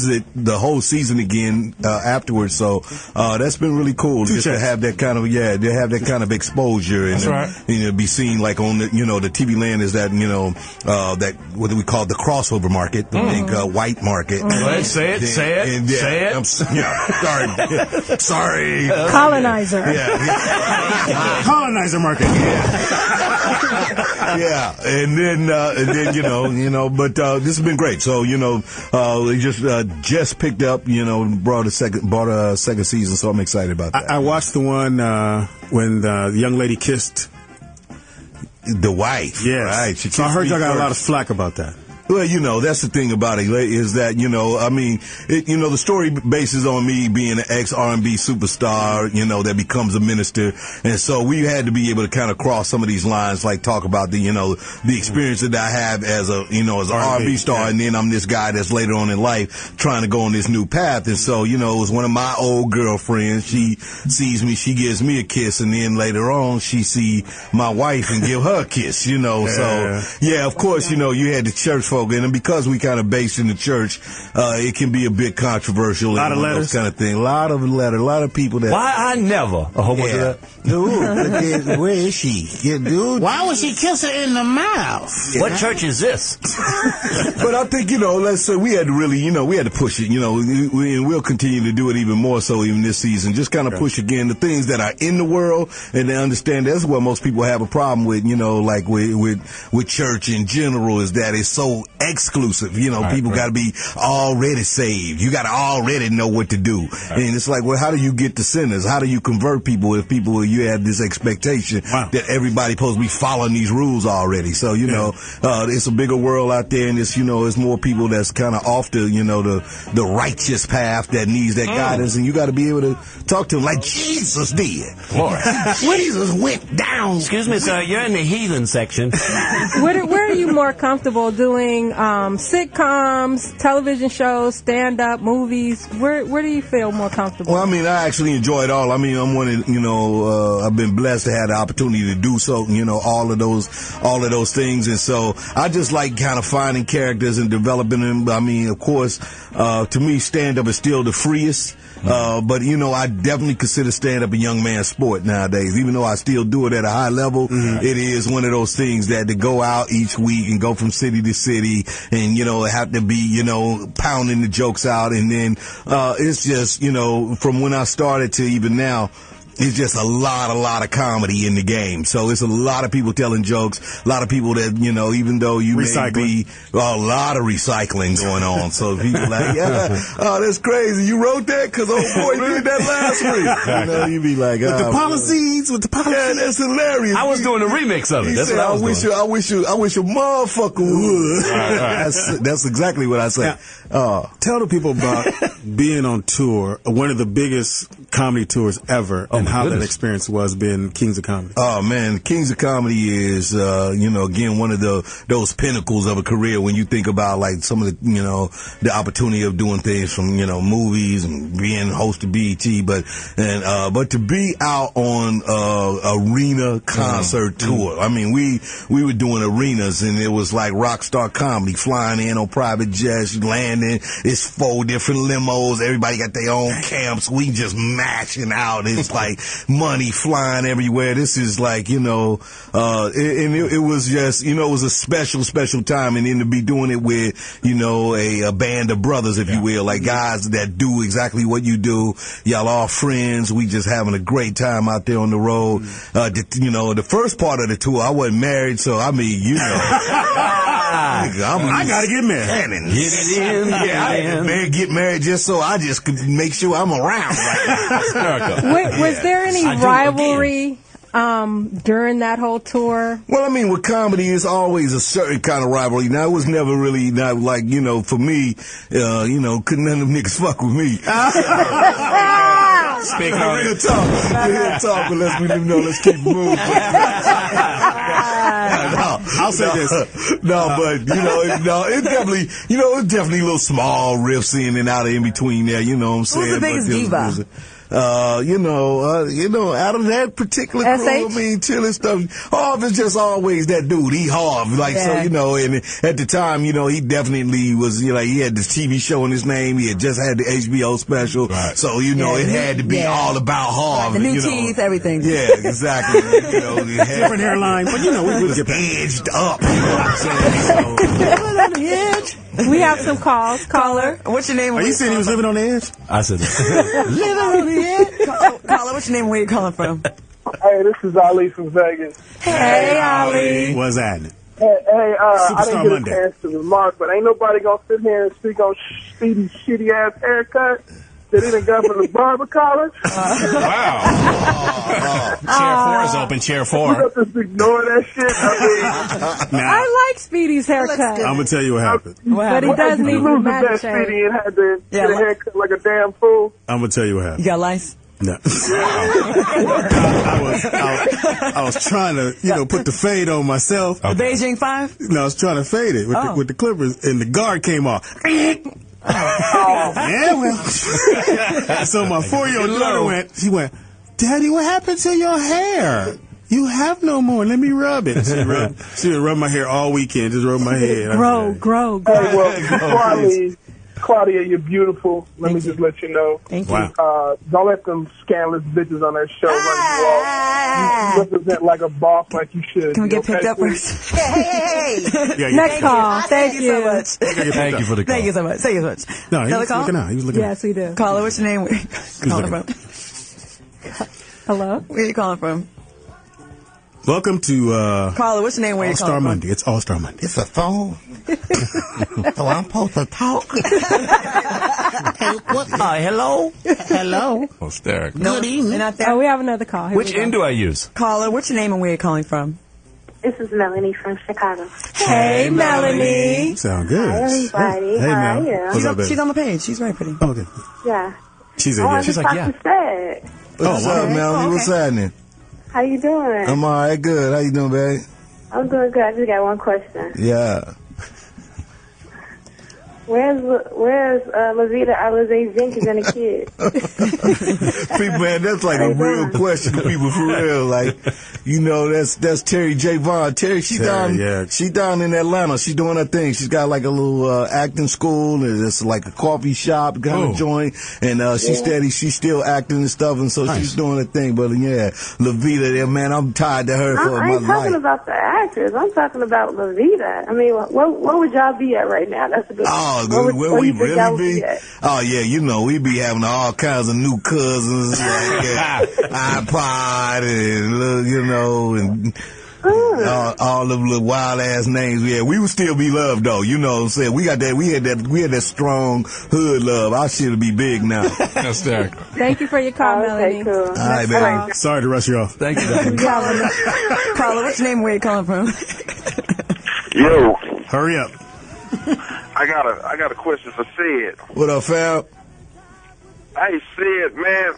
[SPEAKER 15] it the whole season again afterwards. So that's been really cool to have that kind of to have that kind of exposure and be seen like on the the TV Land is that that what do we call the crossover market, the big white market.
[SPEAKER 7] Say it.
[SPEAKER 15] Sorry.
[SPEAKER 6] Colonizer.
[SPEAKER 3] Colonizer market.
[SPEAKER 15] Yeah, and then but this has been great. So we just picked up, brought a second season. So I'm excited about that.
[SPEAKER 3] I watched the one when the young lady kissed
[SPEAKER 15] the wife.
[SPEAKER 3] Yes.
[SPEAKER 15] Right.
[SPEAKER 3] So I heard y'all got a lot of flack about that.
[SPEAKER 15] Well, that's the thing about it is that, the story bases on me being an ex-R&B superstar, that becomes a minister. And so we had to be able to kind of cross some of these lines, like talk about the experience that I have as as an R&B star. And then I'm this guy that's later on in life trying to go on this new path. And so, it was one of my old girlfriends. She sees me, she gives me a kiss. And then later on, she see my wife and give her a kiss, So, of course, you had the church folk, and because we kind of based in the church, it can be a bit controversial.
[SPEAKER 3] A lot of letters,
[SPEAKER 15] kind of thing. A lot of people that.
[SPEAKER 7] Why I never a whole bunch of that.
[SPEAKER 15] Dude, where is she? Yeah, dude.
[SPEAKER 1] Why would she kiss her in the mouth?
[SPEAKER 7] Yeah. What church is this?
[SPEAKER 15] But I think let's say we had to really, we had to push it. We'll continue to do it even more so even this season. Just kind of push again the things that are in the world, and they understand that's what most people have a problem with. Like with church in general is that it's so exclusive. You know, people got to be already saved. You got to already know what to do. And it's like, well, how do you get the sinners? How do you convert people if you have this expectation that everybody's supposed to be following these rules already? So, you know, it's a bigger world out there, and it's, you know, it's more people that's kind of off the, you know, the righteous path that needs that guidance, and you got to be able to talk to them like Jesus did. Jesus went down.
[SPEAKER 7] Excuse me, sir, you're in the heathen section.
[SPEAKER 6] Where are you more comfortable doing sitcoms, television shows, stand-up, movies? Where do you feel more comfortable?
[SPEAKER 15] Well, I mean, I actually enjoy it all. I mean, I'm one of, you know, I've been blessed to have the opportunity to do so, you know, all of those things. And so I just like kind of finding characters and developing them. I mean, of course, to me, stand-up is still the freest. But, you know, I definitely consider stand-up a young man's sport nowadays. Even though I still do it at a high level, it is one of those things that to go out each week and go from city to city and, you know, have to be, you know, pounding the jokes out. And then it's just, you know, from when I started to even now, it's just a lot of comedy in the game. So it's a lot of people telling jokes, a lot of people that, you know, even though you may be a lot of recycling going on. So people like, oh, that's crazy. You wrote that? Because old boy did that last week. You know, you be like,
[SPEAKER 3] with the policies.
[SPEAKER 15] Yeah, that's hilarious.
[SPEAKER 10] I was doing a remix of it. That's
[SPEAKER 15] said,
[SPEAKER 10] what I was doing.
[SPEAKER 15] I wish a motherfucker would. That's exactly what I said.
[SPEAKER 3] Tell the people about being on tour, one of the biggest comedy tours ever, and how that experience was being Kings of Comedy.
[SPEAKER 15] Oh man, Kings of Comedy is, you know, again, one of those pinnacles of a career when you think about like some of the, you know, the opportunity of doing things from, you know, movies and being host of BET, but to be out on arena concert tour. I mean, we were doing arenas and it was like rock star comedy, flying in on private jets, landing. It's 4 different limos. Everybody got their own camps. We just mashing out. It's like money flying everywhere. This is like, you know, it was just, you know, it was a special time. And then to be doing it with, you know, a band of brothers, if you will, like guys that do exactly what you do. Y'all all friends. We just having a great time out there on the road. You know, the first part of the tour, I wasn't married, so I mean, you know. I
[SPEAKER 3] gotta get married.
[SPEAKER 15] Man, get married just so I just could make sure I'm around.
[SPEAKER 6] Was there any rivalry during that whole tour?
[SPEAKER 15] Well, I mean, with comedy, it's always a certain kind of rivalry. Now, it was never really not like, you know, for me, you know, couldn't none of them niggas fuck with me.
[SPEAKER 10] Speaking on
[SPEAKER 15] real talk, but let's keep moving.
[SPEAKER 3] I'll say this.
[SPEAKER 15] But you know, it's definitely little small riffs in and out of in between there. You know what I'm saying?
[SPEAKER 5] Who's the biggest diva?
[SPEAKER 15] You know, out of that particular crew, I mean, chilling stuff, Harv is just always that dude. He Harv, like, so, you know, and at the time, you know, he definitely was, you know, like, he had this TV show in his name. He had just had the HBO special. Right. So, you know, it had to be all about Harv.
[SPEAKER 5] The new teeth, everything.
[SPEAKER 15] Yeah, exactly. You know, it had
[SPEAKER 3] different hairline, but you know, we
[SPEAKER 15] was edged up. You know what I'm saying?
[SPEAKER 6] We have some calls. Caller.
[SPEAKER 5] What's your name?
[SPEAKER 3] Are you saying he was living on the edge?
[SPEAKER 10] I said that.
[SPEAKER 5] Living on the edge. Caller, what's your name? Where you calling from?
[SPEAKER 12] Hey, this is Ali from Vegas.
[SPEAKER 6] Hey, Ali.
[SPEAKER 3] What's happening?
[SPEAKER 12] Hey, I didn't get
[SPEAKER 3] Monday.
[SPEAKER 12] a chance to remark, but ain't nobody gonna sit here and speak on Speedy's shitty ass haircut that he done got from the barber college.
[SPEAKER 8] Wow. Chair 4 is open. Chair 4.
[SPEAKER 12] You got to just ignore that shit. I mean,
[SPEAKER 6] I like Speedy's haircut.
[SPEAKER 3] I'm gonna tell you what happened.
[SPEAKER 6] But he does need
[SPEAKER 12] lose
[SPEAKER 6] to
[SPEAKER 12] that Speedy and had to get a haircut like a damn fool.
[SPEAKER 3] I'm gonna tell you what happened.
[SPEAKER 5] You got lice?
[SPEAKER 3] No. I was trying to, you know, put the fade on myself.
[SPEAKER 5] The Beijing 5?
[SPEAKER 3] No, I was trying to fade it with the clippers, and the guard came off. Yeah, well. So my 4-year-old daughter went, Daddy, what happened to your hair? You have no more. Let me rub it. She would rub my hair all weekend. Just rub my head.
[SPEAKER 6] Grow.
[SPEAKER 12] Hey, well, Claudia, you're beautiful. Let me just let you know.
[SPEAKER 5] Thank you.
[SPEAKER 3] Wow.
[SPEAKER 12] Don't let them scandalous bitches on that show run you off. You represent like a boss, like you should.
[SPEAKER 5] Can we get picked up first?
[SPEAKER 6] Hey. Next call. Thank you
[SPEAKER 5] so much.
[SPEAKER 10] Thank you for the call.
[SPEAKER 5] Thank you so much. Thank you so much.
[SPEAKER 3] No, he was looking out. He was looking out.
[SPEAKER 6] Yes, he did.
[SPEAKER 5] Caller, what's your name? Where you calling from?
[SPEAKER 6] Hello?
[SPEAKER 5] Where are you calling from?
[SPEAKER 3] Welcome to
[SPEAKER 5] Caller, what's your name? Where you
[SPEAKER 3] All-Star
[SPEAKER 5] calling from?
[SPEAKER 3] Monday. It's All-Star Monday.
[SPEAKER 1] It's a phone. So I'm supposed to talk.
[SPEAKER 7] Hello?
[SPEAKER 6] Hello.
[SPEAKER 4] Hysterical.
[SPEAKER 6] Good evening. Oh, we have another call. Here
[SPEAKER 7] Which
[SPEAKER 6] we go.
[SPEAKER 7] end do I use?
[SPEAKER 5] Caller, what's your name and where you calling from?
[SPEAKER 13] This is Melanie from Chicago.
[SPEAKER 5] Hey, Melanie.
[SPEAKER 3] Sound good.
[SPEAKER 13] Hi, everybody.
[SPEAKER 3] Hey,
[SPEAKER 13] How are
[SPEAKER 3] Mel.
[SPEAKER 13] you?
[SPEAKER 3] What's up, baby?
[SPEAKER 5] She's on the page. She's very pretty.
[SPEAKER 3] Oh, okay.
[SPEAKER 13] Yeah.
[SPEAKER 3] She's
[SPEAKER 13] I wanted
[SPEAKER 3] She's
[SPEAKER 13] to
[SPEAKER 3] like,
[SPEAKER 13] talk
[SPEAKER 3] yeah.
[SPEAKER 13] to Sed.
[SPEAKER 15] What's up, Melanie? What's happening?
[SPEAKER 13] How you doing?
[SPEAKER 15] I'm all right, good. How you doing, babe?
[SPEAKER 13] I'm doing good. I just got one question.
[SPEAKER 15] Yeah.
[SPEAKER 13] Where's Lavita Alizé Jenkins and the kids?
[SPEAKER 15] People, man, that's like a real question to people for real. Like, you know, that's Terry J. Vaughn. Terry, she down in Atlanta. She's doing her thing. She's got like a little acting school, and it's like a coffee shop kind of joint. And she's still acting and stuff, and so she's doing her thing. But yeah, Lavita, there, man, I'm tied to her for
[SPEAKER 13] I
[SPEAKER 15] my
[SPEAKER 13] ain't talking
[SPEAKER 15] life.
[SPEAKER 13] about the actors. I'm talking about Lavita. I mean, where would y'all be at right now? That's a good question.
[SPEAKER 15] Where we really be? Oh yeah, you know, we be having all kinds of new cousins, like iPod, and you know, and all them little wild ass names. Yeah, we would still be loved though. You know what I'm saying? We had that strong hood love. Our shit'll be big now.
[SPEAKER 4] That's that.
[SPEAKER 6] Thank you for your call, Melanie.
[SPEAKER 3] All right, baby. Sorry to rush you off.
[SPEAKER 7] Thank you.
[SPEAKER 5] Caller, what's your name and where you calling from?
[SPEAKER 14] Yo.
[SPEAKER 3] Hurry up.
[SPEAKER 14] I got a question for Sid.
[SPEAKER 15] What up, fam?
[SPEAKER 14] Hey, Sid, man,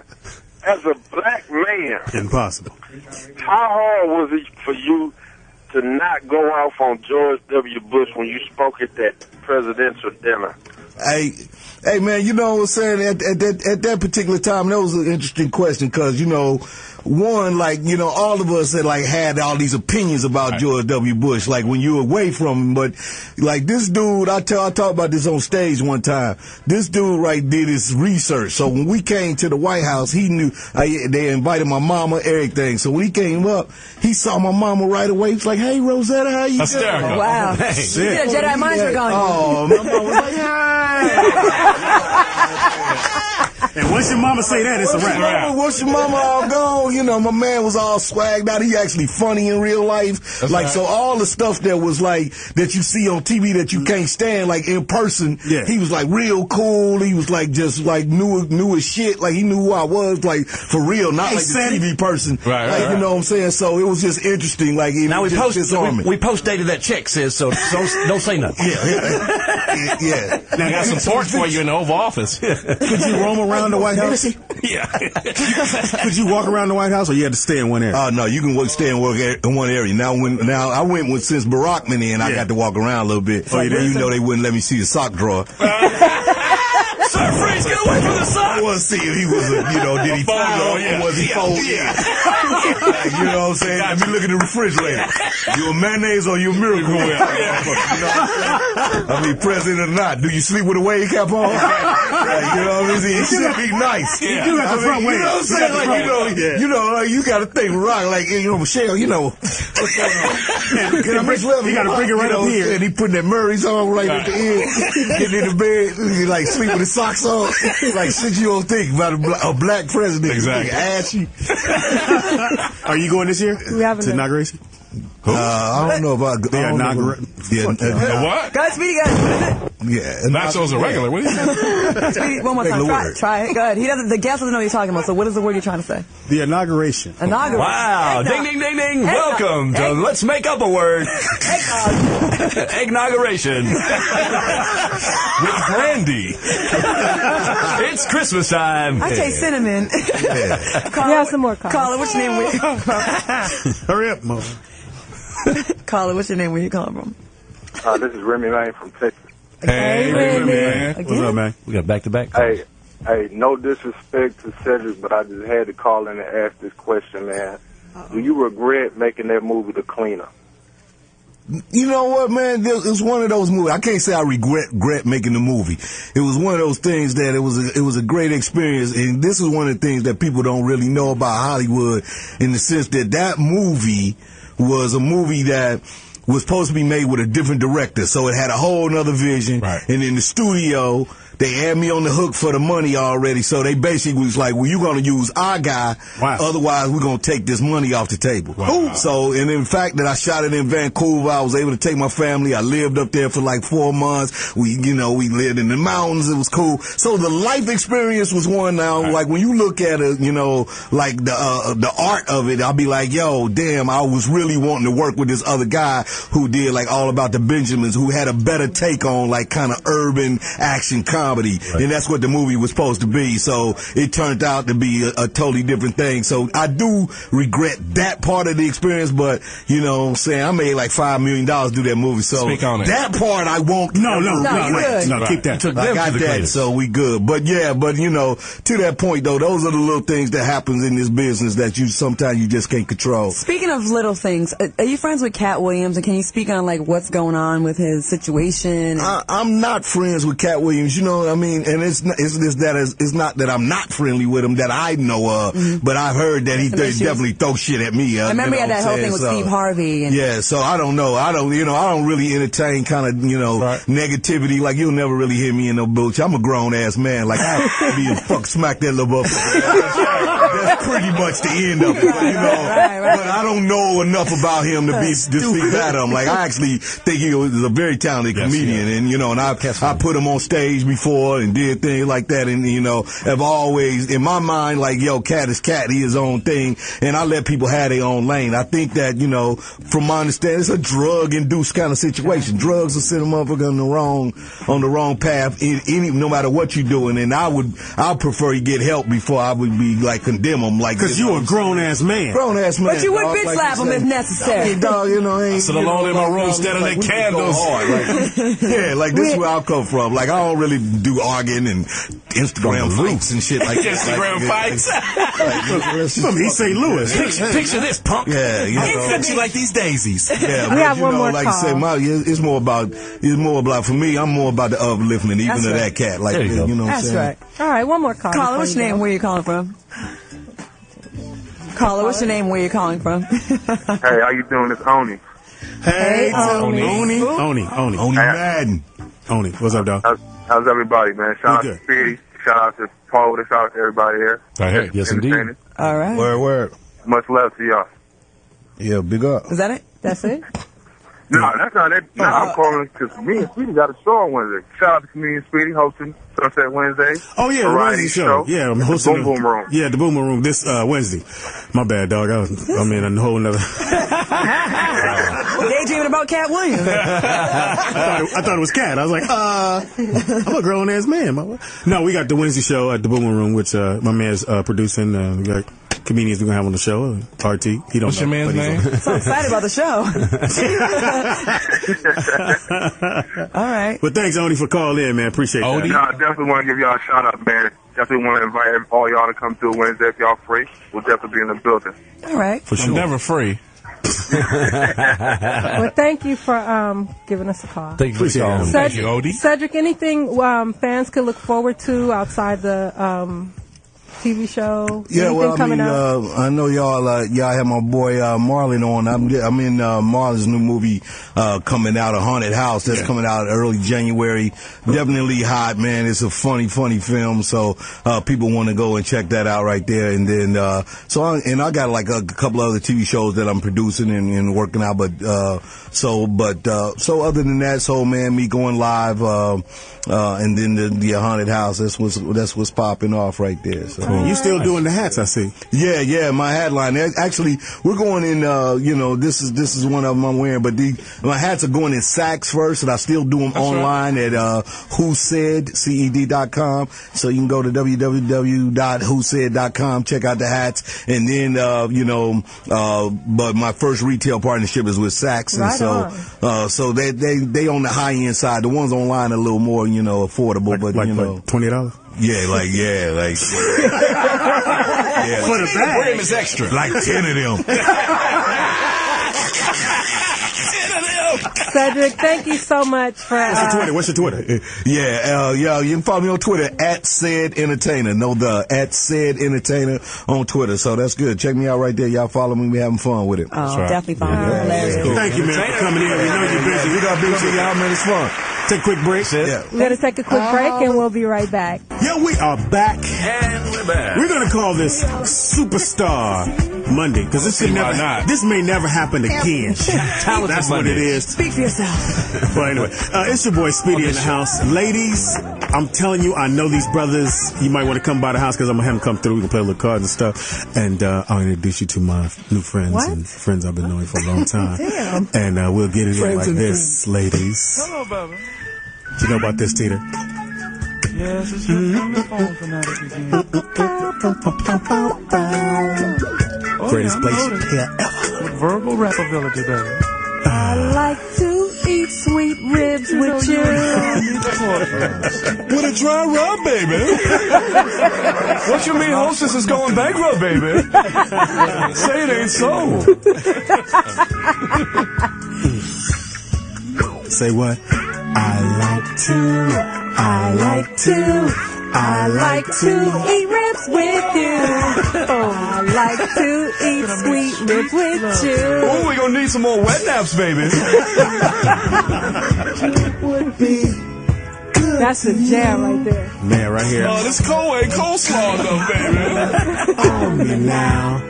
[SPEAKER 14] as a black man,
[SPEAKER 3] Impossible.
[SPEAKER 14] how hard was it for you to not go off on George W. Bush when you spoke at that presidential dinner?
[SPEAKER 15] Hey, man, you know what I'm saying? At that particular time, that was an interesting question because, you know, one, like, you know, all of us had all these opinions about George W. Bush, like when you were away from him. But like this dude, I talked about this on stage one time. This dude did his research. So when we came to the White House, he knew they invited my mama, everything. So when he came up, he saw my mama right away. He's like, "Hey, Rosetta, how you doing?"
[SPEAKER 5] Wow.
[SPEAKER 15] Hey.
[SPEAKER 5] You get a Jedi mind trick on you.
[SPEAKER 15] Oh, my mama was like,
[SPEAKER 3] And once your mama say that, it's a wrap.
[SPEAKER 15] Once your mama all gone, you know, my man was all swagged out. He actually funny in real life.
[SPEAKER 4] That's
[SPEAKER 15] so all the stuff that was like, that you see on TV that you can't stand, like in person, he was like real cool. He was like just like knew his shit. Like he knew who I was, like for real, not like the TV person. Right. You know what I'm saying? So it was just interesting. Like
[SPEAKER 7] now we post dated that chick, says, so don't say nothing.
[SPEAKER 15] Yeah.
[SPEAKER 4] Now I got support for you in the Oval Office.
[SPEAKER 3] Could you roam around the White House?
[SPEAKER 4] Yeah.
[SPEAKER 3] Could you walk around the White House, or you had to stay in one area?
[SPEAKER 15] Oh no, you can stay and work in one area. Now I went since Barack went in, I got to walk around a little bit.
[SPEAKER 3] Oh, you did?
[SPEAKER 15] You know they wouldn't let me see the sock drawer.
[SPEAKER 7] Sir Freeze, get away from the sun!
[SPEAKER 15] I want to see if he was, did he fold it or was he fold it? Like, you know what I'm saying? Let me look at the refrigerator. You a mayonnaise or you a Miracle Whip? I mean, president or not, do you sleep with a wave cap on? Like, you know what I mean? He should be nice.
[SPEAKER 3] You do got the front wave.
[SPEAKER 15] You know what I'm saying? Like, like, you got to think rock. Like, Michelle, what's going on?
[SPEAKER 3] He got to bring it right up here.
[SPEAKER 15] And he putting that Murray's on right at the end. Getting in the bed. He like sleep with his socks on. Like shit you don't think about a black president.
[SPEAKER 4] Exactly.
[SPEAKER 15] Ashy.
[SPEAKER 3] Are you going this year?
[SPEAKER 6] We have
[SPEAKER 3] to inauguration?
[SPEAKER 15] I don't know about
[SPEAKER 3] the inauguration.
[SPEAKER 4] What?
[SPEAKER 5] Go ahead, Speedy, go ahead.
[SPEAKER 15] Yeah.
[SPEAKER 4] Nachos are regular. What do you say?
[SPEAKER 5] Speedy, one more time. Try it. Go ahead. The guest doesn't know what you're talking about, so what is the word you're trying to say?
[SPEAKER 3] The inauguration.
[SPEAKER 5] Inauguration.
[SPEAKER 7] Wow. Ding, ding, ding, ding. Welcome to Let's Make Up a Word. Inauguration.
[SPEAKER 4] With brandy.
[SPEAKER 7] It's Christmas time.
[SPEAKER 5] I taste cinnamon.
[SPEAKER 6] We have some more calls.
[SPEAKER 5] Caller, what's your name? Where you calling from?
[SPEAKER 3] Hurry up, Mo.
[SPEAKER 5] Caller, what's your name? Where you calling from?
[SPEAKER 14] This is Remy Lane from Texas.
[SPEAKER 3] Hey, man. What's up, man?
[SPEAKER 7] We got back-to-back.
[SPEAKER 14] Hey, no disrespect to Cedric, but I just had to call in and ask this question, man. Do you regret making that movie The Cleaner?
[SPEAKER 15] You know what, man? It was one of those movies. I can't say I regret making the movie. It was one of those things that it was a great experience, and this is one of the things that people don't really know about Hollywood, in the sense that movie was a movie that was supposed to be made with a different director, so it had a whole nother vision. Right. And in the studio, they had me on the hook for the money already. So they basically was like, well, you're going to use our guy. Wow. Otherwise, we're going to take this money off the table. Wow. So, and in fact that I shot it in Vancouver, I was able to take my family. I lived up there for like 4 months. We lived in the mountains. It was cool. So the life experience was one now. Right. Like when you look at it, like the art of it, I'll be like, yo, damn, I was really wanting to work with this other guy who did like All About the Benjamins, who had a better take on like kind of urban action comedy. Right. And that's what the movie was supposed to be. So it turned out to be a totally different thing. So I do regret that part of the experience, but you know what I'm saying, I made like $5 million do that movie. So
[SPEAKER 3] speak on it.
[SPEAKER 15] That part I won't. No,
[SPEAKER 3] keep that.
[SPEAKER 15] I got that, so we good. But yeah, to that point though, those are the little things that happens in this business that sometimes you just can't control.
[SPEAKER 5] Speaking of little things, are you friends with Cat Williams, and can you speak on like what's going on with his situation?
[SPEAKER 15] I'm not friends with Cat Williams, you know what I mean? And it's not that I'm not friendly with him that I know of, but I've heard that he definitely throws shit at me.
[SPEAKER 5] I remember he had that whole thing with Steve Harvey.
[SPEAKER 15] Yeah, so I don't know. I don't really entertain kind of, negativity. Like, you'll never really hear me in no bullshit. I'm a grown ass man. Like, I be smack that little motherfucker. That's pretty much the end of it. But, but I don't know enough about him to speak bad of him. Like, I actually think he was a very talented comedian, and and I put him on stage before and did things like that, and have always in my mind like, yo, Cat is Cat, he his own thing, and I let people have their own lane. I think that from my understanding, it's a drug induced kind of situation. Drugs will send a motherfucker on the wrong path, no matter what you're doing, and I'd prefer you get help before I would be like condemn him, like,
[SPEAKER 3] because you a grown ass man.
[SPEAKER 5] But you would bitch slap him if necessary.
[SPEAKER 15] Dog,
[SPEAKER 4] I sit alone in my room staring at candles.
[SPEAKER 15] Yeah, like this is where I come from. Like, I don't really do arguing and Instagram fights and shit like that.
[SPEAKER 4] Instagram fights.
[SPEAKER 3] From East St. Louis.
[SPEAKER 4] Picture this, punk.
[SPEAKER 15] Yeah,
[SPEAKER 4] you like these daisies.
[SPEAKER 15] Yeah,
[SPEAKER 6] we have one more
[SPEAKER 15] like
[SPEAKER 6] call.
[SPEAKER 15] I say, it's more about for me. I'm more about the upliftment, even of that cat. Like, you know what I'm saying?
[SPEAKER 5] That's right.
[SPEAKER 6] All right, one more call.
[SPEAKER 5] Caller, what's your name? Where you calling from? Caller, what's your name? Where you calling from?
[SPEAKER 14] Hey, how you doing? It's Oni.
[SPEAKER 3] Hey, Oni Madden. Oni, what's up, dog?
[SPEAKER 14] How's everybody, man? Shout out to Speedy. Shout out to Paul. Shout out to everybody here.
[SPEAKER 3] Hey, yes, indeed.
[SPEAKER 5] All right.
[SPEAKER 15] Word.
[SPEAKER 14] Much love to y'all.
[SPEAKER 15] Yeah, big up.
[SPEAKER 5] Is that it?
[SPEAKER 6] That's it?
[SPEAKER 14] No, that's not it. No, I'm calling because me and Speedy got a show on Wednesday. Shout out to comedian Speedy hosting Sunset Wednesday.
[SPEAKER 3] Oh yeah, Wednesday show. Yeah, I'm hosting
[SPEAKER 14] the Boom Room.
[SPEAKER 3] Yeah, the Boom Room this Wednesday. My bad, dog. I'm in a whole nother.
[SPEAKER 5] Daydreaming about Cat Williams.
[SPEAKER 3] I thought it was Cat. I was like, I'm a grown ass man. No, we got the Wednesday show at the Boom Room, which my man's producing. We got comedians we're gonna have on the show. RT. He don't
[SPEAKER 4] What's your man's name?
[SPEAKER 5] So excited about the show. All right.
[SPEAKER 3] But thanks, Oni, for calling in, man. Appreciate that.
[SPEAKER 14] No, I definitely want to give y'all a shout out, man. Definitely want to invite all y'all to come through Wednesday if y'all free. We'll definitely be in the building.
[SPEAKER 5] All right.
[SPEAKER 4] For sure. I'm never free.
[SPEAKER 6] Well, thank you for giving us a call.
[SPEAKER 4] Thank you for calling.
[SPEAKER 6] Thank you, Odie. Cedric, anything fans could look forward to outside the TV show?
[SPEAKER 15] Yeah, well, I mean, I know y'all have my boy Marlon on. I'm in Marlon's new movie coming out, A Haunted House. That's coming out early January. Definitely hot, man. It's a funny film. So people want to go and check that out right there. And then I got like a couple other TV shows that I'm producing and working out. But so other than that, so man, me going live and then the Haunted House. That's what's popping off right there. So.
[SPEAKER 3] You still doing the hats, I see.
[SPEAKER 15] Yeah, my hat line. Actually, we're going in, this is one of them I'm wearing, but my hats are going in Saks first, and I still do them online at whosaid.com. So you can go to www.whosaid.com, check out the hats, and then, but my first retail partnership is with Saks, and so they on the high end side. The ones online are a little more, affordable, but
[SPEAKER 3] like $20.
[SPEAKER 15] Yeah, like.
[SPEAKER 3] For the bag.
[SPEAKER 4] The brim is extra.
[SPEAKER 15] Like 10 of them.
[SPEAKER 6] Cedric, thank you so much for...
[SPEAKER 3] What's your Twitter?
[SPEAKER 15] Yeah, you can follow me on Twitter at Ced Entertainer. At Ced Entertainer on Twitter. So that's good. Check me out right there. Y'all follow me. We having fun with it.
[SPEAKER 5] Oh, definitely fun.
[SPEAKER 15] Yeah.
[SPEAKER 3] Thank you, man, for coming in. We know you're busy.
[SPEAKER 15] We got busy, y'all, man. It's fun.
[SPEAKER 3] Take a quick break.
[SPEAKER 6] We're going to take a quick break, and we'll be right back.
[SPEAKER 3] Yeah, we are back.
[SPEAKER 4] And we're back.
[SPEAKER 3] We're going to call this Superstar Monday, because this may never happen again. That's what it is.
[SPEAKER 5] Speak for yourself.
[SPEAKER 3] Well, anyway, it's your boy Speedy in the house. Ladies, I'm telling you, I know these brothers. You might want to come by the house, because I'm going to have them come through. We can play a little cards and stuff. And I'll introduce you to my new friends and friends I've been knowing for a long time.
[SPEAKER 5] Damn.
[SPEAKER 3] And we'll get it in like this, ladies.
[SPEAKER 16] Hello, baby.
[SPEAKER 3] Do you know about this, Tita?
[SPEAKER 16] Yes, it's just on the phone fanatic again.
[SPEAKER 3] Greatest place
[SPEAKER 16] ever. With verbal rap ability, baby.
[SPEAKER 6] I like to eat sweet ribs with you.
[SPEAKER 4] With a dry rub, baby. What you mean hostess is going bankrupt, baby? Say it ain't so.
[SPEAKER 3] Say what?
[SPEAKER 6] I like to eat ribs with you. Oh, I like to eat sweet ribs with you.
[SPEAKER 4] Oh, we gonna need some more wet naps, baby.
[SPEAKER 6] That's a jam right there.
[SPEAKER 3] Man, right here.
[SPEAKER 4] Oh, this coleslaw though, baby.
[SPEAKER 3] Oh, me now,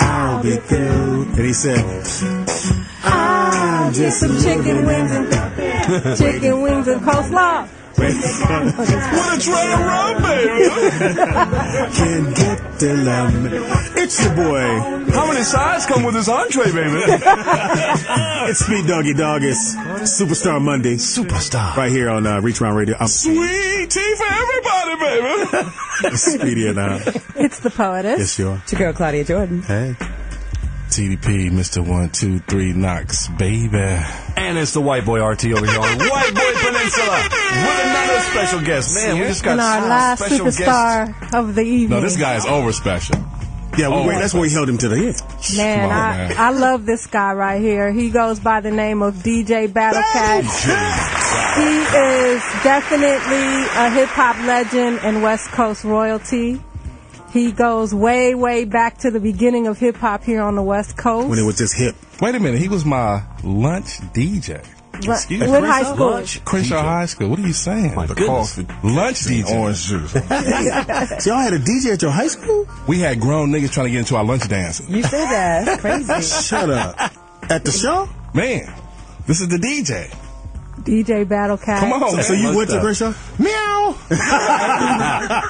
[SPEAKER 3] I'll be through. And he said,
[SPEAKER 6] I'm just some chicken wings and coleslaw.
[SPEAKER 4] What a try to run, baby.
[SPEAKER 3] Can't get the lemon. It's your boy.
[SPEAKER 4] How many sides come with this entree, baby?
[SPEAKER 3] It's Speed Doggy Dog. It's Superstar Monday.
[SPEAKER 4] Superstar.
[SPEAKER 3] Right here on Reach Around Radio.
[SPEAKER 4] Sweet tea for everybody, baby.
[SPEAKER 3] Speedy and
[SPEAKER 6] It's the poetess.
[SPEAKER 3] Yes, you are.
[SPEAKER 5] It's your girl, Claudia Jordan.
[SPEAKER 3] Hey.
[SPEAKER 4] TDP, Mr. 1, 2, 3 Knox, baby.
[SPEAKER 7] And it's the white boy RT over here on White Boy Peninsula with another special guest. Man, we just got
[SPEAKER 6] and our last
[SPEAKER 7] special
[SPEAKER 6] superstar
[SPEAKER 7] guests.
[SPEAKER 6] of the evening.
[SPEAKER 4] No, this guy is over special.
[SPEAKER 3] Yeah, that's why we held him to the end.
[SPEAKER 6] Man, I love this guy right here. He goes by the name of DJ Battlecat. He is definitely a hip-hop legend and West Coast royalty. He goes way, way back to the beginning of hip-hop here on the West Coast.
[SPEAKER 3] When it was just hip.
[SPEAKER 4] Wait a minute, he was my lunch DJ.
[SPEAKER 6] What high school?
[SPEAKER 4] Crenshaw High School. What are you saying?
[SPEAKER 15] The coffee.
[SPEAKER 4] Lunch DJ.
[SPEAKER 15] Orange juice.
[SPEAKER 3] So y'all had a DJ at your high school?
[SPEAKER 4] We had grown niggas trying to get into our lunch dances.
[SPEAKER 5] You said that. That's crazy.
[SPEAKER 3] Shut up. At the show?
[SPEAKER 4] Man, this is the DJ.
[SPEAKER 6] DJ Battlecat.
[SPEAKER 4] Come on, man.
[SPEAKER 3] So you went to Crenshaw?
[SPEAKER 4] Meow.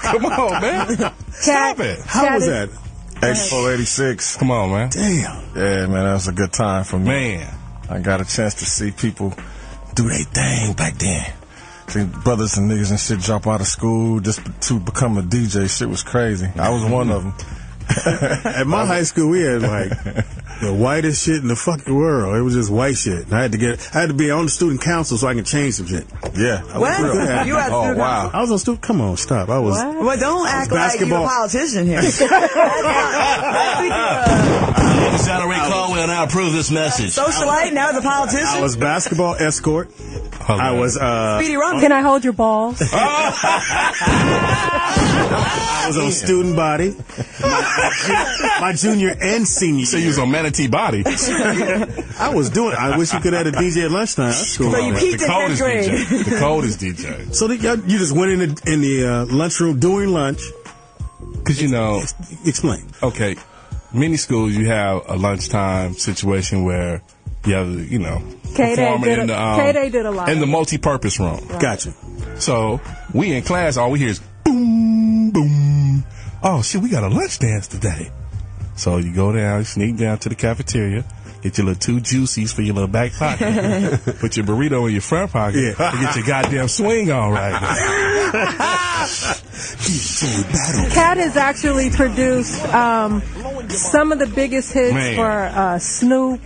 [SPEAKER 4] Come on, man. Stop it.
[SPEAKER 3] How was that?
[SPEAKER 15] Expo 86.
[SPEAKER 4] Come on, man.
[SPEAKER 3] Damn.
[SPEAKER 15] Yeah, man, that was a good time for me.
[SPEAKER 4] Man.
[SPEAKER 15] I got a chance to see people do their thing back then. See brothers and niggas and shit drop out of school just to become a DJ. Shit was crazy. I was one of them.
[SPEAKER 3] At my high school, we had like the whitest shit in the fucking world. It was just white shit. And I had to be on the student council so I can change some shit.
[SPEAKER 15] Yeah.
[SPEAKER 5] What? You had
[SPEAKER 15] oh, wow.
[SPEAKER 3] I was on student. Come on, stop. I was.
[SPEAKER 5] Well, don't act like you're a politician here.
[SPEAKER 17] Salary call will now approve this message.
[SPEAKER 5] Socialite, now the politician.
[SPEAKER 3] I was basketball escort. I was
[SPEAKER 5] Speedy Rumble.
[SPEAKER 6] Can I hold your balls?
[SPEAKER 3] I was on student body. My junior and senior.
[SPEAKER 4] So you was on manatee body.
[SPEAKER 3] I was doing. I wish you could have had a DJ at lunchtime.
[SPEAKER 5] So you peaked in 10th grade.
[SPEAKER 4] The coldest DJ.
[SPEAKER 3] So you just went in the lunchroom during lunch.
[SPEAKER 4] Because, you know.
[SPEAKER 3] Explain.
[SPEAKER 4] Okay. Many schools, you have a lunchtime situation where you have, you know, performing in the multi-purpose room.
[SPEAKER 3] Right. Gotcha.
[SPEAKER 4] So we in class, all we hear is boom, boom. Oh, shit, we got a lunch dance today. So you go down, you sneak down to the cafeteria, get your little 2 juicies for your little back pocket, put your burrito in your front pocket, and get your goddamn swing on right now.
[SPEAKER 6] Cat has actually produced some of the biggest hits for Snoop,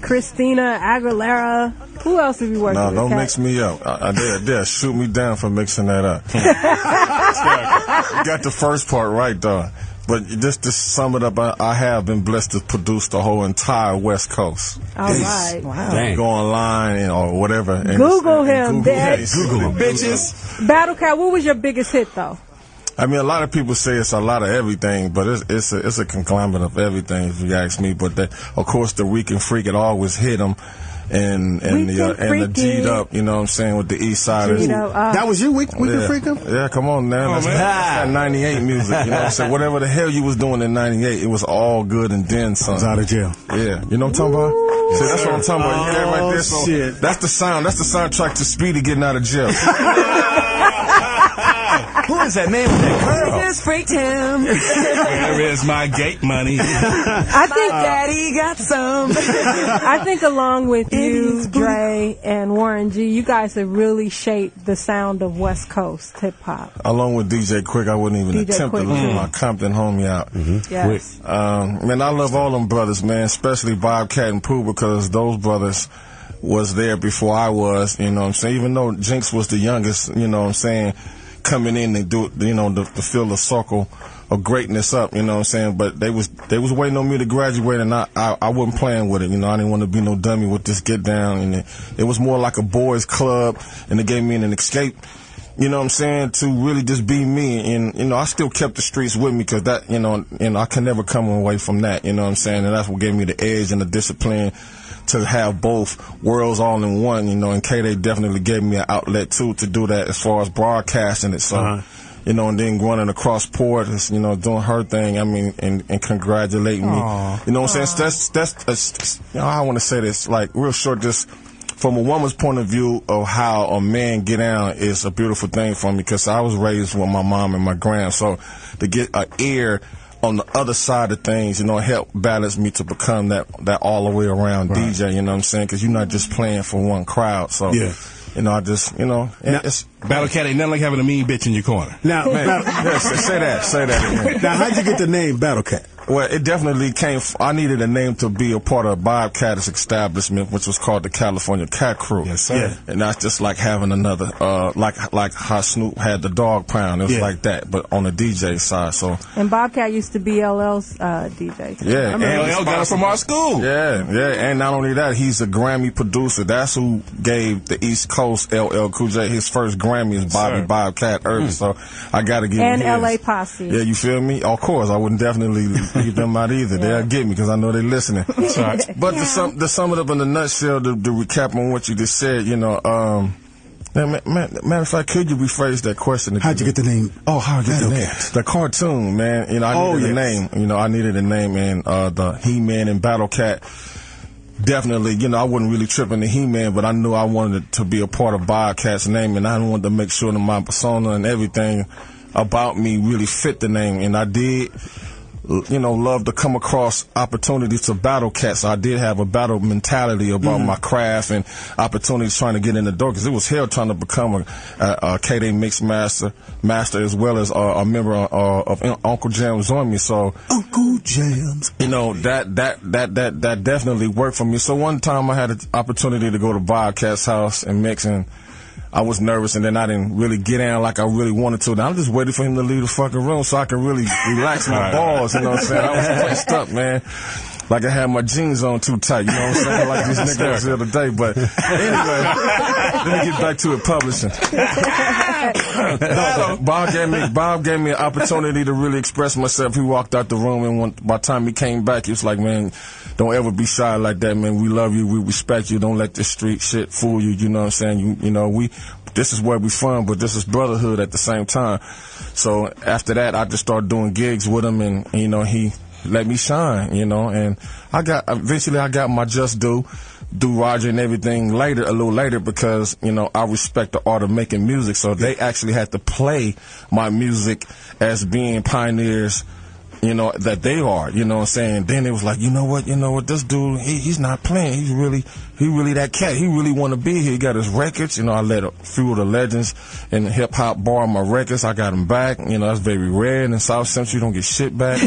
[SPEAKER 6] Christina Aguilera. Who else have you worked with?
[SPEAKER 15] No, don't mix me up. They'll shoot me down for mixing that up. Got the first part right, though. But just to sum it up, I have been blessed to produce the whole entire West Coast.
[SPEAKER 6] All right.
[SPEAKER 5] Wow.
[SPEAKER 15] Dang. Go online or whatever. And
[SPEAKER 6] Google him,
[SPEAKER 15] Google him.
[SPEAKER 4] Bitches.
[SPEAKER 6] Battlecat, what was your biggest hit, though?
[SPEAKER 15] I mean, a lot of people say it's a lot of everything, but it's a conglomerate of everything, if you ask me. But of course, the Week and Freak, it always hit them. and the G'd Up, you know what I'm saying, with the East Siders.
[SPEAKER 9] That was you, we can freak him?
[SPEAKER 15] Yeah, come on, man. That's that 98 music, you know what I'm saying? Whatever the hell you was doing in 98, it was all good and then son.
[SPEAKER 3] I was out of jail.
[SPEAKER 15] Yeah, you know what I'm talking about? See, that's what I'm talking about. You hear that right there? So
[SPEAKER 3] shit.
[SPEAKER 15] That's the sound. That's the soundtrack to Speedy getting out of jail.
[SPEAKER 17] Who is that man with that curl?
[SPEAKER 5] Just freaked him.
[SPEAKER 17] Where is my gate money?
[SPEAKER 5] I think Daddy got some.
[SPEAKER 6] I think along with you, Dre, and Warren G, you guys have really shaped the sound of West Coast hip hop.
[SPEAKER 15] Along with DJ Quick, I wouldn't even attempt to leave my Compton homie out.
[SPEAKER 6] Yes.
[SPEAKER 15] Man, I love all them brothers, man, especially Bobcat and Pooh, because those brothers was there before I was, you know what I'm saying? Even though Jinx was the youngest, you know what I'm saying, coming in and do, you know, to fill the circle of greatness up, you know what I'm saying? But they was waiting on me to graduate, and I wasn't playing with it, you know. I didn't want to be no dummy with this get down, and it was more like a boys club, and it gave me an escape, you know what I'm saying, to really just be me. And, you know, I still kept the streets with me, because that, you know, I can never come away from that, you know what I'm saying? And that's what gave me the edge and the discipline to have both worlds all in one, you know, and K-Day definitely gave me an outlet, too, to do that as far as broadcasting it. So, you know, and then running across port, you know, doing her thing, I mean, and congratulating me. You know what I'm saying? That's you know, I want to say this, like, real short, just from a woman's point of view of how a man get down is a beautiful thing for me, because I was raised with my mom and my gram, so to get an ear on the other side of things, you know, help balance me to become that all the way around DJ, you know what I'm saying? Because you're not just playing for one crowd. So, you know, I just, you know, it's
[SPEAKER 17] Battlecat ain't nothing like having a mean bitch in your corner.
[SPEAKER 3] Now,
[SPEAKER 15] say that again.
[SPEAKER 3] Now, how'd you get the name Battlecat?
[SPEAKER 15] Well, it definitely came. I needed a name to be a part of Bobcat's establishment, which was called the California Cat Crew.
[SPEAKER 3] Yes, sir.
[SPEAKER 15] Yeah. And that's just like having another, like how Snoop had the Dog Pound. It was like that, but on the DJ side. So.
[SPEAKER 6] And Bobcat used to be LL's DJ.
[SPEAKER 15] Yeah,
[SPEAKER 17] and LL got it from our school.
[SPEAKER 15] Yeah. And not only that, he's a Grammy producer. That's who gave the East Coast LL Cool J his first Grammy is Bobcat Irving. So I got to give him
[SPEAKER 6] and
[SPEAKER 15] his.
[SPEAKER 6] LA Posse.
[SPEAKER 15] Yeah, you feel me? Of course, I wouldn't definitely leave them out either. They'll get me because I know they're listening. But to sum it up in a nutshell, to recap on what you just said, you know, matter of fact, could you rephrase that question again?
[SPEAKER 3] How'd you get the name?
[SPEAKER 15] Oh, how'd you get the name? The cartoon, man. You know, I needed a name. You know, I needed a name, and the He-Man and Battlecat. Definitely, you know, I wasn't really tripping the He-Man, but I knew I wanted it to be a part of Bobcat's name, and I wanted to make sure that my persona and everything about me really fit the name, and I did. You know, love to come across opportunities to battle cats. So I did have a battle mentality about my craft and opportunities trying to get in the door, because it was hell trying to become a K-Day mix master as well as a member of Uncle Jam's on me. So
[SPEAKER 3] Uncle Jam's,
[SPEAKER 15] you know, that definitely worked for me. So one time I had an opportunity to go to Bobcat's house and mix, and I was nervous, and then I didn't really get down like I really wanted to. I just waited for him to leave the fucking room so I could really relax my balls, you know what I'm saying? I was pressed up, man. Like I had my jeans on too tight, you know what I'm saying? Like these niggas the other day. But anyway, let me get back to it, publishing. Bob gave me an opportunity to really express myself. He walked out the room, and by the time he came back, he was like, man, don't ever be shy like that, man. We love you. We respect you. Don't let this street shit fool you. You know what I'm saying? You know, this is where we from, but this is brotherhood at the same time. So after that, I just started doing gigs with him, and you know, he let me shine, you know, and eventually I got my just due Roger and everything a little later, because, you know, I respect the art of making music. So they actually had to play my music as being pioneers, you know, that they are, you know what I'm saying? Then it was like, you know what, this dude, he's not playing. He really that cat. He really want to be here. He got his records. You know, I let a few of the legends in hip hop borrow my records. I got them back. You know, that's very rare. And in South Central, you don't get shit back.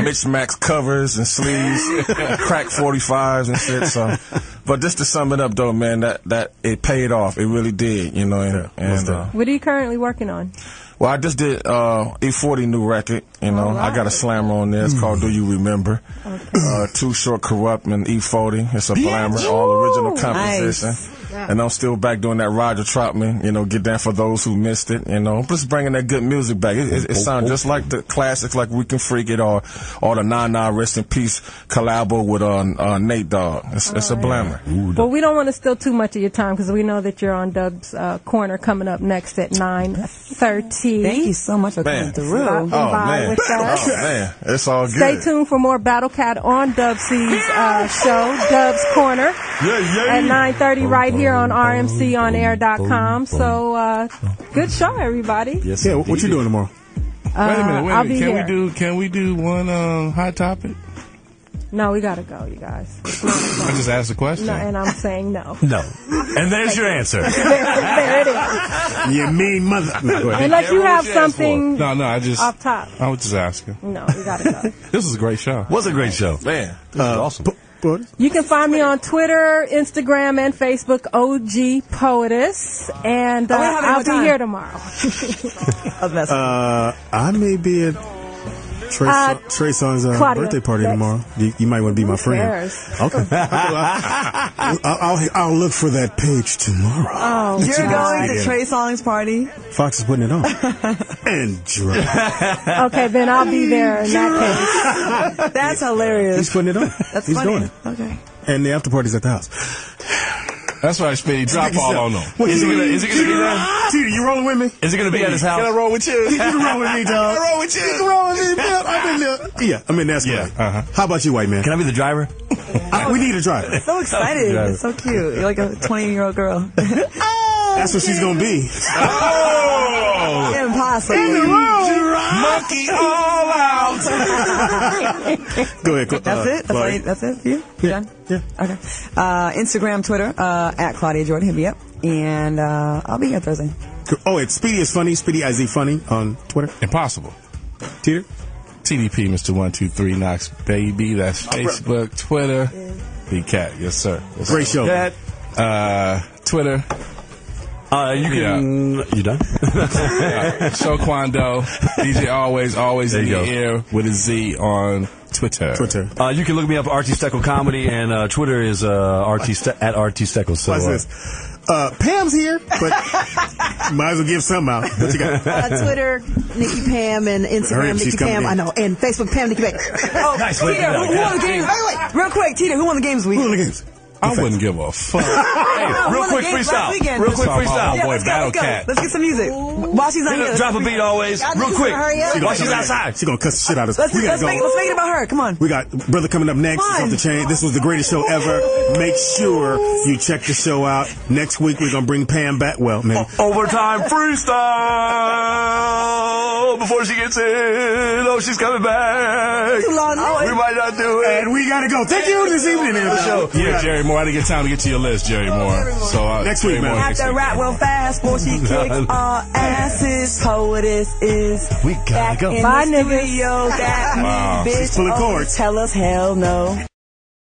[SPEAKER 15] Mitch Max covers and sleeves, crack 45s and shit. So, but just to sum it up though, man, that it paid off. It really did, you know, and
[SPEAKER 6] what are you currently working on?
[SPEAKER 15] Well, I just did E40 new record, you know. Right. I got a slammer on there. It's called Do You Remember? Okay. Too Short Corrupt and E40. It's a slammer, all original composition.
[SPEAKER 6] Nice.
[SPEAKER 18] And I'm still back doing that Roger Troutman, get down for those who missed it, just bringing that good music back. It sounds just like the classics, like We Can Freak It, or the Nah Rest in Peace collabo with Nate Dogg. It's a blammer.
[SPEAKER 6] Well, we don't want to steal too much of your time because we know that you're on Dub's Corner coming up next at 9:30.
[SPEAKER 5] Thank you so much for coming through.
[SPEAKER 18] Oh, man. It's all good.
[SPEAKER 6] Stay tuned for more Battlecat on Dub C's show, Dub's Corner, at 9:30 right here on rmconair.com. So, good show, everybody.
[SPEAKER 3] Yes, yeah, what you doing tomorrow?
[SPEAKER 18] Wait a minute.
[SPEAKER 6] I'll be here.
[SPEAKER 18] Can we do one hot topic?
[SPEAKER 6] No, we gotta go, you guys.
[SPEAKER 18] I just asked a question.
[SPEAKER 6] No, and I'm saying no.
[SPEAKER 7] No. And there's your answer.
[SPEAKER 6] there it is.
[SPEAKER 3] You mean mother. No,
[SPEAKER 6] unless you have something off top.
[SPEAKER 18] I was just asking.
[SPEAKER 6] No, we gotta go.
[SPEAKER 18] This was a great show.
[SPEAKER 7] Was a great show.
[SPEAKER 18] Man,
[SPEAKER 7] this is awesome.
[SPEAKER 6] You can find me on Twitter, Instagram, and Facebook, OG Poetess. And I'll be here tomorrow.
[SPEAKER 3] I may be at Trey Songz's birthday party tomorrow. You might want to be my friend. Okay. I'll look for that page tomorrow.
[SPEAKER 5] Oh, you're going to Trey Songz's party?
[SPEAKER 3] Fox is putting it on. And drunk.
[SPEAKER 6] Okay, then I'll be there in that case.
[SPEAKER 5] That's hilarious.
[SPEAKER 3] He's putting it on. He's
[SPEAKER 5] funny.
[SPEAKER 3] doing it.
[SPEAKER 5] Okay.
[SPEAKER 3] And the after party's at the house.
[SPEAKER 18] That's right, Speedy. Drop all on them.
[SPEAKER 3] Is it gonna be
[SPEAKER 18] there?
[SPEAKER 3] Tita, you rolling with me?
[SPEAKER 7] Is it gonna be at his house?
[SPEAKER 18] Can I roll with you?
[SPEAKER 3] You can roll with me, dog.
[SPEAKER 18] Can I roll with you?
[SPEAKER 3] You can roll with me, man. I'm in there. Yeah, I'm in there.
[SPEAKER 18] Yeah.
[SPEAKER 3] How about you, white man?
[SPEAKER 7] Can I be the driver?
[SPEAKER 3] We need a driver.
[SPEAKER 5] So excited. It's so cute. You're like a 20-year-old girl.
[SPEAKER 3] That's what she's gonna be.
[SPEAKER 5] Oh! Impossible.
[SPEAKER 3] In the room.
[SPEAKER 18] Monkey all out.
[SPEAKER 3] Go ahead.
[SPEAKER 5] That's it? That's it for you? You done?
[SPEAKER 3] Yeah.
[SPEAKER 5] Okay. Instagram, Twitter, at Claudia Jordan. Hit me up. And I'll be here Thursday.
[SPEAKER 3] Oh, it's Speedy is funny. Speedy IZ funny on Twitter.
[SPEAKER 18] Impossible.
[SPEAKER 3] Twitter?
[SPEAKER 18] TDP, Mr. 123 Knox, baby. That's Facebook, Twitter. Big Cat. Yes, sir.
[SPEAKER 3] Great show.
[SPEAKER 18] Twitter.
[SPEAKER 7] You can. You done?
[SPEAKER 18] Show Quando. DJ always in the air with a Z on Twitter.
[SPEAKER 7] You can look me up RT Steckel Comedy, and Twitter is at RT Steckel. So
[SPEAKER 3] what's this? Pam's here, but might as well give some out. What you got?
[SPEAKER 19] Twitter, Nikki Pam, and Instagram, Nikki Pam. I know, and Facebook, Pam, Nikki Pam.
[SPEAKER 5] Oh, nice. Tita, who won the games? Wait, real quick, Tita, who won the games week?
[SPEAKER 3] Who won the games?
[SPEAKER 18] I wouldn't give a fuck.
[SPEAKER 7] Real quick freestyle.
[SPEAKER 18] Yeah,
[SPEAKER 5] boy,
[SPEAKER 18] Battlecat.
[SPEAKER 5] Let's get some music. While she's not here.
[SPEAKER 7] Drop a beat always. Real quick. While she's outside.
[SPEAKER 3] She's going to cuss the shit out of us.
[SPEAKER 5] Let's make it about her. Come on.
[SPEAKER 3] We got brother coming up next. It's off the chain. This was the greatest show ever. Make sure you check the show out. Next week, we're going to bring Pam back. Well, maybe.
[SPEAKER 7] Overtime freestyle. Before she gets in. Oh, she's coming back.
[SPEAKER 19] Too long.
[SPEAKER 7] We might not do it.
[SPEAKER 3] And we got to go. Thank you this evening.
[SPEAKER 18] Yeah, Jerry Moore. I didn't get time to get to your list, Jerry Moore. So
[SPEAKER 3] next week, man.
[SPEAKER 5] Have to rap real fast before she kicks our asses. Poetess is
[SPEAKER 7] we gotta go.
[SPEAKER 5] Bye, nigga. That
[SPEAKER 3] wow.
[SPEAKER 5] bitch.
[SPEAKER 3] She's full of chords.
[SPEAKER 5] Tell us hell no.